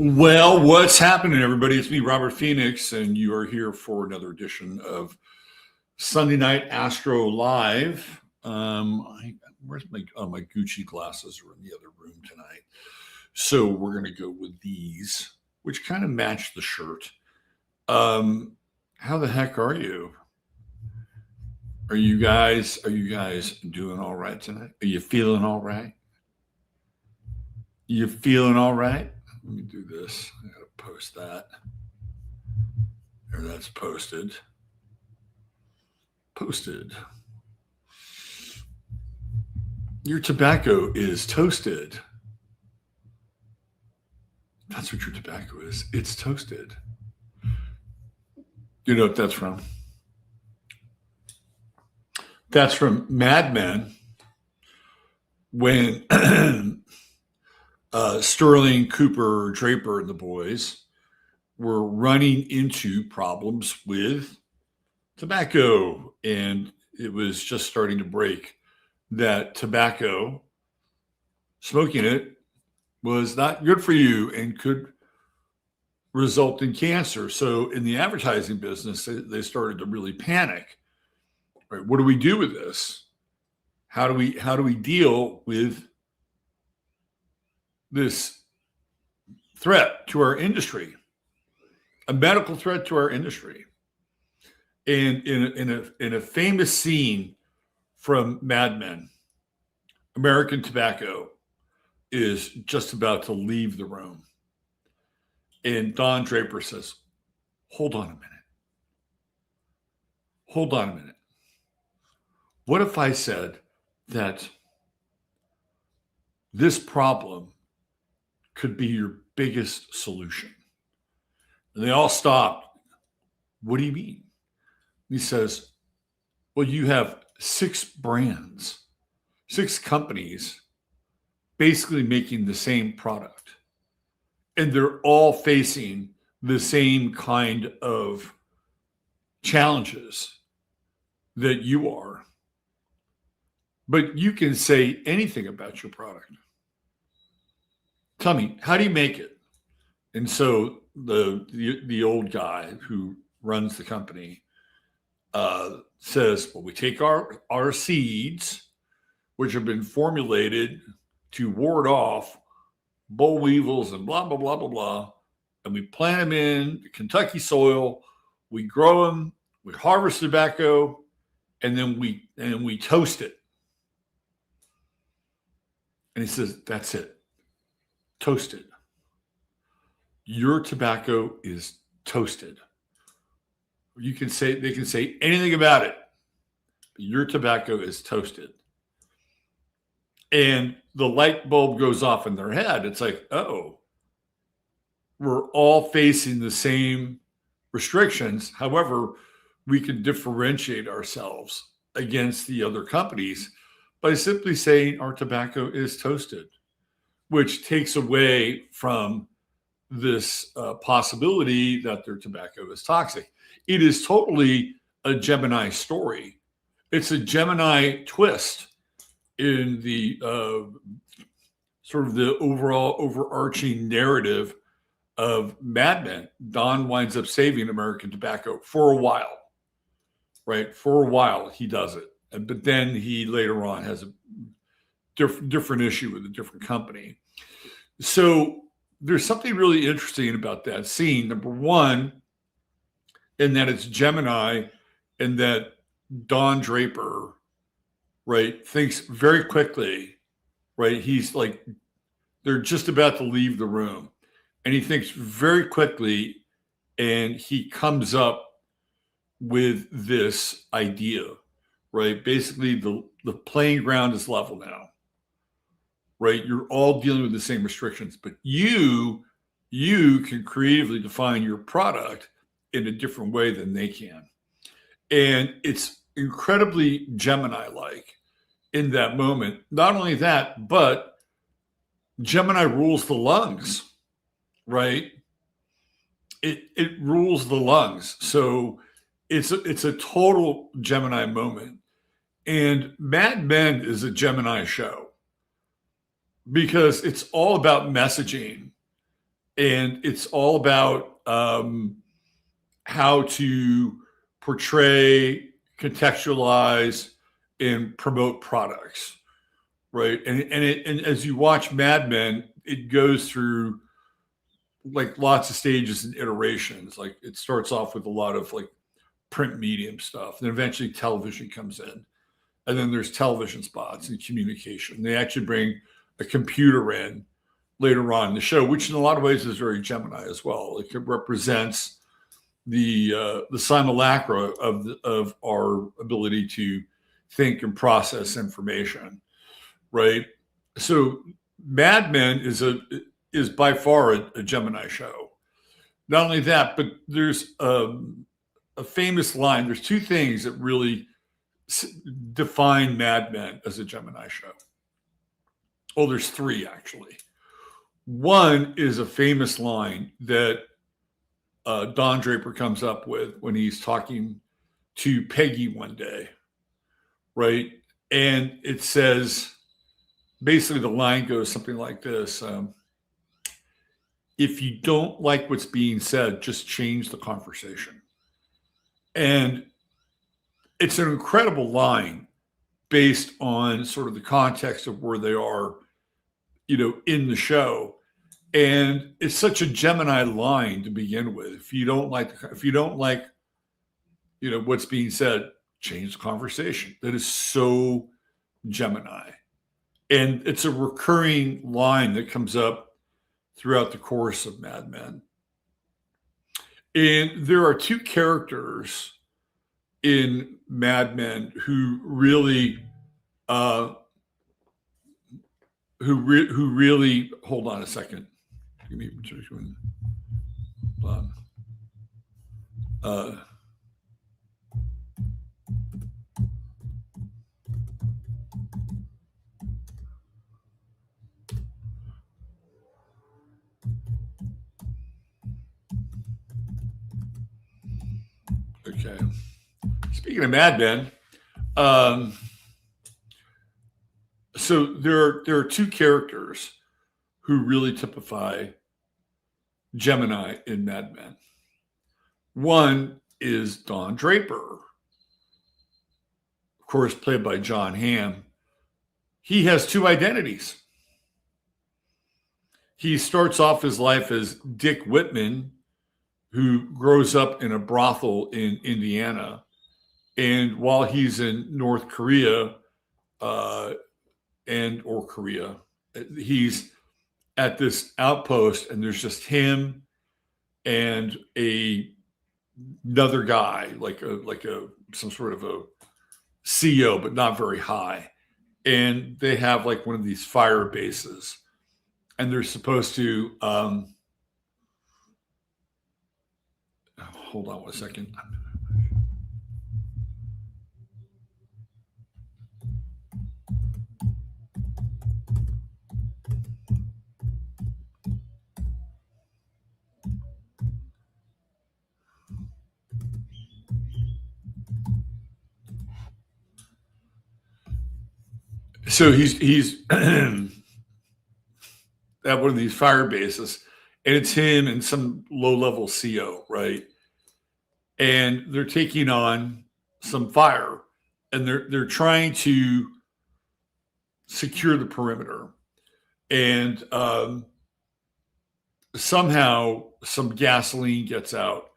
Well, what's happening, everybody? It's me, Robert Phoenix, and you are here for another edition of Sunday Night Astro Live. Where's my Gucci glasses are in the other room tonight. So we're going to go with these, which kind of match the shirt. How the heck are you? Are you guys doing all right tonight? Are you feeling all right? You feeling all right? Let me do this. I gotta post that. There, that's posted. Posted. Your tobacco is toasted. That's what your tobacco is. It's toasted. You know what that's from? That's from Mad Men, when Sterling, Cooper, Draper, and the boys were running into problems with tobacco. And it was just starting to break that tobacco, smoking it, was not good for you and could result in cancer. So in the advertising business, they started to really panic. Right? What do we do with this? How do we deal with this threat to our industry, a medical threat to our industry? And in a famous scene from Mad Men, American Tobacco is just about to leave the room, and Don Draper says, "Hold on a minute. Hold on a minute. What if I said that this problem could be your biggest solution?" And they all stopped. "What do you mean?" He says, "Well, you have 6 brands, 6 companies basically making the same product, and they're all facing the same kind of challenges that you are. But you can say anything about your product. Tell me, how do you make it?" And so the old guy who runs the company says, "Well, we take our seeds, which have been formulated to ward off boll weevils and blah, blah, blah, blah, blah, and we plant them in Kentucky soil, we grow them, we harvest tobacco, and then we toast it." And he says, "That's it. Toasted. Your tobacco is toasted. They can say anything about it, but your tobacco is toasted." And the light bulb goes off in their head. It's like, oh, we're all facing the same restrictions. However, we can differentiate ourselves against the other companies by simply saying our tobacco is toasted, which takes away from this possibility that their tobacco is toxic. It is totally a Gemini story. It's a Gemini twist in the sort of the overall overarching narrative of Mad Men. Don winds up saving American tobacco for a while, right? For a while, he does it. But then he later on has a different issue with a different company. So there's something really interesting about that scene. Number one, in that it's Gemini, and that Don Draper, right, thinks very quickly, right? He's like, they're just about to leave the room, and he thinks very quickly, and he comes up with this idea, right? Basically, the playing ground is level now, right? You're all dealing with the same restrictions, but you can creatively define your product in a different way than they can. And it's incredibly Gemini-like in that moment. Not only that, but Gemini rules the lungs, right? It rules the lungs. So it's a total Gemini moment. And Mad Men is a Gemini show because it's all about messaging and it's all about how to portray, contextualize, and promote products, right? And as you watch Mad Men, it goes through like lots of stages and iterations. Like it starts off with a lot of like print medium stuff, then eventually television comes in, and then there's television spots and communication. They actually bring a computer in later on in the show, which in a lot of ways is very Gemini as well. Like it represents the simulacra of our ability to think and process information, right? So Mad Men is by far a Gemini show. Not only that, but there's a famous line. There's two things that really define Mad Men as a Gemini show. Oh, there's three actually. One is a famous line that Don Draper comes up with when he's talking to Peggy one day, right? And it says, basically the line goes something like this. If you don't like what's being said, just change the conversation. And it's an incredible line based on sort of the context of where they are, in the show. And it's such a Gemini line to begin with. If you don't like, what's being said, change the conversation. That is so Gemini. And it's a recurring line that comes up throughout the course of Mad Men. And there are two characters in Mad Men who really, hold on a second. Give me hold on. Okay. Speaking of Mad Men, so there are two characters who really typify Gemini in Mad Men. One is Don Draper, of course, played by John Hamm. He has two identities. He starts off his life as Dick Whitman, who grows up in a brothel in Indiana. And while he's in North Korea or Korea, he's at this outpost, and there's just him and another guy, like some sort of a CEO, but not very high. And they have like one of these fire bases, and they're supposed to hold on one second. So he's at one of these fire bases, and it's him and some low-level CO, right? And they're taking on some fire, and they're trying to secure the perimeter. And somehow some gasoline gets out.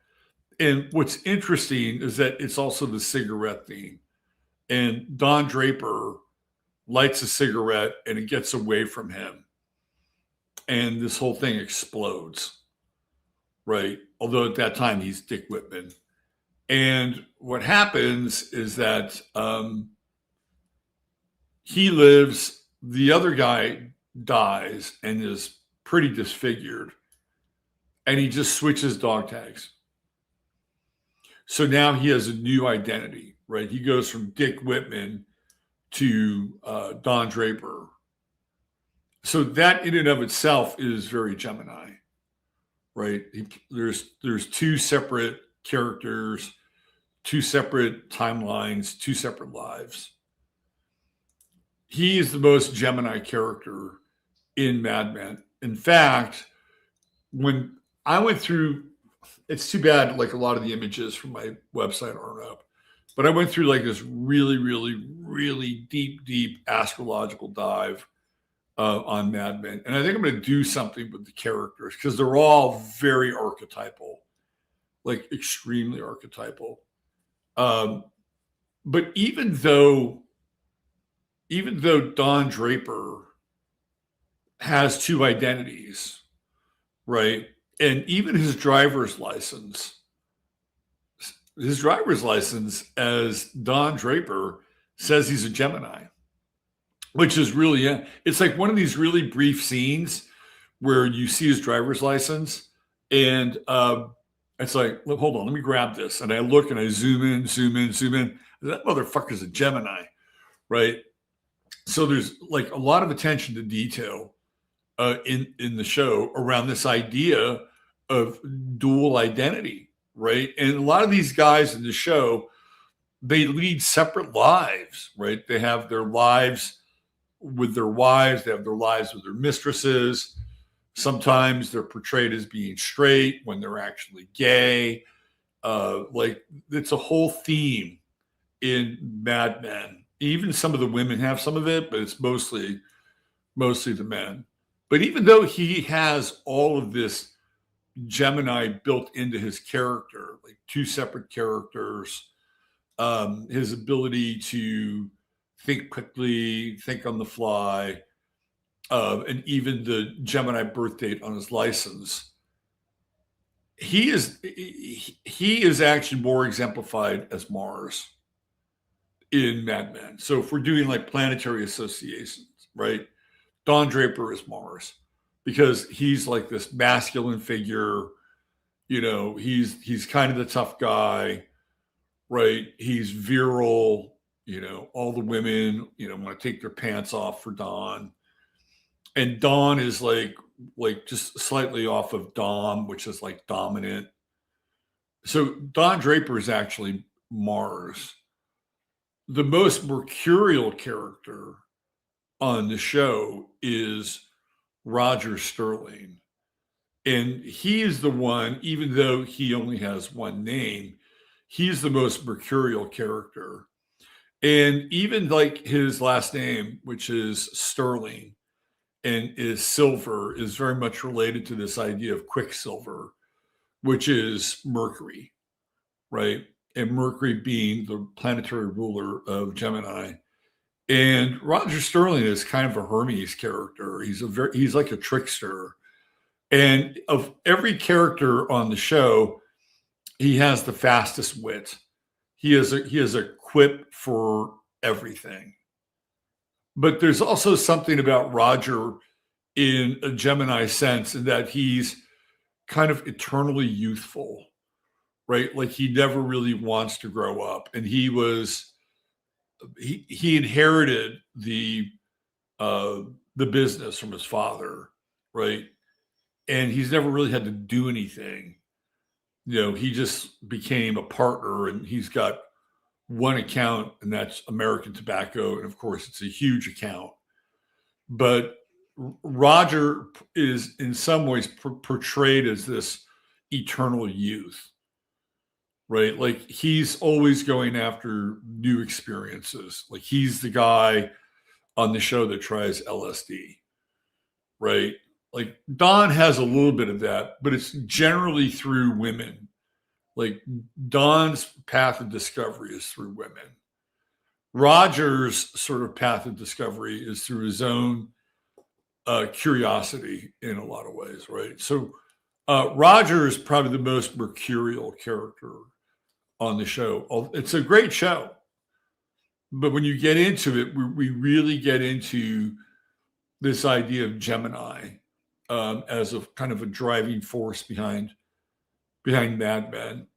And what's interesting is that it's also the cigarette theme. And Don Draper lights a cigarette, and it gets away from him. And this whole thing explodes, right? Although at that time he's Dick Whitman. And what happens is that he lives, the other guy dies and is pretty disfigured, and he just switches dog tags. So now he has a new identity, right? He goes from Dick Whitman to Don Draper. So that in and of itself is very Gemini, right? There's two separate characters, two separate timelines, two separate lives. He is the most Gemini character in Mad Men. In fact, when I went through, it's too bad, like a lot of the images from my website aren't up, but I went through like this really, really, really deep astrological dive on Mad Men. And I think I'm going to do something with the characters because they're all very archetypal, like extremely archetypal. But even though Don Draper has two identities, right? And even his driver's license as Don Draper says he's a Gemini, which is really, it's like one of these really brief scenes where you see his driver's license and it's like, look, hold on, let me grab this. And I look and I zoom in. That motherfucker's a Gemini, right? So there's like a lot of attention to detail in the show around this idea of dual identity, right? And a lot of these guys in the show, they lead separate lives, right? They have their lives with their wives, they have their lives with their mistresses. Sometimes they're portrayed as being straight when they're actually gay. Like it's a whole theme in Mad Men. Even some of the women have some of it, but it's mostly the men. But even though he has all of this Gemini built into his character, like two separate characters, his ability to think quickly, think on the fly, and even the Gemini birth date on his license, he is actually more exemplified as Mars in Mad Men. So if we're doing like planetary associations, right? Don Draper is Mars because he's like this masculine figure. You know, he's kind of the tough guy, right? He's virile. You know, all the women, you know, want to take their pants off for Don. And Don is like just slightly off of Dom, which is like dominant. So Don Draper is actually Mars. The most mercurial character on the show is Roger Sterling. And he is the one, even though he only has one name, he's the most mercurial character. And even like his last name, which is Sterling and is silver, is very much related to this idea of quicksilver, which is Mercury, right? And Mercury being the planetary ruler of Gemini. And Roger Sterling is kind of a Hermes character. He's like a trickster. And of every character on the show, he has the fastest wit. He has a quip for everything. But there's also something about Roger in a Gemini sense in that he's kind of eternally youthful, right? Like he never really wants to grow up. And he inherited the business from his father, right? And he's never really had to do anything. You know, he just became a partner and he's got one account, and that's American Tobacco. And of course, it's a huge account. But Roger is in some ways portrayed as this eternal youth, right? Like he's always going after new experiences. Like he's the guy on the show that tries LSD, right? Like Don has a little bit of that, but it's generally through women. Like Don's path of discovery is through women. Roger's sort of path of discovery is through his own curiosity in a lot of ways, right? So Roger is probably the most mercurial character on the show. It's a great show, but when you get into it, we really get into this idea of Gemini as a kind of a driving force behind Mad Men.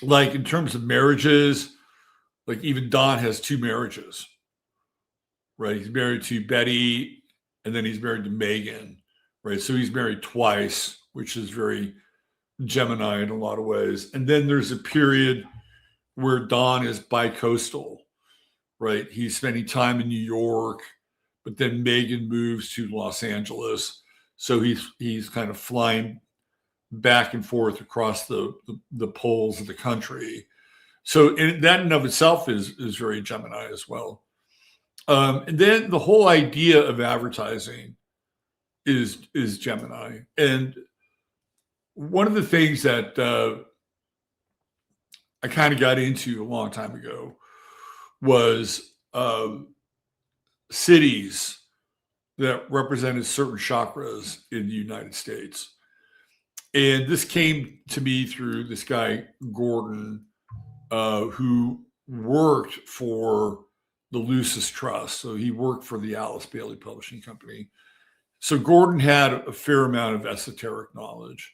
Like in terms of marriages, like even Don has two marriages, right? He's married to Betty and then he's married to Megan, right? So he's married twice, which is very Gemini in a lot of ways. And then there's a period where Don is bi-coastal, right? He's spending time in New York, but then Megan moves to Los Angeles. So he's kind of flying back and forth across the poles of the country. So that in of itself is very Gemini as well. And then the whole idea of advertising is Gemini. And one of the things that I kind of got into a long time ago was cities that represented certain chakras in the United States. And this came to me through this guy, Gordon, who worked for the Lucis Trust. So he worked for the Alice Bailey Publishing Company. So Gordon had a fair amount of esoteric knowledge.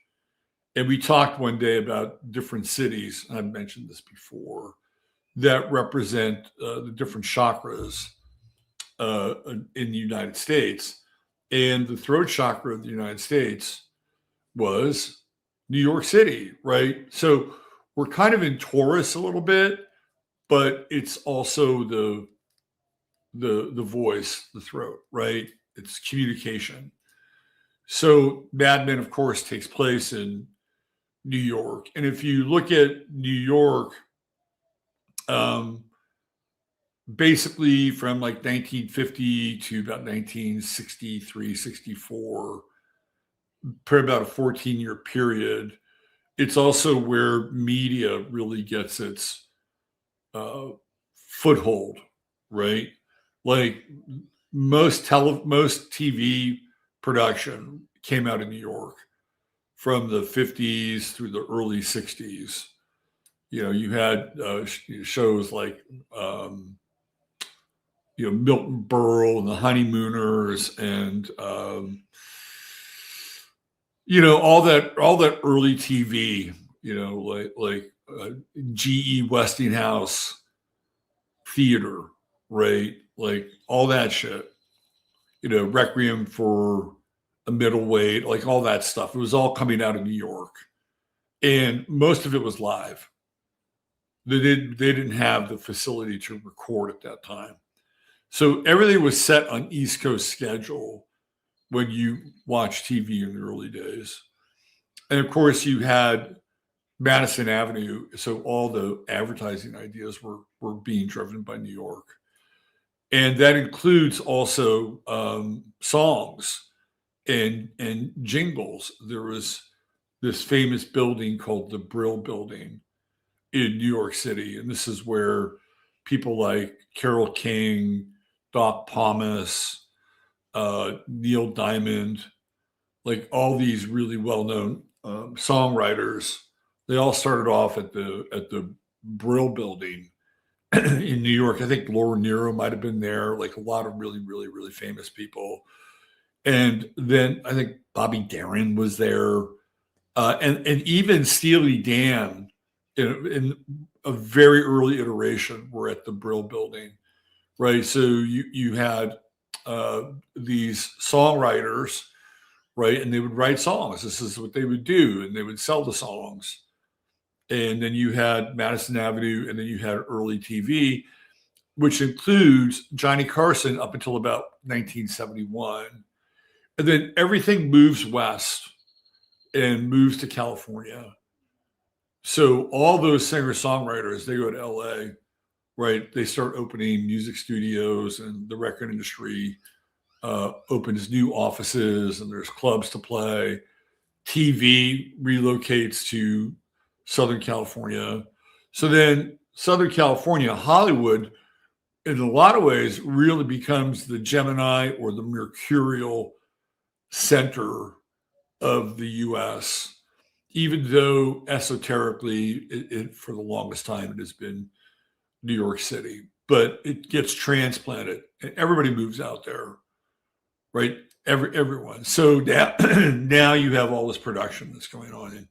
And we talked one day about different cities, and I've mentioned this before, that represent the different chakras in the United States. And the throat chakra of the United States was New York City, right? So we're kind of in Taurus a little bit, but it's also the voice, the throat, right? It's communication. So Mad Men, of course, takes place in New York. And if you look at New York, basically from like 1950 to about 1963, 64, for about a 14-year period, it's also where media really gets its foothold, right? Like most TV production came out of New York from the 50s through the early 60s. You know, you had shows like, Milton Berle and the Honeymooners and, all that early TV, like G.E. Westinghouse theater, right? Like all that shit, Requiem for a Middleweight, like all that stuff. It was all coming out of New York. And most of it was live. They didn't have the facility to record at that time. So everything was set on East Coast schedule when you watched TV in the early days. And of course, you had Madison Avenue. So all the advertising ideas were being driven by New York. And that includes also songs and jingles. There was this famous building called the Brill Building in New York City. And this is where people like Carole King, Doc Pomus, Neil Diamond, like all these really well-known songwriters, they all started off at the Brill Building in New York. I think Laura Nyro might have been there, like a lot of really, really, really famous people. And then I think Bobby Darin was there. And even Steely Dan in a very early iteration were at the Brill Building, right? So you had these songwriters, right? And they would write songs. This is what they would do. And they would sell the songs. And then you had Madison Avenue, and then you had early TV, which includes Johnny Carson up until about 1971. And then everything moves west and moves to California. So all those singer-songwriters, they go to LA, right? They start opening music studios, and the record industry opens new offices, and there's clubs to play. TV relocates to Southern California. So then Southern California, Hollywood, in a lot of ways, really becomes the Gemini or the mercurial center of the U.S., even though esoterically, it for the longest time, it has been New York City. But it gets transplanted, and everybody moves out there, right? Everyone. So now you have all this production that's going on in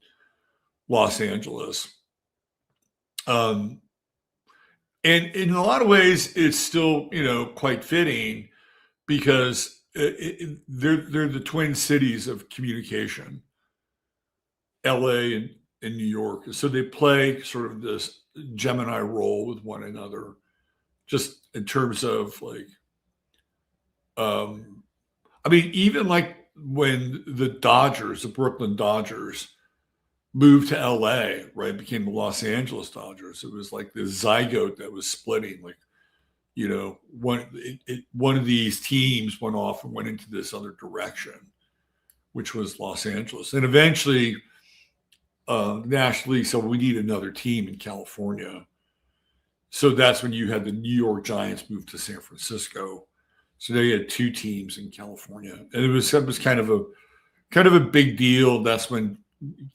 Los Angeles. And in a lot of ways, it's still, quite fitting because they're the twin cities of communication, LA and New York. So they play sort of this Gemini role with one another, just in terms of like, even like when the Brooklyn Dodgers moved to LA, right? Became the Los Angeles Dodgers. It was like this zygote that was splitting. Like, one of these teams went off and went into this other direction, which was Los Angeles. And eventually, the National League said, we need another team in California. So that's when you had the New York Giants move to San Francisco. So they had two teams in California, and it was kind of a big deal. That's when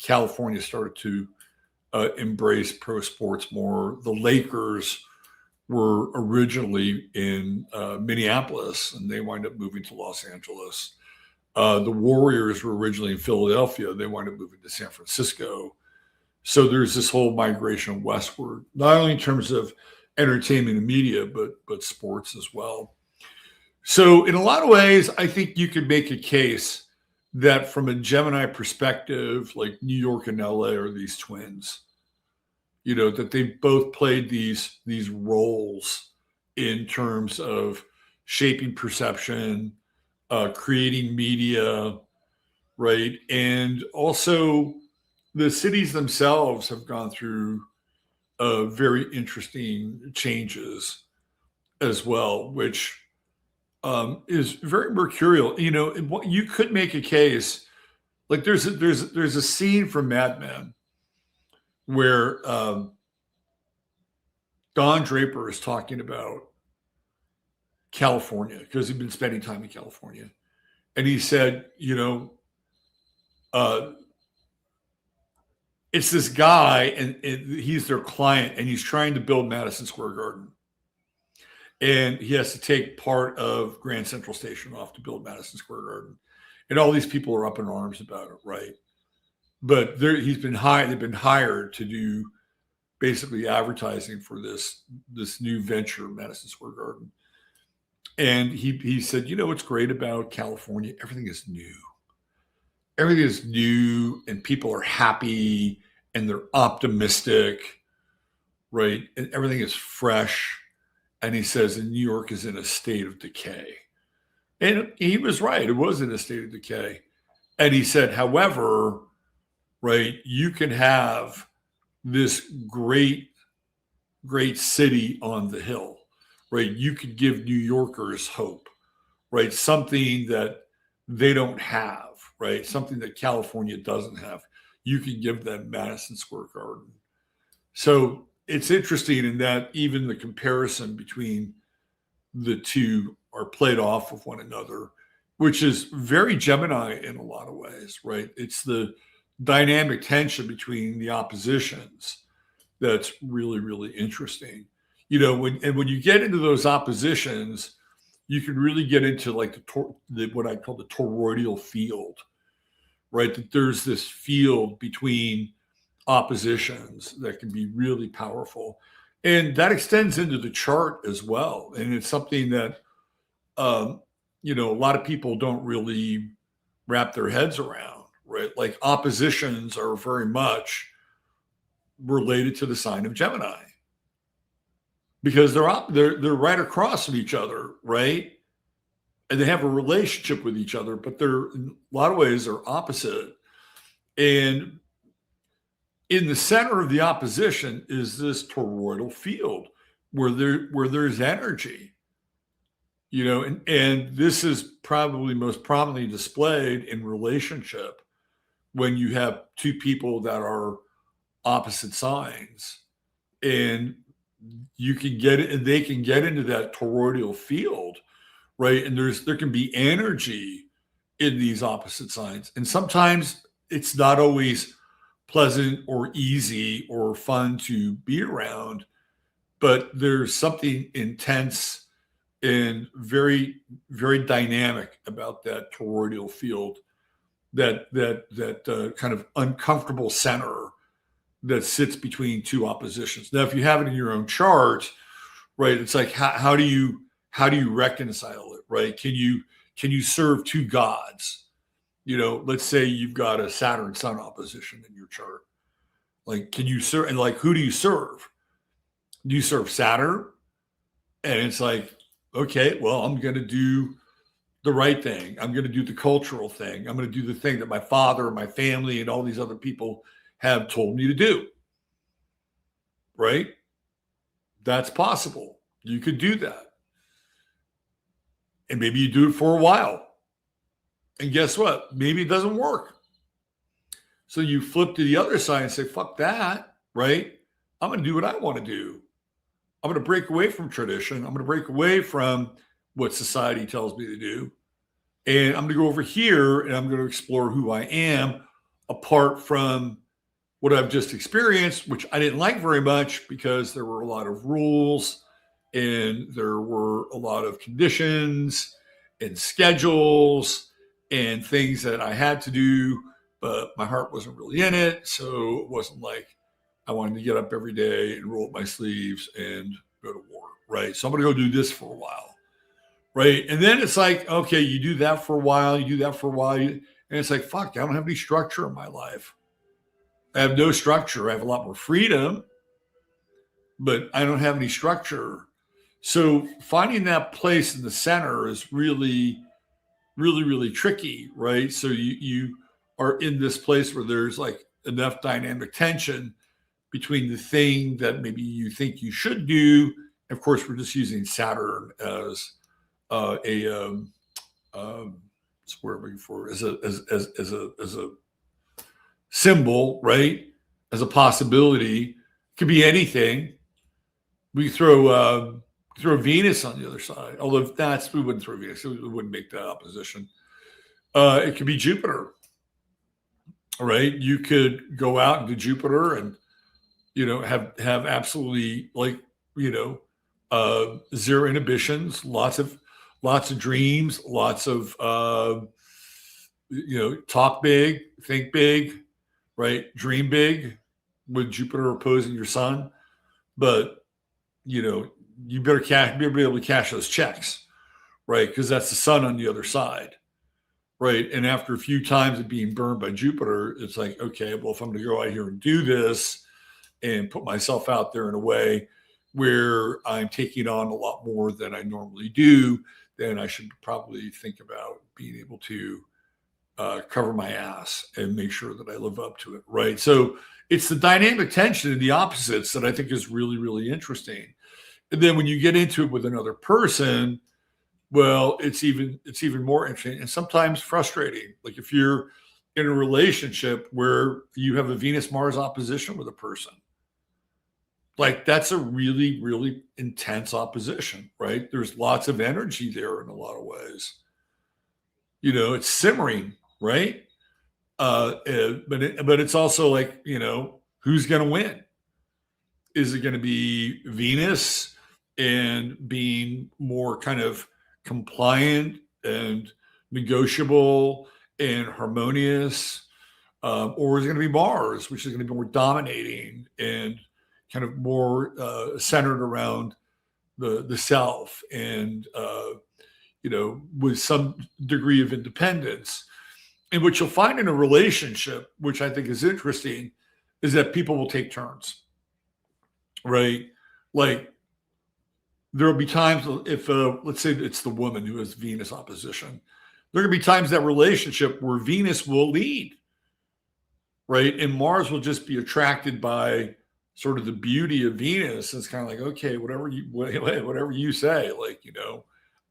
California started to embrace pro sports more. The Lakers were originally in Minneapolis, and they wound up moving to Los Angeles. The Warriors were originally in Philadelphia. They wound up moving to San Francisco. So there's this whole migration westward, not only in terms of entertainment and media, but sports as well. So in a lot of ways, I think you could make a case that from a Gemini perspective, like New York and LA are these twins, that they both played these roles in terms of shaping perception, creating media, right? And also the cities themselves have gone through very interesting changes as well, which is very mercurial. You could make a case, like there's a scene from Mad Men where Don Draper is talking about California because he'd been spending time in California. And he said, it's this guy and he's their client and he's trying to build Madison Square Garden. And he has to take part of Grand Central Station off to build Madison Square Garden. And all these people are up in arms about it, right? But they've been hired to do basically advertising for this new venture, Madison Square Garden. And he said, what's great about California? Everything is new. Everything is new and people are happy and they're optimistic, right? And everything is fresh. And he says, and New York is in a state of decay. And he was right. It was in a state of decay. And he said, however, right, you can have this great city on the hill, right? You could give New Yorkers hope, right? Something that they don't have, right? Something that California doesn't have. You can give them Madison Square Garden. So it's interesting in that even the comparison between the two are played off of one another, which is very Gemini in a lot of ways, right? It's the dynamic tension between the oppositions that's really, really interesting. When you get into those oppositions, you can really get into like what I call the toroidal field, right? That there's this field between oppositions that can be really powerful. And that extends into the chart as well. And it's something that, a lot of people don't really wrap their heads around, right? Like oppositions are very much related to the sign of Gemini because they're right across from each other, right? And they have a relationship with each other, but they're in a lot of ways they're opposite. And in the center of the opposition is this toroidal field where there's energy, and this is probably most prominently displayed in relationship when you have two people that are opposite signs, and you can get it, and they can get into that toroidal field, right? And there can be energy in these opposite signs, and sometimes it's not always pleasant or easy or fun to be around, but there's something intense and very, very dynamic about that toroidal field, that kind of uncomfortable center that sits between two oppositions. Now, if you have it in your own chart, right, it's like how do you reconcile it, right? Can you serve two gods? Let's say you've got a Saturn Sun opposition in your chart. Like, can you serve? And like, who do you serve? Do you serve Saturn? And it's like, okay, well, I'm going to do the right thing. I'm going to do the cultural thing. I'm going to do the thing that my father, my family, and all these other people have told me to do, right? That's possible. You could do that. And maybe you do it for a while. And guess what? Maybe it doesn't work. So you flip to the other side and say, fuck that, right? I'm going to do what I want to do. I'm going to break away from tradition. I'm going to break away from what society tells me to do. And I'm going to go over here and I'm going to explore who I am apart from what I've just experienced, which I didn't like very much because there were a lot of rules and there were a lot of conditions and schedules and things that I had to do, but my heart wasn't really in it. So it wasn't like I wanted to get up every day and roll up my sleeves and go to war, right? So I'm going to go do this for a while, right? And then it's like, okay, you do that for a while, you do that for a while, and it's like, fuck, I don't have any structure in my life. I have no structure. I have a lot more freedom, but I don't have any structure. So finding that place in the center is really, really, really tricky, right? So you are in this place where there's like enough dynamic tension between the thing that maybe you think you should do. Of course, we're just using Saturn as what's the word I'm looking for, as a symbol, right? As a possibility. It could be anything. We throw Venus on the other side, although we wouldn't throw Venus. We wouldn't make that opposition. It could be Jupiter, right? You could go out into Jupiter and, have absolutely zero inhibitions, lots of dreams, lots of, talk big, think big, right? Dream big with Jupiter opposing your sun. But, you better be able to cash those checks, right? Because that's the sun on the other side, right? And after a few times of being burned by Jupiter, it's like, okay, well, if I'm going to go out here and do this and put myself out there in a way where I'm taking on a lot more than I normally do, then I should probably think about being able to cover my ass and make sure that I live up to it, right? So it's the dynamic tension and the opposites that I think is really, really interesting. And then when you get into it with another person, well, it's even more interesting and sometimes frustrating. Like if you're in a relationship where you have a Venus-Mars opposition with a person, like that's a really, really intense opposition, right? There's lots of energy there in a lot of ways. It's simmering, right? But it's also like, who's going to win? Is it going to be Venus and being more kind of compliant and negotiable and harmonious? Or is it going to be Mars, which is going to be more dominating and kind of more centered around the self and, with some degree of independence? And what you'll find in a relationship, which I think is interesting, is that people will take turns, right? Like there'll be times if, let's say it's the woman who has Venus opposition, there are going to be times that relationship where Venus will lead, right? And Mars will just be attracted by sort of the beauty of Venus. It's kind of like, okay, whatever you say, like,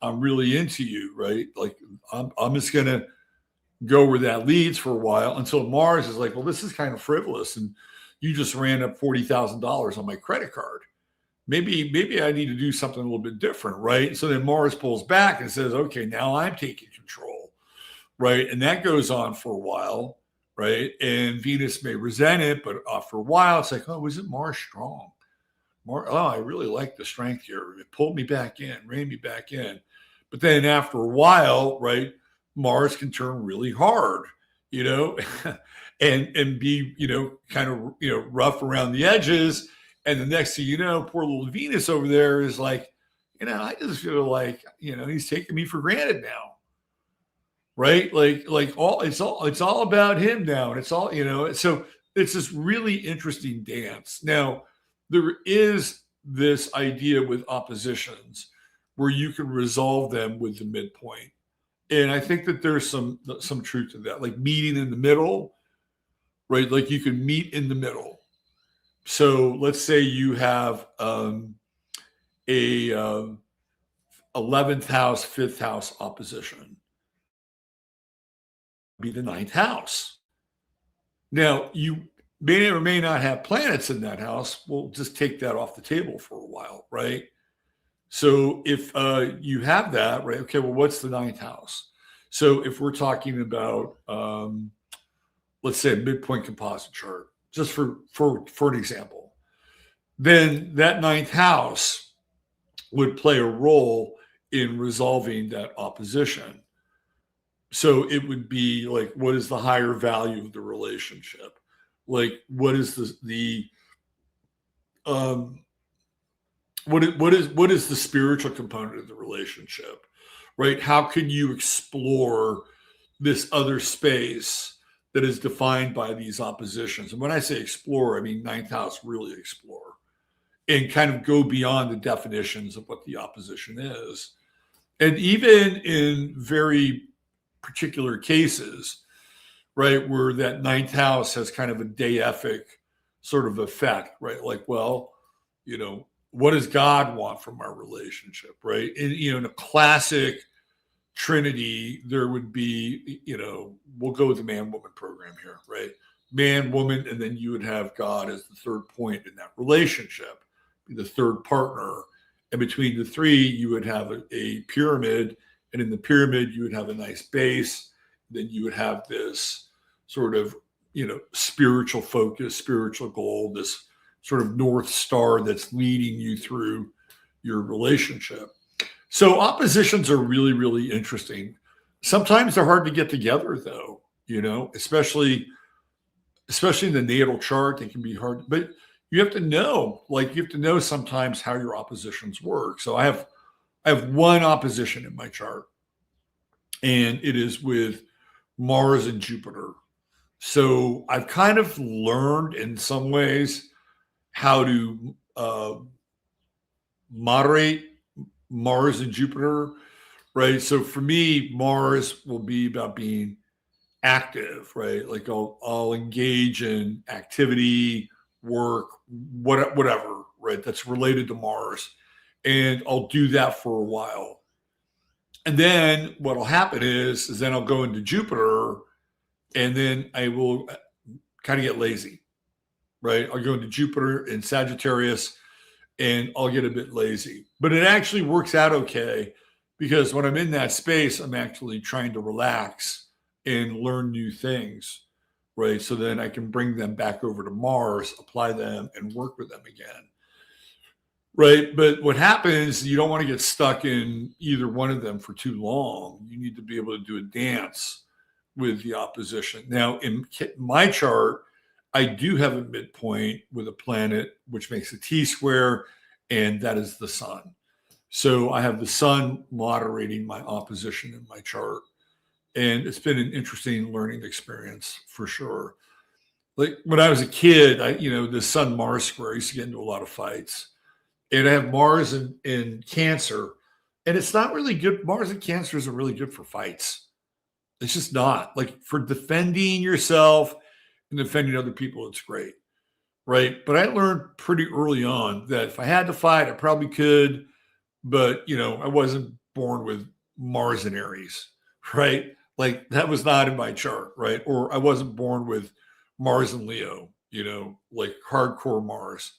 I'm really into you, right? Like I'm just going to go where that leads for a while until Mars is like, well, this is kind of frivolous. And you just ran up $40,000 on my credit card. Maybe I need to do something a little bit different, right? So then Mars pulls back and says, okay, now I'm taking control, right? And that goes on for a while, right? And Venus may resent it, but after a while, it's like, oh, isn't Mars strong? I really like the strength here. It pulled me back in, reined me back in. But then after a while, right, Mars can turn really hard, and be, kind of, rough around the edges. And the next thing you know, poor little Venus over there is like, I just feel like, he's taking me for granted now. Right. Like it's all about him now. And it's all, so it's this really interesting dance. Now, there is this idea with oppositions where you can resolve them with the midpoint. And I think that there's some truth to that, like meeting in the middle, right? Like you can meet in the middle. So let's say you have a 11th house, 5th house opposition. Be the 9th house. Now, you may or may not have planets in that house. We'll just take that off the table for a while, right? So if you have that, right? Okay, well, what's the 9th house? So if we're talking about, let's say, a midpoint composite chart, just for an example, then that 9th house would play a role in resolving that opposition. So it would be like, what is the higher value of the relationship? Like, what is the what is the spiritual component of the relationship, right? How can you explore this other space that is defined by these oppositions? And when I say explore, I mean 9th house, really explore and kind of go beyond the definitions of what the opposition is. And even in very particular cases, right, where that 9th house has kind of a deific sort of effect, right? Like, well, what does God want from our relationship, right? And, in a classic Trinity, there would be, we'll go with the man-woman program here, right? Man, woman, and then you would have God as the third point in that relationship, the third partner. And between the three, you would have a pyramid. And in the pyramid, you would have a nice base. Then you would have this sort of, spiritual focus, spiritual goal, this sort of North Star that's leading you through your relationship. So oppositions are really, really interesting. Sometimes they're hard to get together, though, especially in the natal chart. They can be hard, but you have to know, sometimes how your oppositions work. So I have one opposition in my chart, and it is with Mars and Jupiter. So I've kind of learned in some ways how to moderate Mars and Jupiter, right? So for me, Mars will be about being active, right? Like I'll engage in activity, work, whatever, right? That's related to Mars. And I'll do that for a while. And then what'll happen is then I'll go into Jupiter, and then I will kind of get lazy, right? I'll go into Jupiter in Sagittarius, and I'll get a bit lazy. But it actually works out okay, because when I'm in that space, I'm actually trying to relax and learn new things, right? So then I can bring them back over to Mars, apply them, and work with them again, right? But what happens, you don't want to get stuck in either one of them for too long. You need to be able to do a dance with the opposition. Now, in my chart, I do have a midpoint with a planet, which makes a T-square, and that is the sun. So I have the sun moderating my opposition in my chart. And it's been an interesting learning experience for sure. Like when I was a kid, the Sun-Mars square, I used to get into a lot of fights. And I have Mars in Cancer, and it's not really good. Mars in Cancer isn't really good for fights. It's just not. Like for defending yourself and defending other people, it's great, right? But I learned pretty early on that if I had to fight, I probably could, but I wasn't born with Mars in Aries, right? Like that was not in my chart, right? Or I wasn't born with Mars in Leo, like hardcore Mars.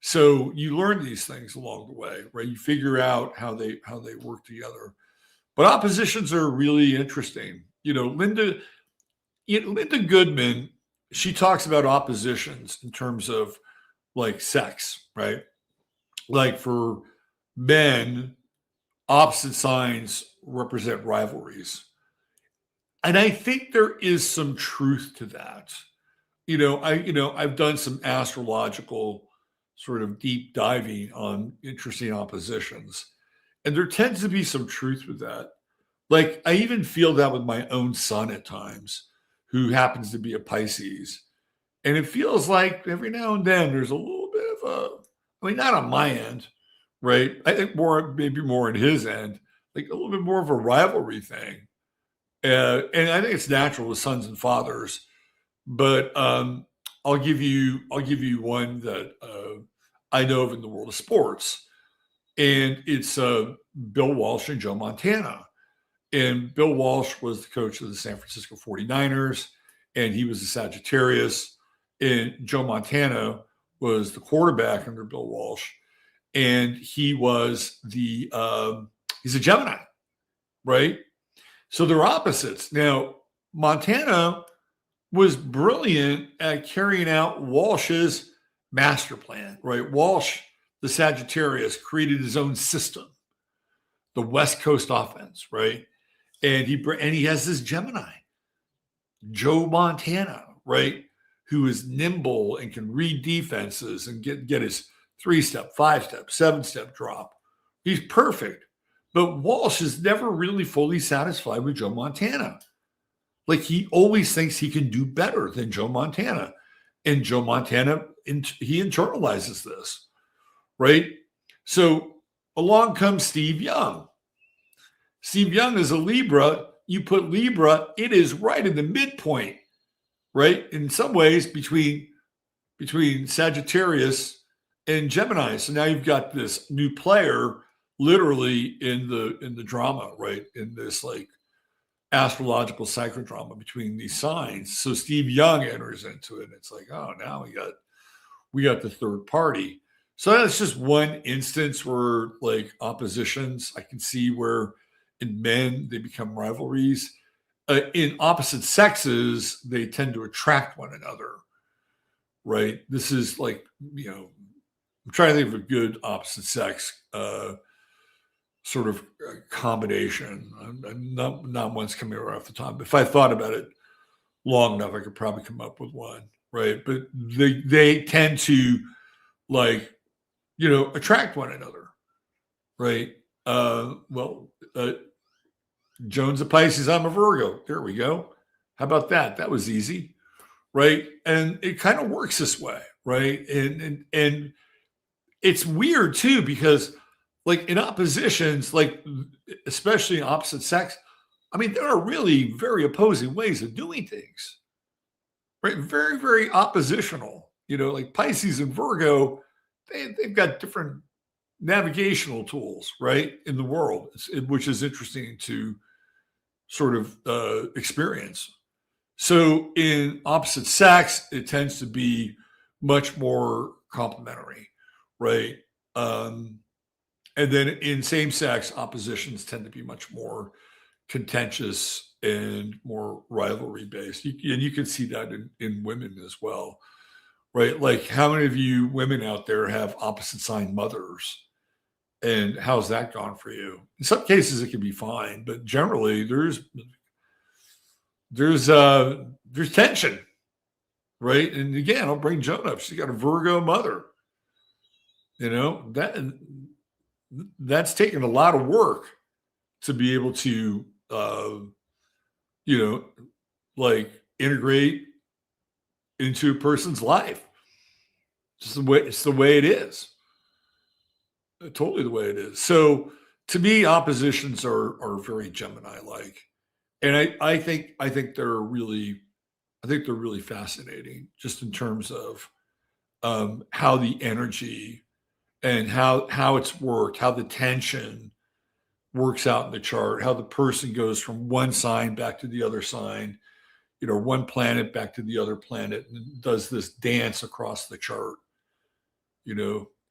So you learn these things along the way, right? You figure out how they work together. But oppositions are really interesting. Linda Goodman, she talks about oppositions in terms of like sex, right? Like for men, opposite signs represent rivalries. And I think there is some truth to that. I've done some astrological sort of deep diving on interesting oppositions. And there tends to be some truth with that. Like I even feel that with my own son at times, who happens to be a Pisces. And it feels like every now and then there's a little bit of not on my end, right? I think maybe more on his end, like a little bit more of a rivalry thing. And I think it's natural with sons and fathers. But I'll give you one that I know of in the world of sports, and it's Bill Walsh and Joe Montana. And Bill Walsh was the coach of the San Francisco 49ers, and he was a Sagittarius. And Joe Montana was the quarterback under Bill Walsh, and he was he's a Gemini, right? So they're opposites. Now, Montana was brilliant at carrying out Walsh's master plan, right? Walsh, the Sagittarius, created his own system, the West Coast offense, right? And he has this Gemini, Joe Montana, right, who is nimble and can read defenses and get his 3-step, 5-step, 7-step drop. He's perfect. But Walsh is never really fully satisfied with Joe Montana. Like, he always thinks he can do better than Joe Montana. And Joe Montana, he internalizes this, right? So along comes Steve Young. Steve Young is a Libra. You put Libra, it is right in the midpoint, right? In some ways between Sagittarius and Gemini. So now you've got this new player literally in the drama, right? In this like astrological psychodrama between these signs. So Steve Young enters into it. It's like, oh, now we got the third party. So that's just one instance where like oppositions, I can see where in men they become rivalries. In opposite sexes, they tend to attract one another, right? This is like, I'm trying to think of a good opposite sex sort of combination. Not one's coming right off the top. If I thought about it long enough, I could probably come up with one, right? But they tend to like, attract one another, right? Joan's a Pisces, I'm a Virgo. There we go. How about that? That was easy, right? And it kind of works this way, right? And it's weird too, because like in oppositions, like especially in opposite sex, I mean, there are really very opposing ways of doing things, right? Very, very oppositional. Like Pisces and Virgo, they've got different navigational tools, right, in the world, which is interesting to sort of experience. So in opposite sex, it tends to be much more complementary, right? And then in same sex, oppositions tend to be much more contentious and more rivalry based. And you can see that in women as well, right? Like, how many of you women out there have opposite sign mothers? And how's that gone for you? In some cases, it can be fine, but generally, there's tension, right? And again, I'll bring Joan up. She's got a Virgo mother. That's taken a lot of work to be able to, like integrate into a person's life. It's the way it is. Totally the way it is. So to me, oppositions are very Gemini-like, and I think they're really fascinating, just in terms of how the energy and how it's worked, how the tension works out in the chart, how the person goes from one sign back to the other sign, one planet back to the other planet, and does this dance across the chart.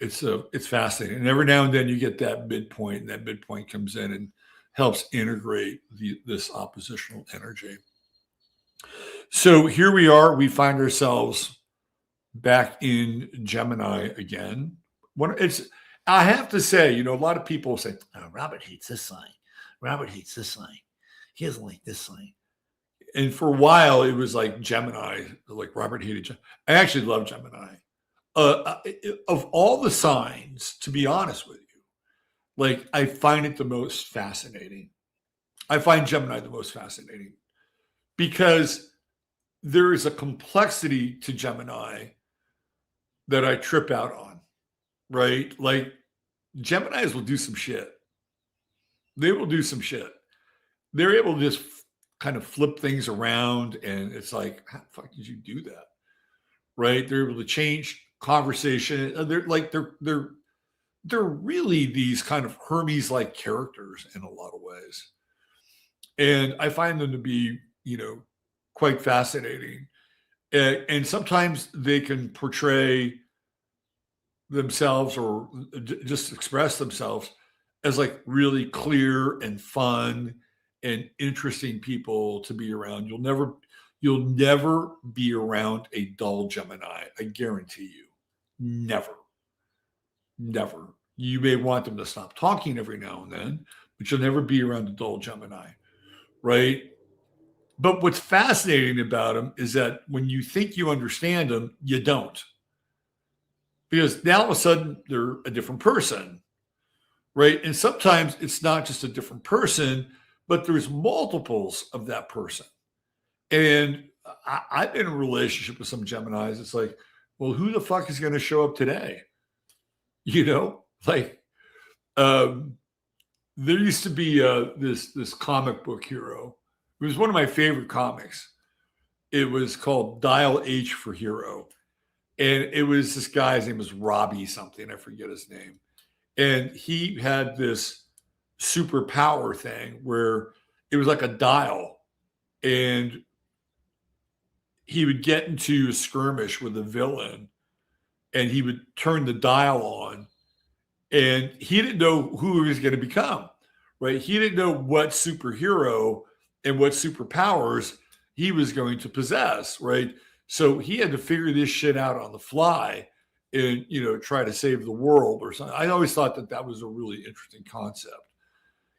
It's fascinating. And every now and then you get that midpoint, and that midpoint comes in and helps integrate this oppositional energy. So here we are. We find ourselves back in Gemini again. I have to say, a lot of people say, oh, Robert hates this sign. Robert hates this sign. He doesn't like this sign. And for a while, it was like Gemini, like Robert hated Gemini. I actually love Gemini. Of all the signs, to be honest with you, like I find it the most fascinating. I find Gemini the most fascinating because there is a complexity to Gemini that I trip out on, right? Like Geminis will do some shit. They will do some shit. They're able to just kind of flip things around, and it's like, how the fuck did you do that? Right? They're able to change conversation. They're really these kind of Hermes-like characters in a lot of ways. And I find them to be, quite fascinating. And sometimes they can portray themselves or just express themselves as like really clear and fun and interesting people to be around. You'll never be around a dull Gemini. I guarantee you. Never. Never. You may want them to stop talking every now and then, but you'll never be around a dull Gemini, right? But what's fascinating about them is that when you think you understand them, you don't. Because now all of a sudden they're a different person, right? And sometimes it's not just a different person, but there's multiples of that person. And I've been in a relationship with some Geminis. It's like, well, who the fuck is going to show up today? Like there used to be this comic book hero. It was one of my favorite comics. It was called Dial H for Hero. And it was this guy, his name was Robbie something. I forget his name. And he had this superpower thing where it was like a dial. And he would get into a skirmish with a villain and he would turn the dial on. And he didn't know who he was going to become, right? He didn't know what superhero and what superpowers he was going to possess, right? So he had to figure this shit out on the fly and, try to save the world or something. I always thought that was a really interesting concept,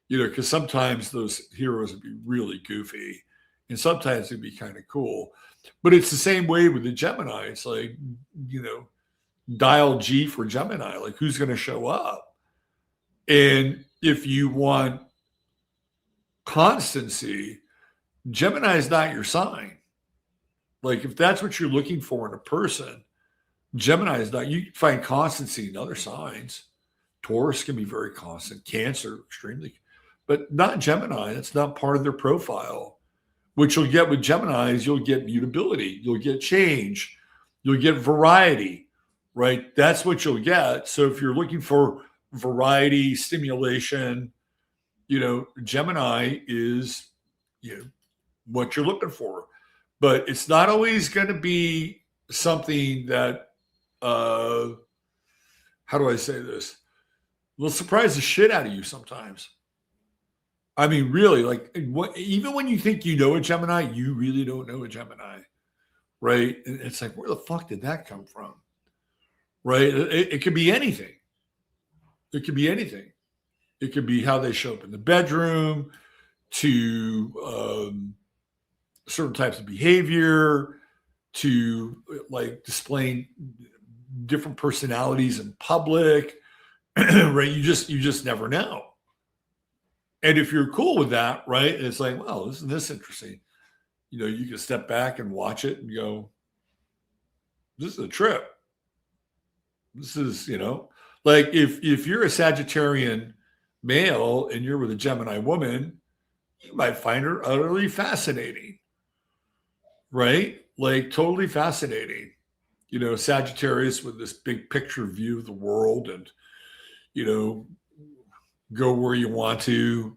because sometimes those heroes would be really goofy and sometimes it'd be kind of cool. But it's the same way with the Gemini. It's like, dial G for Gemini, like who's going to show up? And if you want constancy, Gemini is not your sign. Like if that's what you're looking for in a person, Gemini is not. You find constancy in other signs. Taurus can be very constant, Cancer extremely, but not Gemini. That's not part of their profile. What you'll get with Gemini is you'll get mutability, you'll get change, you'll get variety, right? That's what you'll get. So if you're looking for variety, stimulation, Gemini is, what you're looking for. But it's not always going to be something that, how do I say this? Will surprise the shit out of you sometimes. I mean, really, like even when you think you know a Gemini, you really don't know a Gemini, right? And it's like, where the fuck did that come from? Right? It could be anything. It could be anything. It could be how they show up in the bedroom, to certain types of behavior, to like displaying different personalities in public, right? You just never know. And if you're cool with that, right? It's like, well, isn't this interesting? You can step back and watch it and go, this is a trip. This is, like if you're a Sagittarian male and you're with a Gemini woman, you might find her utterly fascinating, right? Like totally fascinating. Sagittarius with this big picture view of the world and, go where you want to,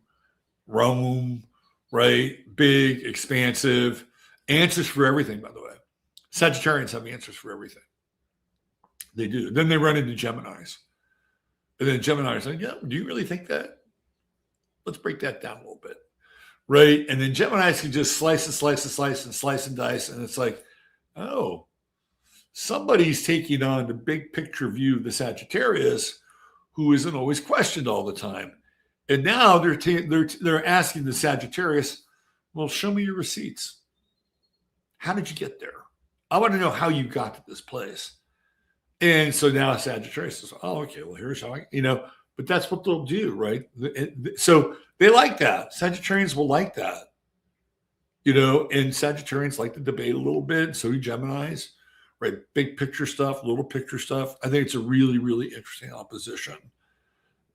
roam, right? Big, expansive, answers for everything, by the way. Sagittarians have answers for everything. They do. Then they run into Geminis. And then Gemini's like, yeah, do you really think that? Let's break that down a little bit. Right? And then Geminis can just slice and slice and slice and slice and dice. And it's like, oh, somebody's taking on the big picture view of the Sagittarius who isn't always questioned all the time. And now they're asking the Sagittarius, well, show me your receipts. How did you get there? I want to know how you got to this place. And so now Sagittarius says, oh, okay, well, here's how but that's what they'll do, right? So they like that. Sagittarians will like that. And Sagittarians like to debate a little bit. So do Geminis, right? Big picture stuff, little picture stuff. I think it's a really, really interesting opposition.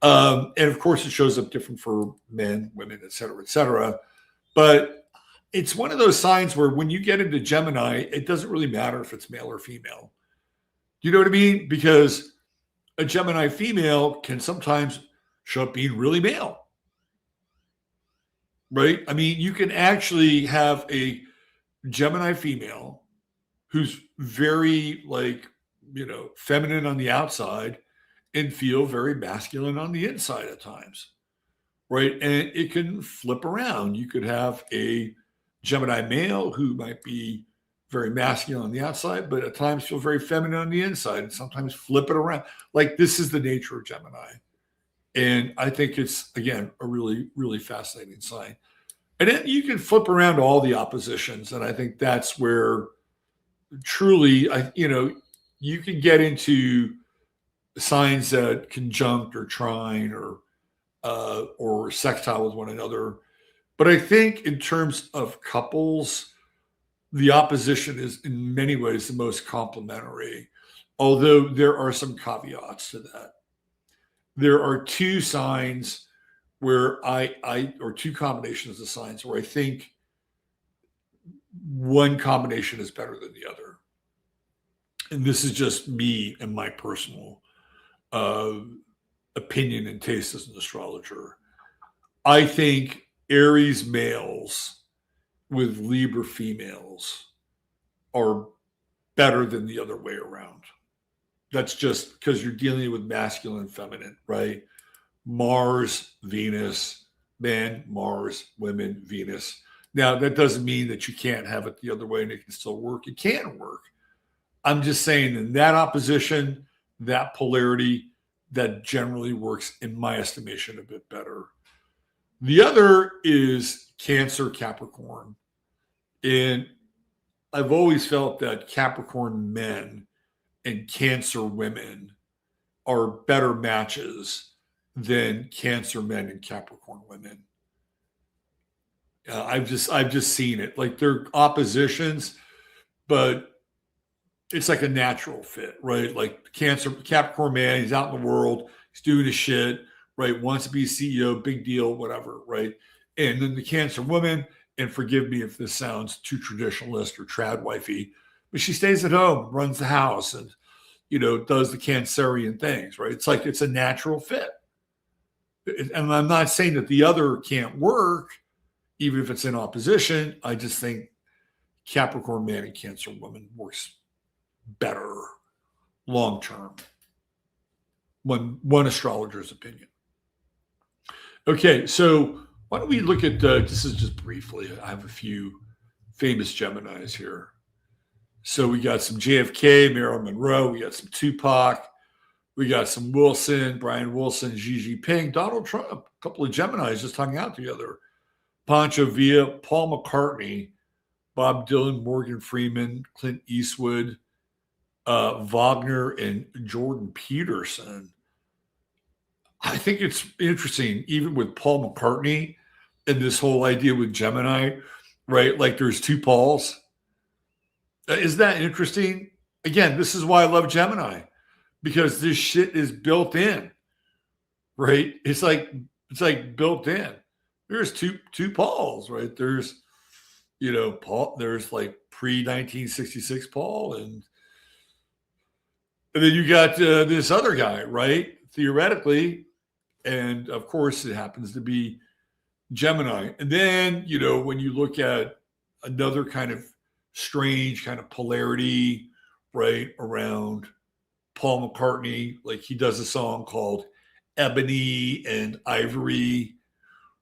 And of course, it shows up different for men, women, et cetera, et cetera. But it's one of those signs where when you get into Gemini, it doesn't really matter if it's male or female. You know what I mean? Because a Gemini female can sometimes show up being really male, right? I mean, you can actually have a Gemini female who's very like, feminine on the outside and feel very masculine on the inside at times, right? And it can flip around. You could have a Gemini male who might be very masculine on the outside, but at times feel very feminine on the inside and sometimes flip it around. Like this is the nature of Gemini. And I think it's, again, a really, really fascinating sign. And then you can flip around all the oppositions. And I think that's where truly, you can get into signs that conjunct or trine or sextile with one another. But I think in terms of couples, the opposition is in many ways the most complementary, although there are some caveats to that. There are two signs where or two combinations of signs where I think one combination is better than the other. And this is just me and my personal opinion and taste as an astrologer. I think Aries males with Libra females are better than the other way around. That's just because you're dealing with masculine and feminine, right? Mars, Venus, men, Mars, women, Venus. Now, that doesn't mean that you can't have it the other way and it can still work. It can work. I'm just saying in that opposition, that polarity, that generally works, in my estimation, a bit better. The other is Cancer, Capricorn. And I've always felt that Capricorn men and Cancer women are better matches than Cancer men and Capricorn women. I've just seen it. Like they're oppositions, but it's like a natural fit, right? Like Capricorn man, he's out in the world, he's doing his shit, right? Wants to be CEO, big deal, whatever, right? And then the Cancer woman, and forgive me if this sounds too traditionalist or trad wifey, but she stays at home, runs the house, and does the Cancerian things, right? It's like it's a natural fit. And I'm not saying that the other can't work, even if it's in opposition. I just think Capricorn man and Cancer woman works better long term. One astrologer's opinion. Okay, so why don't we look at this is just briefly. I have a few famous Geminis here. So we got some JFK, Marilyn Monroe. We got some Tupac. We got some Wilson, Brian Wilson, Xi Jinping, Donald Trump. A couple of Geminis just hung out together. Pancho Villa, Paul McCartney, Bob Dylan, Morgan Freeman, Clint Eastwood, Wagner, and Jordan Peterson. I think it's interesting, even with Paul McCartney and this whole idea with Gemini, right? Like there's two Pauls. Isn't that interesting? Again, this is why I love Gemini, because this shit is built in, right? It's like built in. There's two Pauls, right? There's, Paul, there's like pre-1966 Paul, and then you got this other guy, right? Theoretically, and of course it happens to be Gemini. And then, when you look at another kind of strange kind of polarity, right, around Paul McCartney, like he does a song called Ebony and Ivory,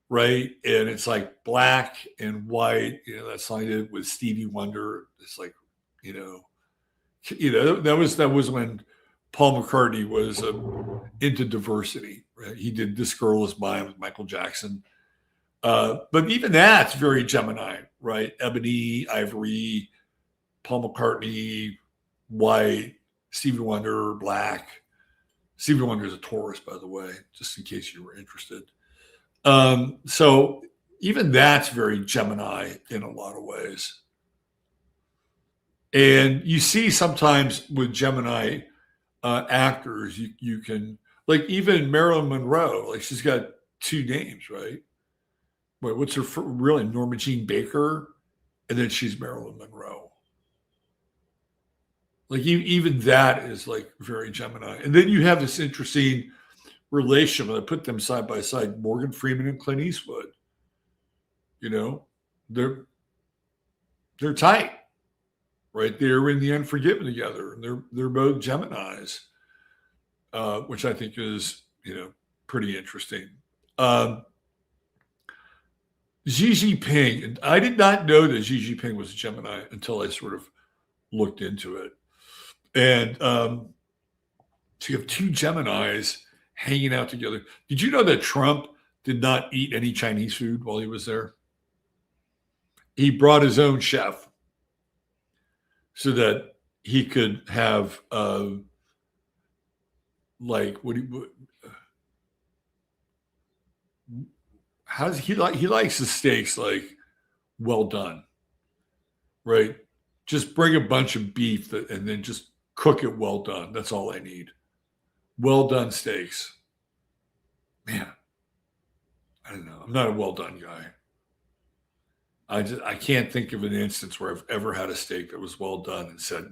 right? And it's like black and white, that song he did with Stevie Wonder. It's like, that was when Paul McCartney was into diversity, right? He did This Girl Is Mine with Michael Jackson. But even that's very Gemini, right? Ebony, Ivory, Paul McCartney, white, Stevie Wonder, black. Stevie Wonder is a Taurus, by the way, just in case you were interested. So even that's very Gemini in a lot of ways. And you see sometimes with Gemini actors, you can, like even Marilyn Monroe, like she's got two names, right? What's her real name? Norma Jean Baker. and then she's Marilyn Monroe. Like even that is like very Gemini. And then you have this interesting relationship. I put them side by side, Morgan Freeman and Clint Eastwood. You know, they're tight, right? They're in The Unforgiven together, and they're both Geminis, which I think is, you know, pretty interesting. Xi Jinping, and I did not know that Xi Jinping was a Gemini until I sort of looked into it. And so you have two Geminis hanging out together. Did you know that Trump did not eat any Chinese food while he was there? He brought his own chef so that he could have like how does he likes the steaks like well done, right? Just bring a bunch of beef and then just cook it well done. That's all I need. Well done steaks. Man, I don't know. I'm not a well done guy. I can't think of an instance where I've ever had a steak that was well done and said,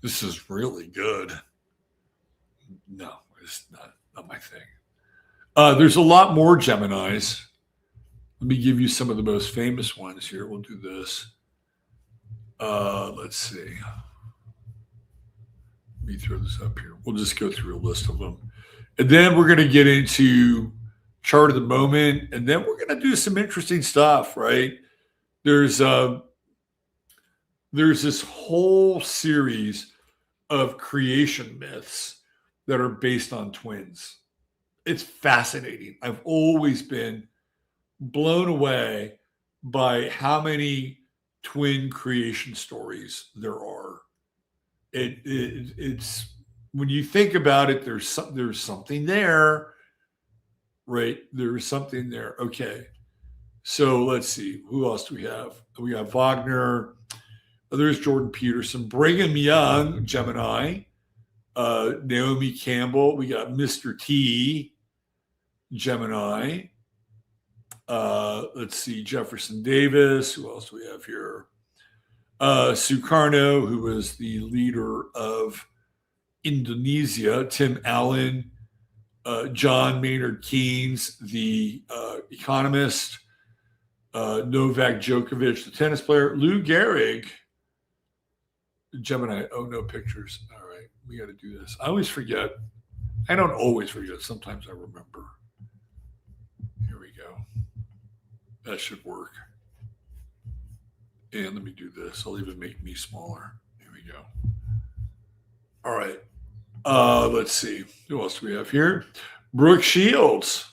this is really good. No, it's not my thing. There's a lot more Geminis. Let me give you some of the most famous ones here. We'll do this. Let's see. Let me throw this up here. We'll just go through a list of them. And then we're going to get into chart of the moment. And then we're going to do some interesting stuff, right? There's this whole series of creation myths that are based on twins. It's fascinating. I've always been blown away by how many twin creation stories there are. It's when you think about it, there's something there, right? There's something there. Okay, so let's see. Who else do we have? We got Wagner. There's Jordan Peterson, Brigham Young, Gemini, Naomi Campbell. We got Mr. T, Gemini. Let's see, Jefferson Davis. Who else do we have here? Sukarno, who was the leader of Indonesia. Tim Allen, John Maynard Keynes, the economist. Novak Djokovic, the tennis player. Lou Gehrig, Gemini. Oh, no pictures. All right, we got to do this. I always forget. I don't always forget. Sometimes I remember. Here we go. That should work. And let me do this. I'll even make me smaller. Here we go. All right. Let's see. Who else do we have here? Brooke Shields.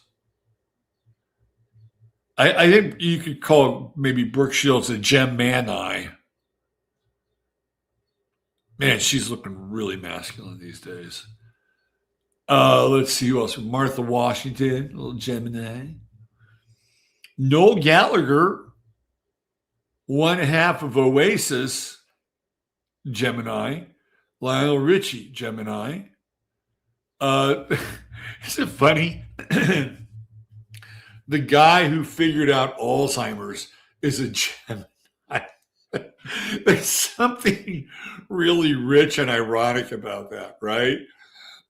I think you could call maybe Brooke Shields a Gemini. Man, she's looking really masculine these days. Let's see who else. Martha Washington, a little Gemini. Noel Gallagher, one half of Oasis, Gemini. Lionel Richie, Gemini. Is it funny? The guy who figured out Alzheimer's is a Gemini. There's something really rich and ironic about that, right?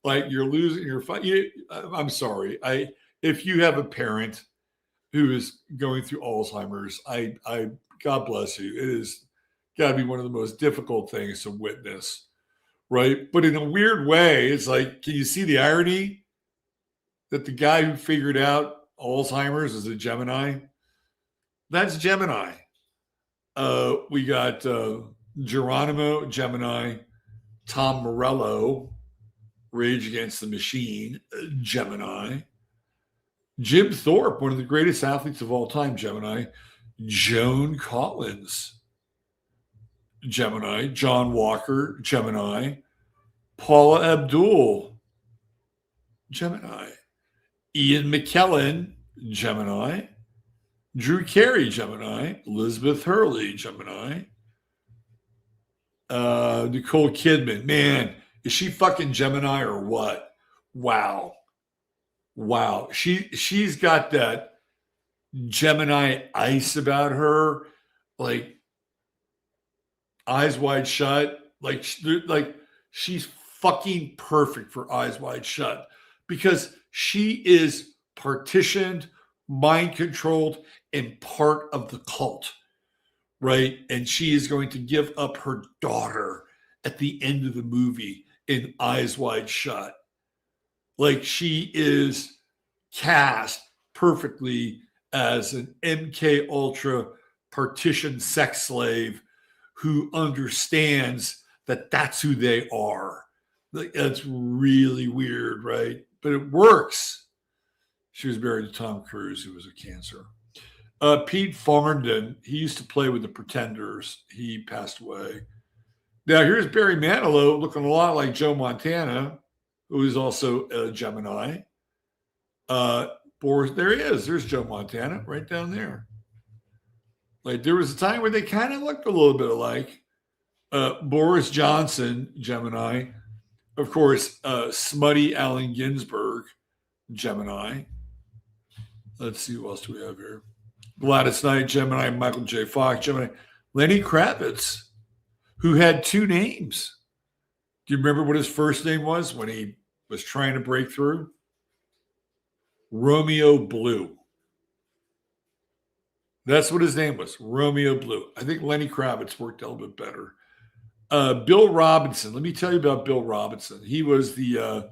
Like you're losing your fun. I'm sorry. If you have a parent who is going through Alzheimer's, I God bless you. It is got to be one of the most difficult things to witness, right? But in a weird way, it's like, can you see the irony that the guy who figured out Alzheimer's is a Gemini? That's Gemini. We got Geronimo, Gemini. Tom Morello, Rage Against the Machine, Gemini. Jim Thorpe, one of the greatest athletes of all time, Gemini. Joan Collins, Gemini. John Walker, Gemini. Paula Abdul, Gemini. Ian McKellen, Gemini. Drew Carey, Gemini. Elizabeth Hurley, Gemini. Nicole Kidman, man, is she fucking Gemini or what? Wow. She's got that Gemini ice about her. like Eyes Wide Shut. Like she's fucking perfect for Eyes Wide Shut because she is partitioned, mind controlled, and part of the cult, right? And she is going to give up her daughter at the end of the movie in Eyes Wide Shut. Like she is cast perfectly as an MK Ultra partitioned sex slave who understands that that's who they are. Like, that's really weird, right? But it works. She was married to Tom Cruise, who was a cancer. Pete Farndon, he used to play with the Pretenders. He passed away. Now, here's Barry Manilow looking a lot like Joe Montana, who is also a Gemini. Boris, there he is. There's Joe Montana right down there. Like there was a time where they kind of looked a little bit alike. Boris Johnson, Gemini. Of course, smutty Allen Ginsberg, Gemini. Let's see who else do we have here. Gladys Knight, Gemini. Michael J. Fox, Gemini. Lenny Kravitz, who had two names. Do you remember what his first name was when he was trying to break through? Romeo Blue. That's what his name was, Romeo Blue. I think Lenny Kravitz worked a little bit better. Bill Robinson. Let me tell you about Bill Robinson. He was the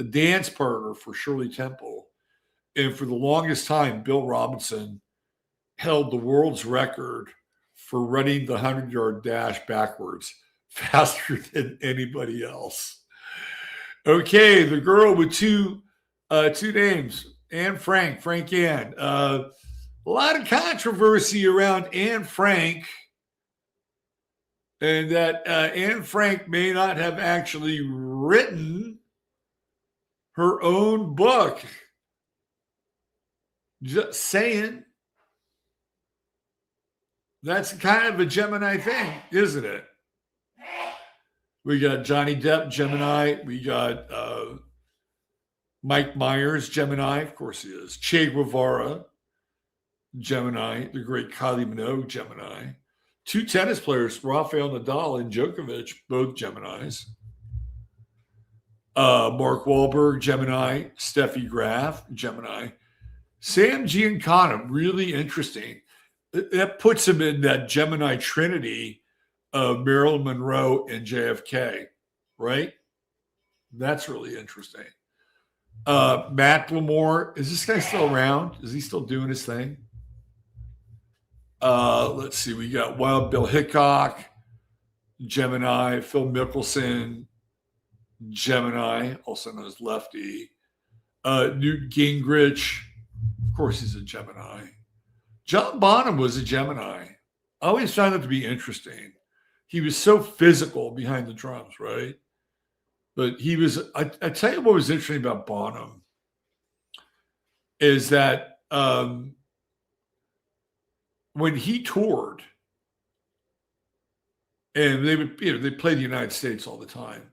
dance partner for Shirley Temple. And for the longest time, Bill Robinson held the world's record for running the 100-yard dash backwards faster than anybody else. Okay, the girl with two names, Anne Frank, Frank Ann. A lot of controversy around Anne Frank, and that Anne Frank may not have actually written her own book. Just saying. That's kind of a Gemini thing, isn't it? We got Johnny Depp, Gemini. We got Mike Myers, Gemini. Of course he is. Che Guevara, Gemini. The great Kylie Minogue, Gemini. Two tennis players, Rafael Nadal and Djokovic, both Geminis. Mark Wahlberg, Gemini. Steffi Graf, Gemini. Sam Giancana, really interesting. That puts him in that Gemini trinity of Marilyn Monroe and JFK, right? That's really interesting. Matt Lamore, is this guy still around? Is he still doing his thing? Let's see. We got Wild Bill Hickok, Gemini. Phil Mickelson, Gemini, also known as Lefty. Newt Gingrich, of course, he's a Gemini. John Bonham was a Gemini. I always found that to be interesting. He was so physical behind the drums, right? But he was, I tell you what was interesting about Bonham is that when he toured, and they would, they played the United States all the time,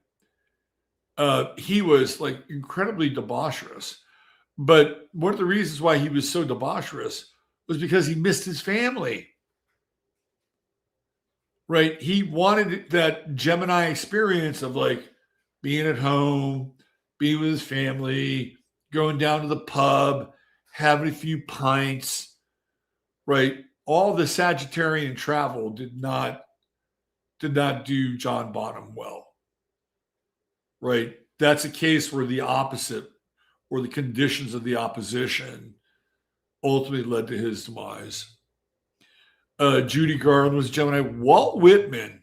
he was like incredibly debaucherous. But one of the reasons why he was so debaucherous was because he missed his family. Right? He wanted that Gemini experience of like being at home, being with his family, going down to the pub, having a few pints, right? All the Sagittarian travel did not do John Bonham well, right? That's a case where the opposite or the conditions of the opposition ultimately led to his demise. Judy Garland was Gemini. Walt Whitman.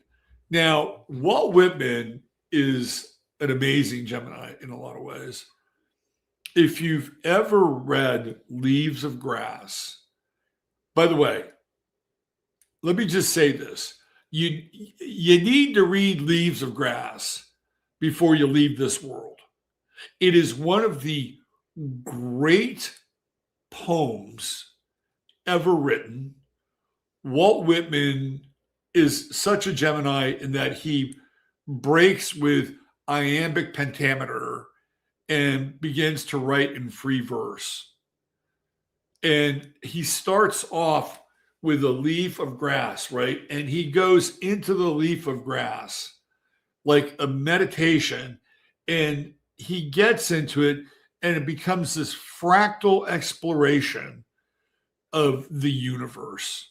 Now, Walt Whitman is an amazing Gemini in a lot of ways. If you've ever read Leaves of Grass, by the way, let me just say this. You need to read Leaves of Grass before you leave this world. It is one of the great poems ever written. Walt Whitman is such a Gemini in that he breaks with iambic pentameter and begins to write in free verse. And he starts off with a leaf of grass, right? And he goes into the leaf of grass like a meditation, and he gets into it, and it becomes this fractal exploration of the universe.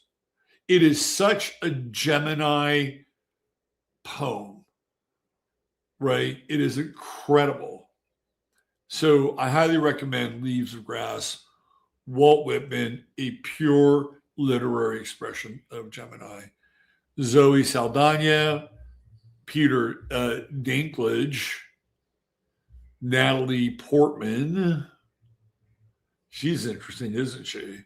It is such a Gemini poem, right? It is incredible. So I highly recommend Leaves of Grass, Walt Whitman, a pure literary expression of Gemini. Zoe Saldana, Peter Dinklage, Natalie Portman. She's interesting, isn't she?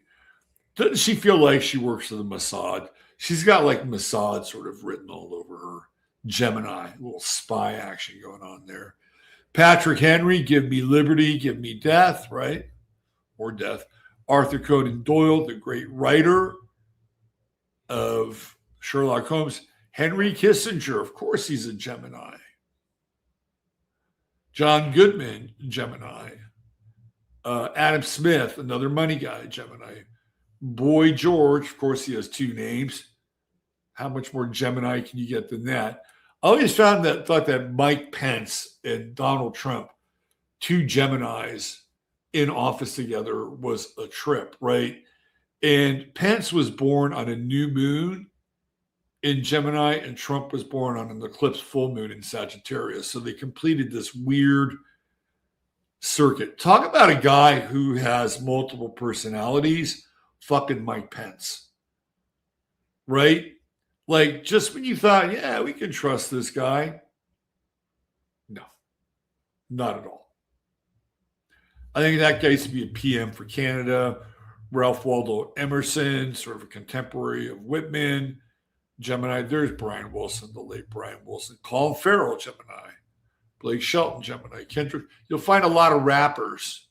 Doesn't she feel like she works for the Mossad? She's got like Mossad sort of written all over her. Gemini, a little spy action going on there. Patrick Henry, Give Me Liberty, Give Me Death, right? Or Death. Arthur Conan Doyle, the great writer of Sherlock Holmes. Henry Kissinger, of course he's a Gemini. John Goodman, Gemini. Adam Smith, another money guy, Gemini. Boy George, of course he has two names. How much more Gemini can you get than that? I always thought that Mike Pence and Donald Trump, two Geminis in office together, was a trip, right? And Pence was born on a new moon in Gemini, and Trump was born on an eclipse full moon in Sagittarius. So they completed this weird circuit. Talk about a guy who has multiple personalities, fucking Mike Pence, right? Like, just when you thought, yeah, we can trust this guy. No, not at all. I think that guy used to be a PM for Canada. Ralph Waldo Emerson, sort of a contemporary of Whitman. Gemini, there's Brian Wilson, the late Brian Wilson. Colin Farrell, Gemini. Blake Shelton, Gemini. Kendrick. You'll find a lot of rappers,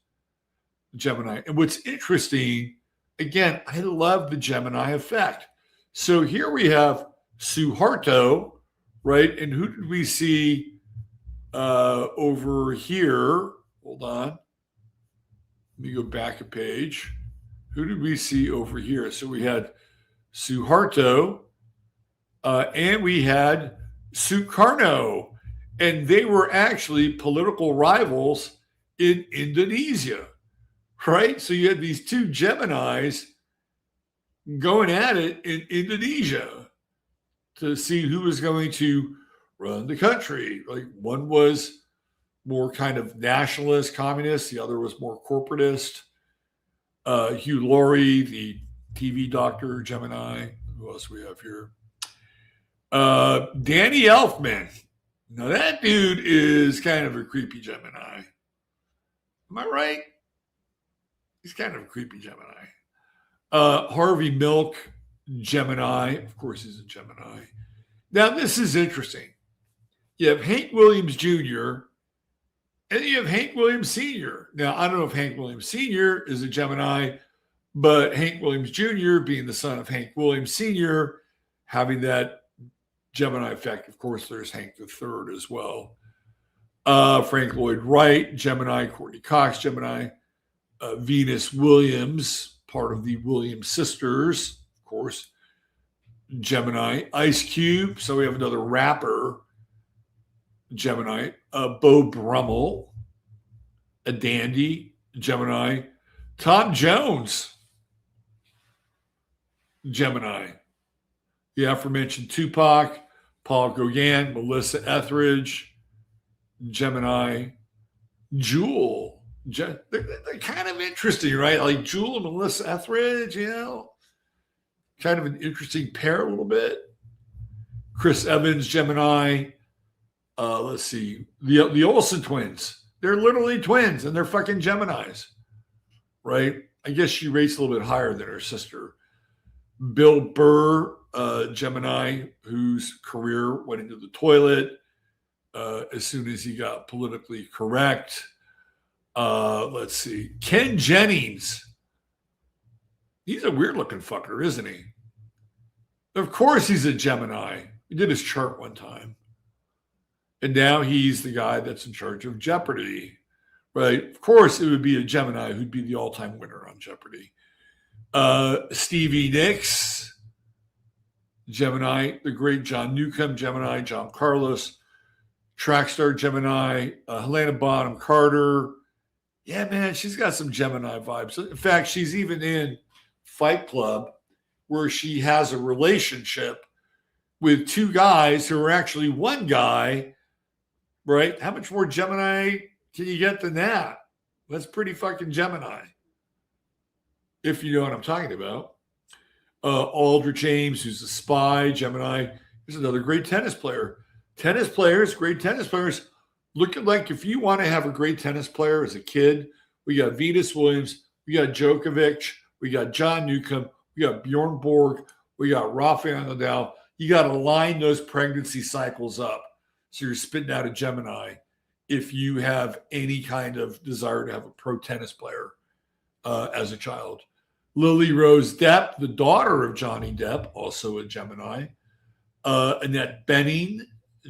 Gemini. And what's interesting, again, I love the Gemini effect. So here we have Suharto, right? And who did we see over here? Hold on. Let me go back a page. Who did we see over here? So we had Suharto and we had Sukarno. And they were actually political rivals in Indonesia, right? So you had these two Geminis going at it in Indonesia to see who was going to run the country. Like, one was more kind of nationalist, communist. The other was more corporatist. Hugh Laurie, the TV doctor, Gemini. Who else we have here? Danny Elfman. Now that dude is kind of a creepy Gemini. Am I right? He's kind of a creepy Gemini. Harvey Milk, Gemini. Of course, he's a Gemini. Now, this is interesting. You have Hank Williams Jr. and you have Hank Williams Sr. Now, I don't know if Hank Williams Sr. is a Gemini, but Hank Williams Jr., being the son of Hank Williams Sr., having that Gemini effect. Of course, there's Hank III as well. Frank Lloyd Wright, Gemini. Courtney Cox, Gemini. Venus Williams, part of the Williams sisters, of course, Gemini. Ice Cube, so we have another rapper, Gemini. Beau Brummel, a dandy, Gemini. Tom Jones, Gemini. The aforementioned Tupac, Paul Gauguin, Melissa Etheridge, Gemini. Jewel. They're kind of interesting, right? Like Jewel and Melissa Etheridge, you know, kind of an interesting pair a little bit. Chris Evans, Gemini. Let's see. The Olsen twins. They're literally twins and they're fucking Geminis, right? I guess she rates a little bit higher than her sister. Bill Burr, Gemini, whose career went into the toilet as soon as he got politically correct. Let's see. Ken Jennings. He's a weird looking fucker, isn't he? Of course he's a Gemini. He did his chart one time. And now he's the guy that's in charge of Jeopardy, right? Of course it would be a Gemini who'd be the all-time winner on Jeopardy. Stevie Nicks, Gemini. The great John Newcomb, Gemini. John Carlos, Trackstar, Gemini. Helena Bonham Carter. Yeah, man, she's got some Gemini vibes. In fact, she's even in Fight Club, where she has a relationship with two guys who are actually one guy, right? How much more Gemini can you get than that? That's pretty fucking Gemini, if you know what I'm talking about. Aldrich James, who's a spy, Gemini. He's another great tennis player. Tennis players, great tennis players, looking like if you want to have a great tennis player as a kid, we got Venus Williams, we got Djokovic, we got John Newcomb, we got Bjorn Borg, we got Rafael Nadal. You got to line those pregnancy cycles up. So you're spitting out a Gemini if you have any kind of desire to have a pro tennis player as a child. Lily Rose Depp, the daughter of Johnny Depp, also a Gemini. Annette Bening,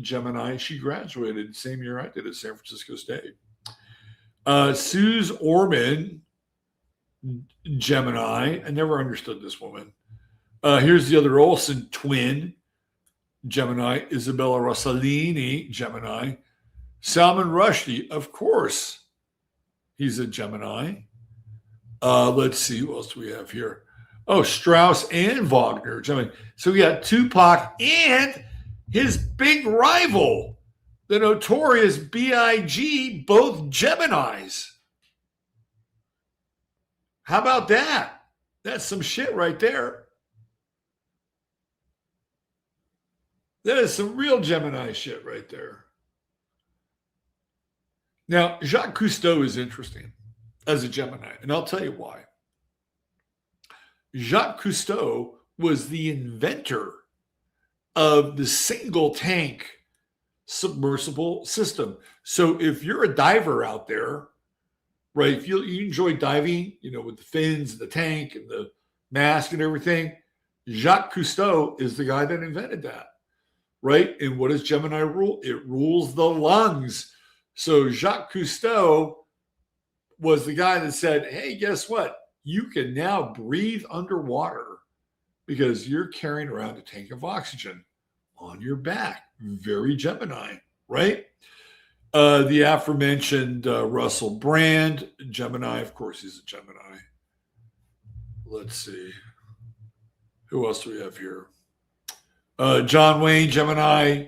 Gemini. She graduated the same year I did at San Francisco State. Suze Orman, Gemini. I never understood this woman. Here's the other Olsen twin, Gemini. Isabella Rossellini, Gemini. Salman Rushdie, of course, he's a Gemini. Let's see, who else do we have here? Oh, Strauss and Wagner, Gemini. So we got Tupac and his big rival, the notorious B.I.G., both Geminis. How about that? That's some shit right there. That is some real Gemini shit right there. Now, Jacques Cousteau is interesting as a Gemini, and I'll tell you why. Jacques Cousteau was the inventor of the single tank submersible system. So if you're a diver out there, right, if you enjoy diving, you know, with the fins and the tank and the mask and everything, Jacques Cousteau is the guy that invented that, right? And what does Gemini rule? It rules the lungs. So Jacques Cousteau was the guy that said, hey, guess what? You can now breathe underwater because you're carrying around a tank of oxygen on your back. Very Gemini, right? The aforementioned Russell Brand, Gemini. Of course, he's a Gemini. Let's see. Who else do we have here? John Wayne, Gemini.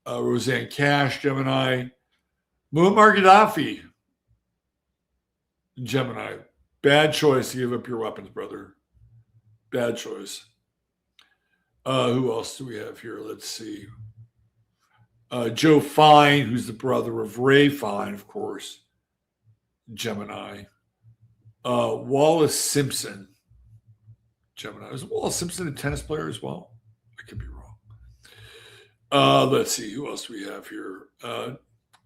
Roseanne Cash, Gemini. Muammar Gaddafi, Gemini. Bad choice to give up your weapons, brother. Bad choice. Who else do we have here? Let's see. Joe Fine, who's the brother of Ray Fine, of course. Gemini. Wallace Simpson, Gemini. Is Wallace Simpson a tennis player as well? I could be wrong. Let's see. Who else do we have here?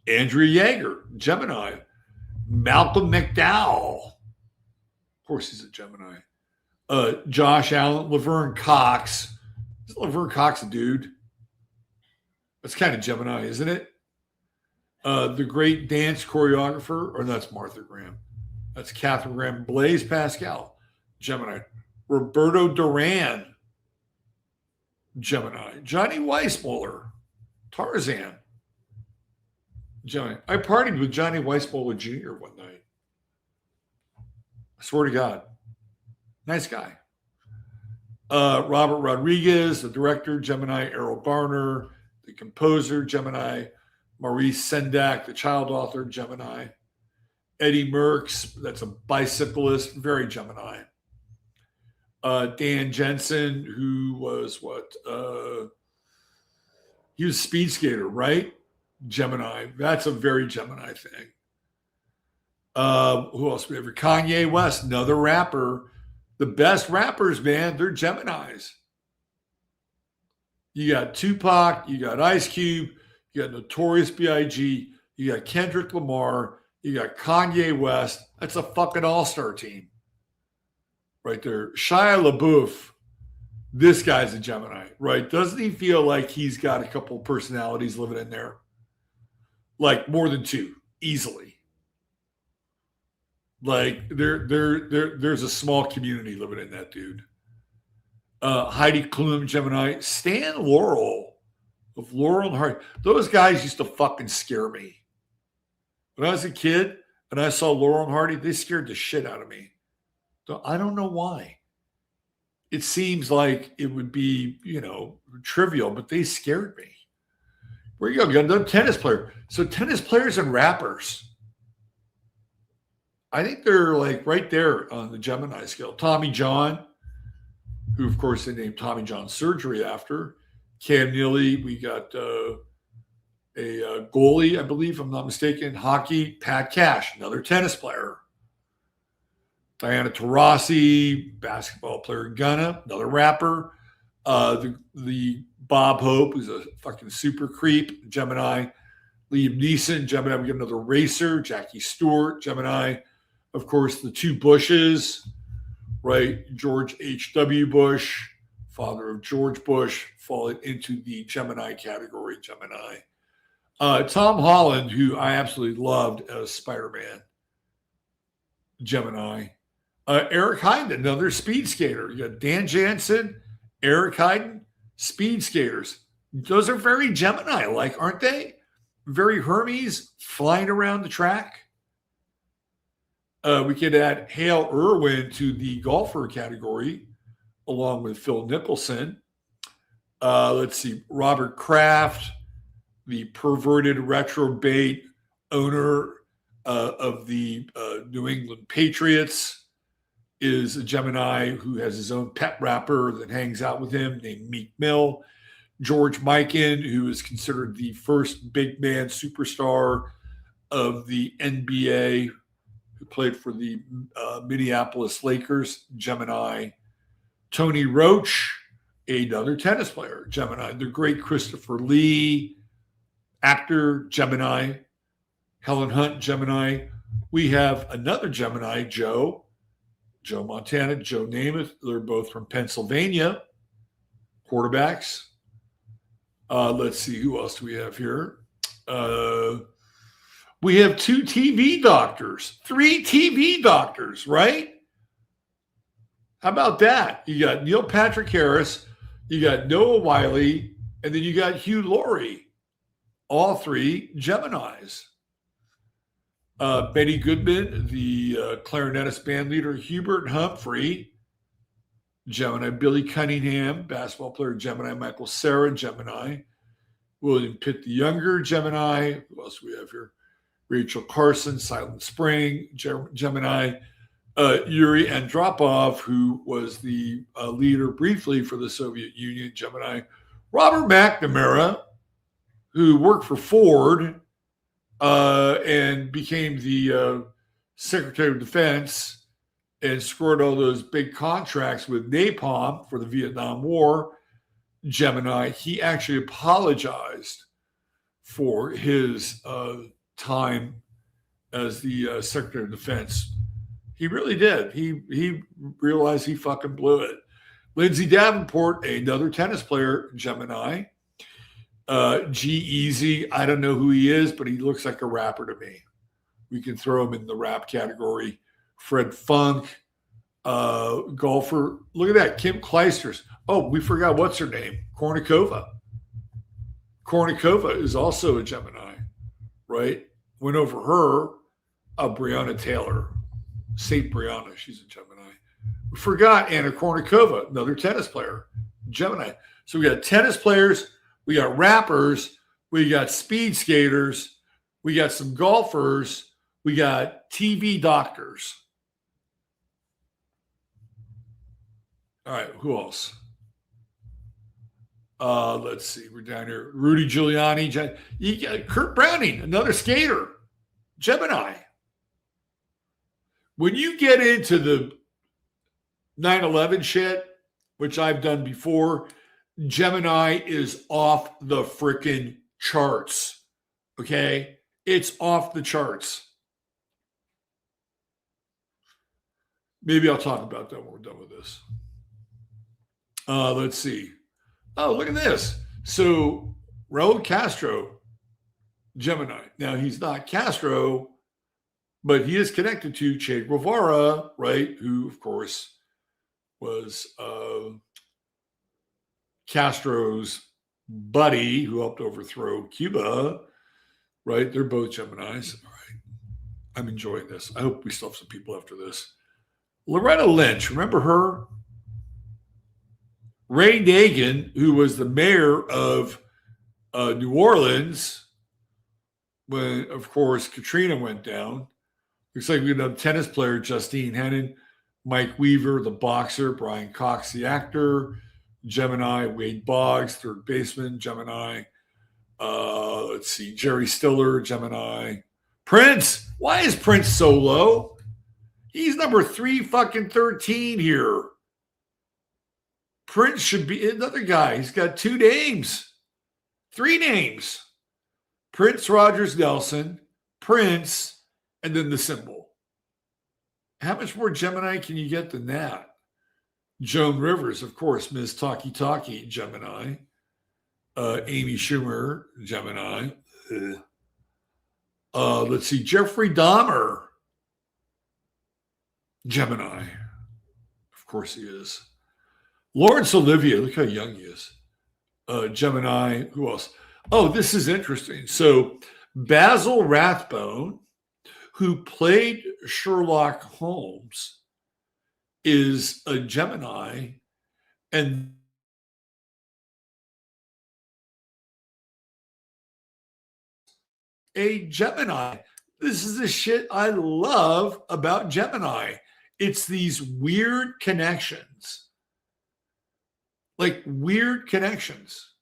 Andrea Yeager, Gemini. Malcolm McDowell. Of course, he's a Gemini. Josh Allen, Laverne Cox. Is Laverne Cox a dude? That's kind of Gemini, isn't it? The great dance choreographer, or that's Martha Graham. That's Catherine Graham. Blaise Pascal, Gemini. Roberto Duran, Gemini. Johnny Weissmuller, Tarzan, Gemini. I partied with Johnny Weissmuller Jr. one night. I swear to God. Nice guy. Robert Rodriguez, the director, Gemini. Errol Garner, the composer, Gemini. Maurice Sendak, the child author, Gemini. Eddie Merckx, that's a bicyclist, very Gemini. Dan Jensen, who was he was a speed skater, right? Gemini. That's a very Gemini thing. Who else we have here? Kanye West, another rapper. The best rappers, man, they're Geminis. You got Tupac, you got Ice Cube, you got Notorious B.I.G., you got Kendrick Lamar, you got Kanye West. That's a fucking all-star team right there. Shia LaBeouf, this guy's a Gemini, right? Doesn't he feel like he's got a couple personalities living in there? Like more than two, easily. Like there's a small community living in that dude. Heidi Klum, Gemini. Stan Laurel of Laurel and Hardy. Those guys used to fucking scare me. When I was a kid and I saw Laurel and Hardy, they scared the shit out of me. So I don't know why. It seems like it would be, trivial, but they scared me. Where you go? We got another tennis player. So tennis players and rappers. I think they're like right there on the Gemini scale. Tommy John, who of course they named Tommy John Surgery after. Cam Neely. We got a goalie, I believe, if I'm not mistaken. Hockey, Pat Cash, another tennis player. Diana Taurasi, basketball player in Ghana, another rapper. The Bob Hope, who's a fucking super creep, Gemini. Liam Neeson, Gemini. We got another racer, Jackie Stewart, Gemini. Of course, the two Bushes, right? George H.W. Bush, father of George Bush, falling into the Gemini category, Gemini. Tom Holland, who I absolutely loved as Spider-Man, Gemini. Eric Heiden, another speed skater. You got Dan Jansen, Eric Heiden, speed skaters. Those are very Gemini-like, aren't they? Very Hermes, flying around the track. We could add Hale Irwin to the golfer category, along with Phil Nicholson. Let's see, Robert Kraft, the perverted retrobate owner of the New England Patriots, is a Gemini who has his own pet rapper that hangs out with him named Meek Mill. George Mikan, who is considered the first big man superstar of the NBA, who played for the Minneapolis Lakers, Gemini. Tony Roach, another tennis player, Gemini. The great Christopher Lee, actor, Gemini. Helen Hunt, Gemini. We have another Gemini, Joe Montana, Joe Namath. They're both from Pennsylvania, quarterbacks. Let's see, who else do we have here? We have 2 TV doctors, 3 TV doctors, right? How about that? You got Neil Patrick Harris, you got Noah Wiley, and then you got Hugh Laurie. All 3 Geminis. Betty Goodman, the clarinetist band leader, Hubert Humphrey, Gemini. Billy Cunningham, basketball player, Gemini. Michael Cera, Gemini. William Pitt the Younger, Gemini. Who else do we have here? Rachel Carson, Silent Spring, Gemini. Yuri Andropov, who was the leader briefly for the Soviet Union, Gemini. Robert McNamara, who worked for Ford and became the Secretary of Defense and scored all those big contracts with napalm for the Vietnam War, Gemini. He actually apologized for his time as the Secretary of Defense. He really did. He realized he fucking blew it. Lindsay Davenport, another tennis player, Gemini. G-Eazy, I don't know who he is, but he looks like a rapper to me. We can throw him in the rap category. Fred Funk, golfer. Look at that, Kim Clijsters. Oh, we forgot, what's her name? Kornikova. Kornikova is also a Gemini, right? Went over her, Breonna Taylor. St. Brianna, she's a Gemini. We forgot Anna Kournikova, another tennis player, Gemini. So we got tennis players, we got rappers, we got speed skaters, we got some golfers, we got TV doctors. All right, who else? Let's see, we're down here. Rudy Giuliani, you got Kurt Browning, another skater, Gemini. When you get into the 9/11 shit, which I've done before, Gemini is off the freaking charts. Okay? It's off the charts. Maybe I'll talk about that when we're done with this. Let's see. Oh, look at this. So Raul Castro, Gemini. Now, he's not Castro, But he is connected to Che Guevara, right? Who, of course, was Castro's buddy who helped overthrow Cuba, right? They're both Geminis. All right. I'm enjoying this. I hope we still have some people after this. Loretta Lynch, remember her? Ray Nagin, who was the mayor of New Orleans when, of course, Katrina went down. Looks like we have a tennis player, Justine Henin, Mike Weaver, the boxer, Brian Cox, the actor, Gemini, Wade Boggs, third baseman, Gemini. Let's see, Jerry Stiller, Gemini. Prince, why is Prince so low? He's number 313 here. Prince should be another guy. He's got 2 names, 3 names. Prince Rogers Nelson, Prince, and then the symbol. How much more Gemini can you get than that? Joan Rivers, of course, Ms. Talkie Talkie, Gemini. Amy Schumer, Gemini. Let's see, Jeffrey Dahmer, Gemini. Of course he is. Laurence Olivier, look how young he is. Gemini, who else? Oh, this is interesting. So Basil Rathbone, who played Sherlock Holmes, is a Gemini, and a Gemini. This is the shit I love about Gemini. It's these weird connections. Like weird connections.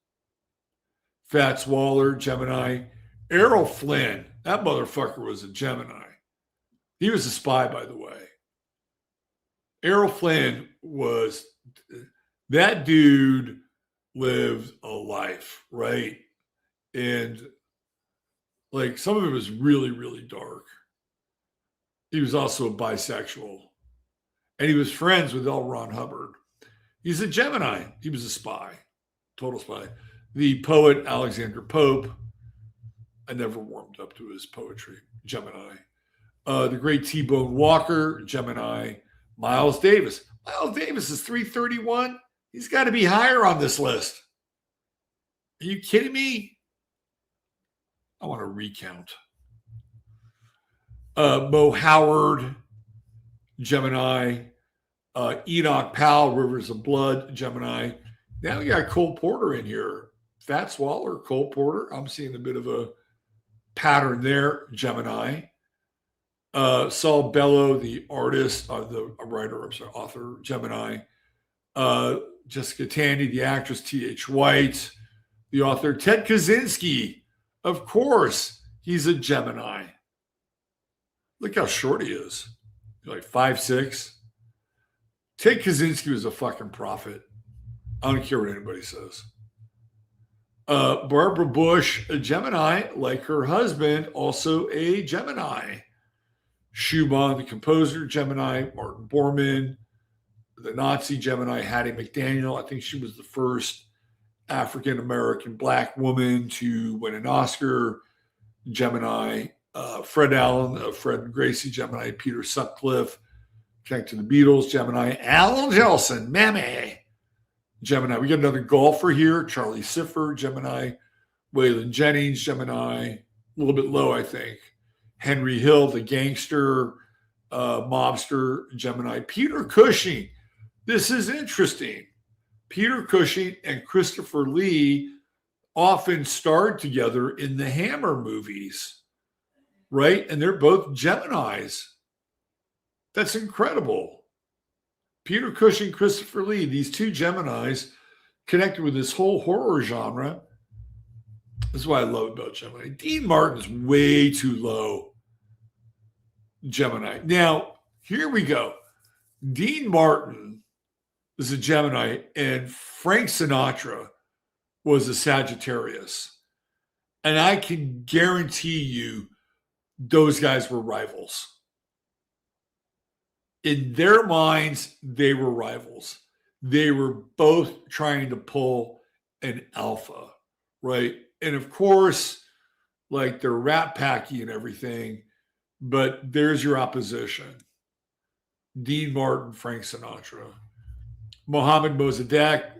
Fats Waller, Gemini. Errol Flynn, that motherfucker was a Gemini. He was a spy, by the way. Errol Flynn was, that dude lived a life, right? And like some of it was really, really dark. He was also a bisexual. And he was friends with L. Ron Hubbard. He's a Gemini. He was a spy, total spy. The poet Alexander Pope, I never warmed up to his poetry, Gemini. The great T-Bone Walker, Gemini. Miles Davis. Miles Davis is 331. He's got to be higher on this list. Are you kidding me? I want to recount. Mo Howard, Gemini. Enoch Powell, Rivers of Blood, Gemini. Now we got Cole Porter in here. Fats Waller, Cole Porter. I'm seeing a bit of a pattern there, Gemini. Saul Bellow, the artist, author, Gemini. Jessica Tandy, the actress, T.H. White. The author, Ted Kaczynski. Of course, he's a Gemini. Look how short he is. He's like 5'6". Ted Kaczynski was a fucking prophet. I don't care what anybody says. Barbara Bush, a Gemini, like her husband, also a Gemini. Schumann, the composer, Gemini. Martin Bormann, the Nazi Gemini. Hattie McDaniel, I think she was the first African-American Black woman to win an Oscar. Gemini. Fred Allen, Fred and Gracie, Gemini. Peter Sutcliffe, connected to the Beatles, Gemini. Alan Jolson, Mammy, Gemini. We got another golfer here, Charlie Siffer, Gemini. Waylon Jennings, Gemini. A little bit low, I think. Henry Hill, the gangster, mobster, Gemini. Peter Cushing. This is interesting. Peter Cushing and Christopher Lee often starred together in the Hammer movies, right? And they're both Geminis. That's incredible. Peter Cushing, Christopher Lee, these 2 Geminis connected with this whole horror genre. This is what I love about Gemini. Dean Martin's way too low. Gemini. Now, here we go. Dean Martin is a Gemini, and Frank Sinatra was a Sagittarius. And I can guarantee you those guys were rivals. In their minds, they were rivals. They were both trying to pull an alpha, right? And of course, like they're Rat Packy and everything, But there's your opposition. Dean Martin, Frank Sinatra. Mohammed Mossadegh,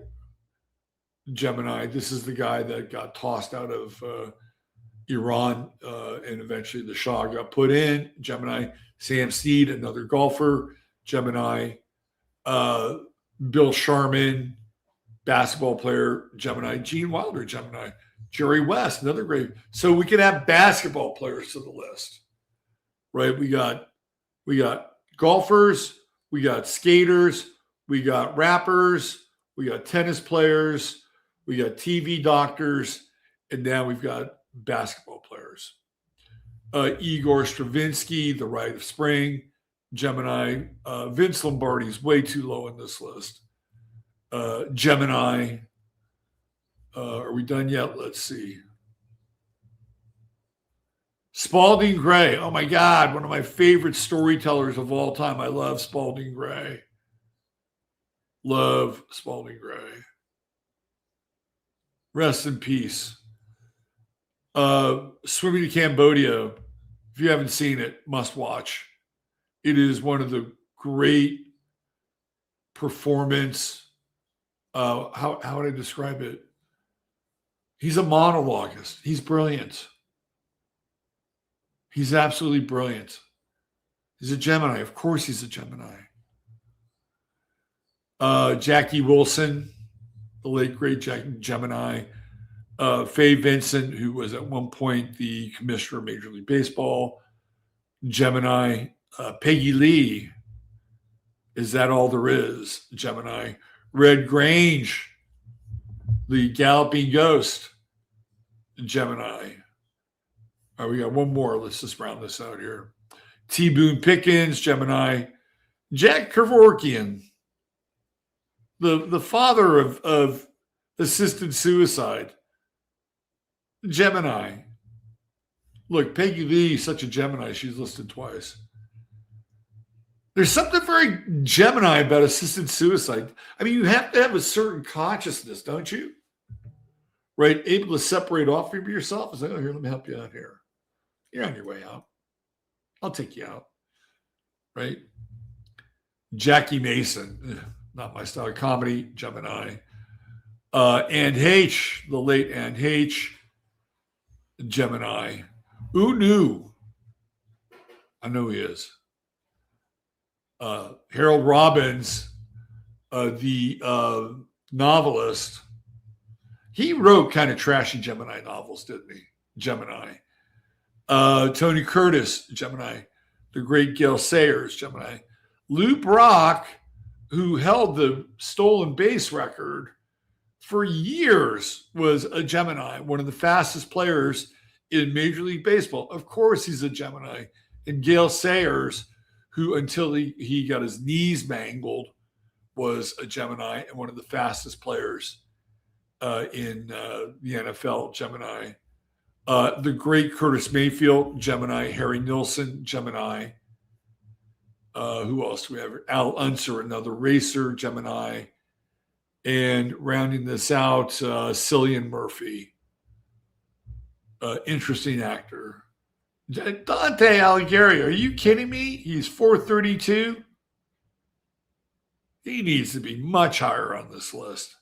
Gemini. This is the guy that got tossed out of Iran, and eventually the Shah got put in. Gemini. Sam Snead, another golfer, Gemini. Bill Sharman, basketball player, Gemini. Gene Wilder, Gemini. Jerry West, another great. So we can have basketball players to the list, right? We got golfers, we got skaters, we got rappers, we got tennis players, we got TV doctors, and now we've got basketball players. Igor Stravinsky, The Rite of Spring, Gemini. Vince Lombardi's way too low on this list. Gemini. Are we done yet? Let's see. Spalding Gray. Oh my God, one of my favorite storytellers of all time. I love Spalding Gray. Love Spalding Gray. Rest in peace. Swimming to Cambodia. If you haven't seen it, must watch. It is one of the great performance. How would I describe it? He's a monologuist. He's brilliant. He's absolutely brilliant. He's a Gemini. Of course he's a Gemini. Jackie Wilson, the late, great Jackie, Gemini. Faye Vincent, who was at one point the commissioner of Major League Baseball, Gemini. Peggy Lee, Is That All There Is, Gemini. Red Grange, the Galloping Ghost, Gemini. All right, we got one more. Let's just round this out here. T. Boone Pickens, Gemini. Jack Kevorkian, the father of assisted suicide, Gemini. Look, Peggy Lee is such a Gemini. She's listed twice. There's something very Gemini about assisted suicide. I mean, you have to have a certain consciousness, don't you? Right? Able to separate off from yourself. It's like, oh, here, let me help you out here. You're on your way out. I'll take you out. Right? Jackie Mason, not my style of comedy, Gemini. Anne H., the late Anne H., Gemini. Who knew? I know he is. Harold Robbins, the novelist, he wrote kind of trashy Gemini novels, didn't he? Gemini. Tony Curtis, Gemini. The great Gail Sayers, Gemini. Lou Brock, who held the stolen base record for years, was a Gemini, one of the fastest players in Major League Baseball. Of course, he's a Gemini. And Gail Sayers, who until he got his knees mangled, was a Gemini and one of the fastest players in the NFL, Gemini. The great Curtis Mayfield, Gemini. Harry Nilsson, Gemini. Who else do we have? Al Unser, another racer, Gemini. And rounding this out, Cillian Murphy, interesting actor. Dante Alighieri, are you kidding me? He's 432. He needs to be much higher on this list.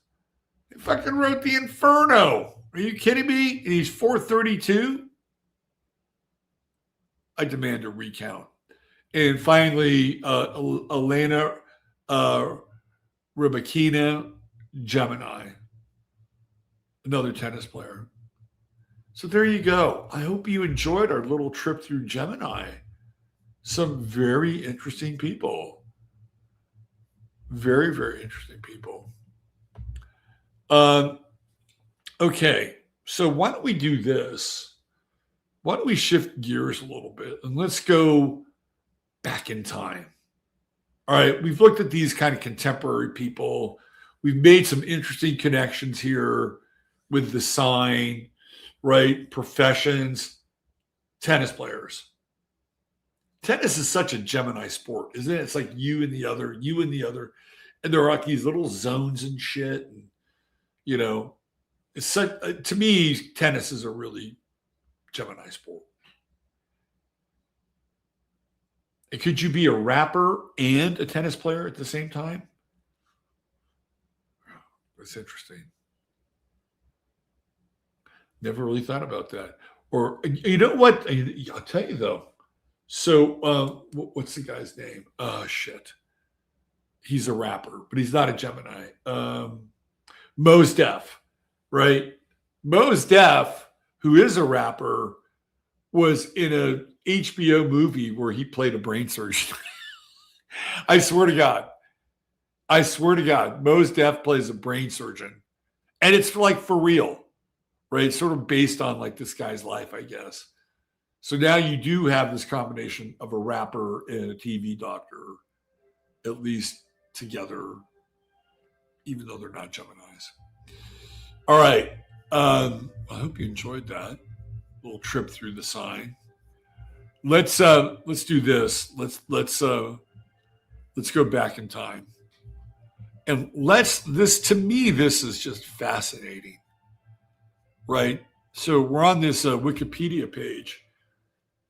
He fucking wrote The Inferno. Are you kidding me? And he's 432? I demand a recount. And finally, Elena Rybakina, Gemini, another tennis player. So there you go. I hope you enjoyed our little trip through Gemini. Some very interesting people. Very, very interesting people. Okay, so why don't we do this? Why don't we shift gears a little bit and let's go back in time. All right, we've looked at these kind of contemporary people. We've made some interesting connections here with the sign, right? Professions, tennis players. Tennis is such a Gemini sport, isn't it? It's like you and the other. And there are like these little zones and shit. And, you know, it's such, to me, tennis is a really Gemini sport. Could you be a rapper and a tennis player at the same time? That's interesting. Never really thought about that. Or you know what? I'll tell you though. So what's the guy's name? Oh shit. He's a rapper, but he's not a Gemini. Mos Def, right? Mos Def, who is a rapper, was in a HBO movie where he played a brain surgeon. I swear to God. I swear to God, Mos Def plays a brain surgeon. And it's like for real, right? It's sort of based on like this guy's life, I guess. So now you do have this combination of a rapper and a TV doctor, at least together, even though they're not Geminis. All right. I hope you enjoyed that little trip through the sign. Let's do this. Let's go back in time. And to me, this is just fascinating, right? So we're on this Wikipedia page,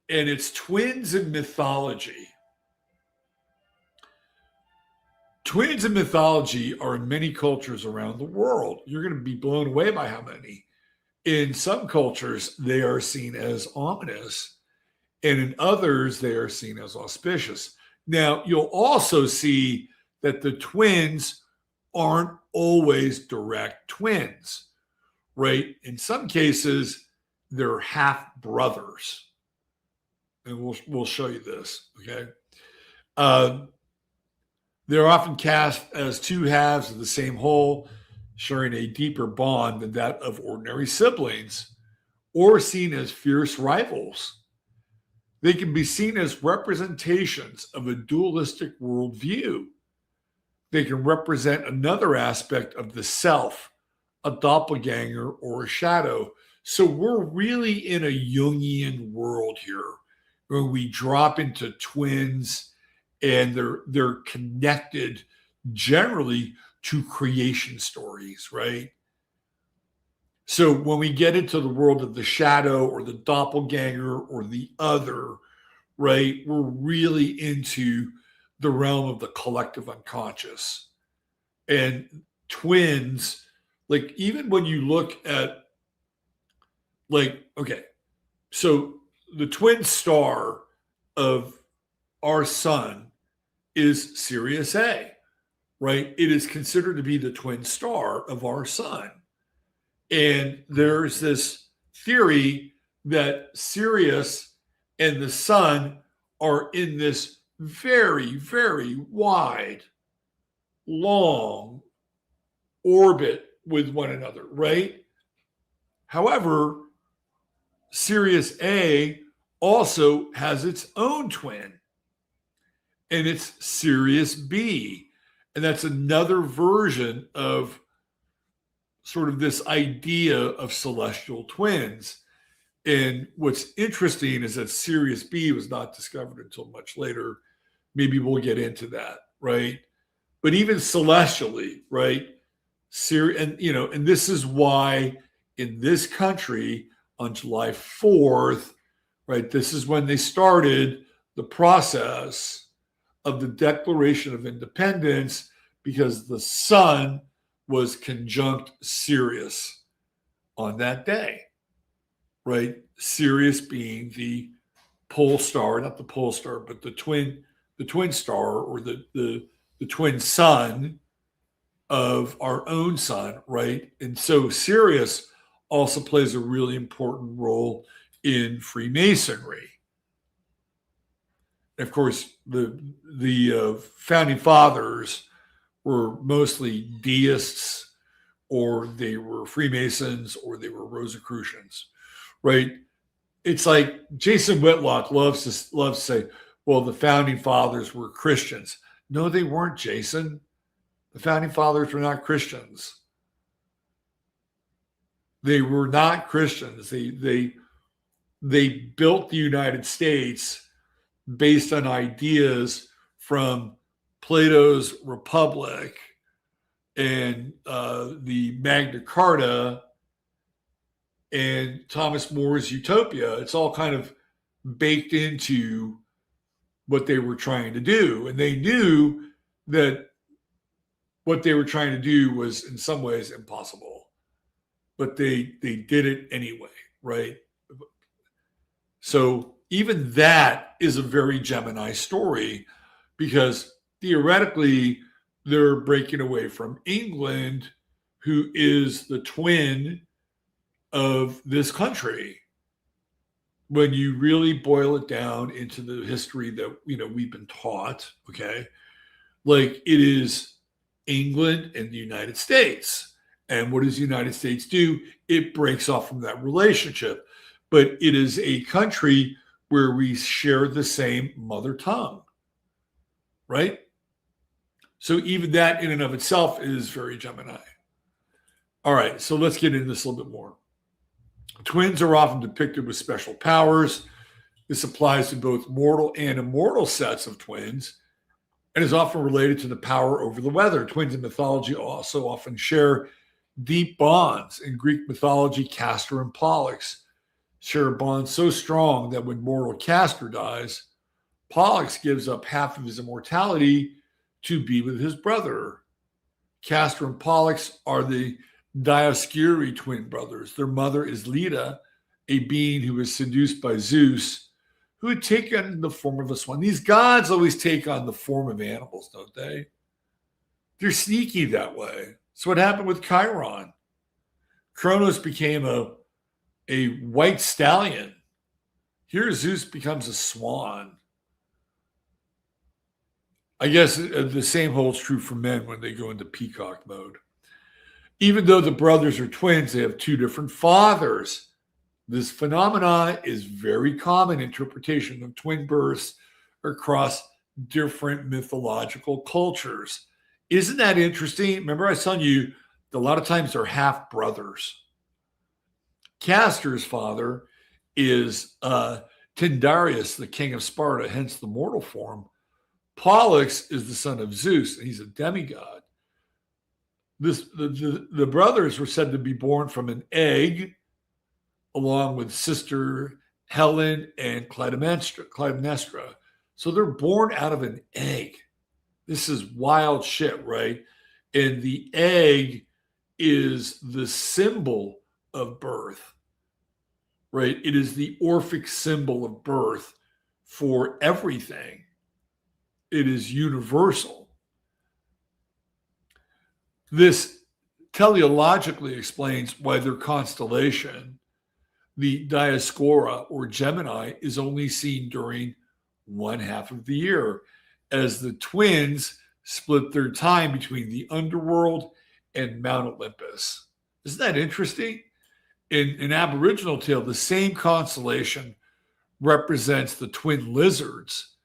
and it's twins in mythology. Twins in mythology are in many cultures around the world. You're going to be blown away by how many. In some cultures, they are seen as ominous, and in others, they are seen as auspicious. Now, you'll also see that the twins aren't always direct twins, right? In some cases, they're half brothers. And we'll show you this, okay? They're often cast as two halves of the same whole, sharing a deeper bond than that of ordinary siblings, or seen as fierce rivals. They can be seen as representations of a dualistic worldview. They can represent another aspect of the self, a doppelganger or a shadow. So we're really in a Jungian world here, where we drop into twins and they're connected generally to creation stories, right? So when we get into the world of the shadow or the doppelganger or the other, right, we're really into the realm of the collective unconscious. And twins, like even when you look at like, okay, so the twin star of our sun is Sirius A, right? It is considered to be the twin star of our sun. And there's this theory that Sirius and the sun are in this very, very wide, long orbit with one another, right? However, Sirius A also has its own twin, and it's Sirius B. And that's another version of sort of this idea of celestial twins. And what's interesting is that Sirius B was not discovered until much later. Maybe we'll get into that, right? But even celestially, right? And this is why in this country on July 4th, right? This is when they started the process of the Declaration of Independence, because the sun was conjunct Sirius on that day, right? Sirius being the pole star, not the pole star, but the twin star, or the twin sun of our own sun, right? And so Sirius also plays a really important role in Freemasonry. Of course, the founding fathers were mostly deists, or they were Freemasons, or they were Rosicrucians, right? It's like Jason Whitlock loves to say, well, the founding fathers were Christians. No, they weren't, Jason. The founding fathers were not Christians. They were not Christians. They built the United States based on ideas from Plato's Republic and the Magna Carta and Thomas More's Utopia. It's all kind of baked into what they were trying to do. And they knew that what they were trying to do was in some ways impossible, but they did it anyway, right? So even that is a very Gemini story, because theoretically they're breaking away from England, who is the twin of this country. When you really boil it down into the history that we've been taught, okay, like it is England and the United States. And what does the United States do? It breaks off from that relationship. But it is a country where we share the same mother tongue, right? So even that in and of itself is very Gemini. All right, so let's get into this a little bit more. Twins are often depicted with special powers. This applies to both mortal and immortal sets of twins, and is often related to the power over the weather. Twins in mythology also often share deep bonds. In Greek mythology, Castor and Pollux share a bond so strong that when mortal Castor dies, Pollux gives up half of his immortality to be with his brother. Castor and Pollux are the Dioscuri twin brothers. Their mother is Leda, a being who was seduced by Zeus, who had taken the form of a swan. These gods always take on the form of animals, don't they? They're sneaky that way. So what happened with Chiron? Kronos became a white stallion. Here Zeus becomes a swan. I guess the same holds true for men when they go into peacock mode. Even though the brothers are twins, they have two different fathers. This phenomenon is very common interpretation of twin births across different mythological cultures. Isn't that interesting? Remember I was telling you that a lot of times they're half brothers. Castor's father is Tyndareus, the king of Sparta, hence the mortal form. Pollux is the son of Zeus, and he's a demigod. The brothers were said to be born from an egg, along with sister Helen and Clytemnestra. So they're born out of an egg. This is wild shit, right? And the egg is the symbol of birth, right? It is the Orphic symbol of birth for everything. It is universal. This teleologically explains why their constellation, the Dioscura or Gemini, is only seen during one half of the year, as the twins split their time between the underworld and Mount Olympus. Isn't that interesting? In an Aboriginal tale, the same constellation represents the twin lizards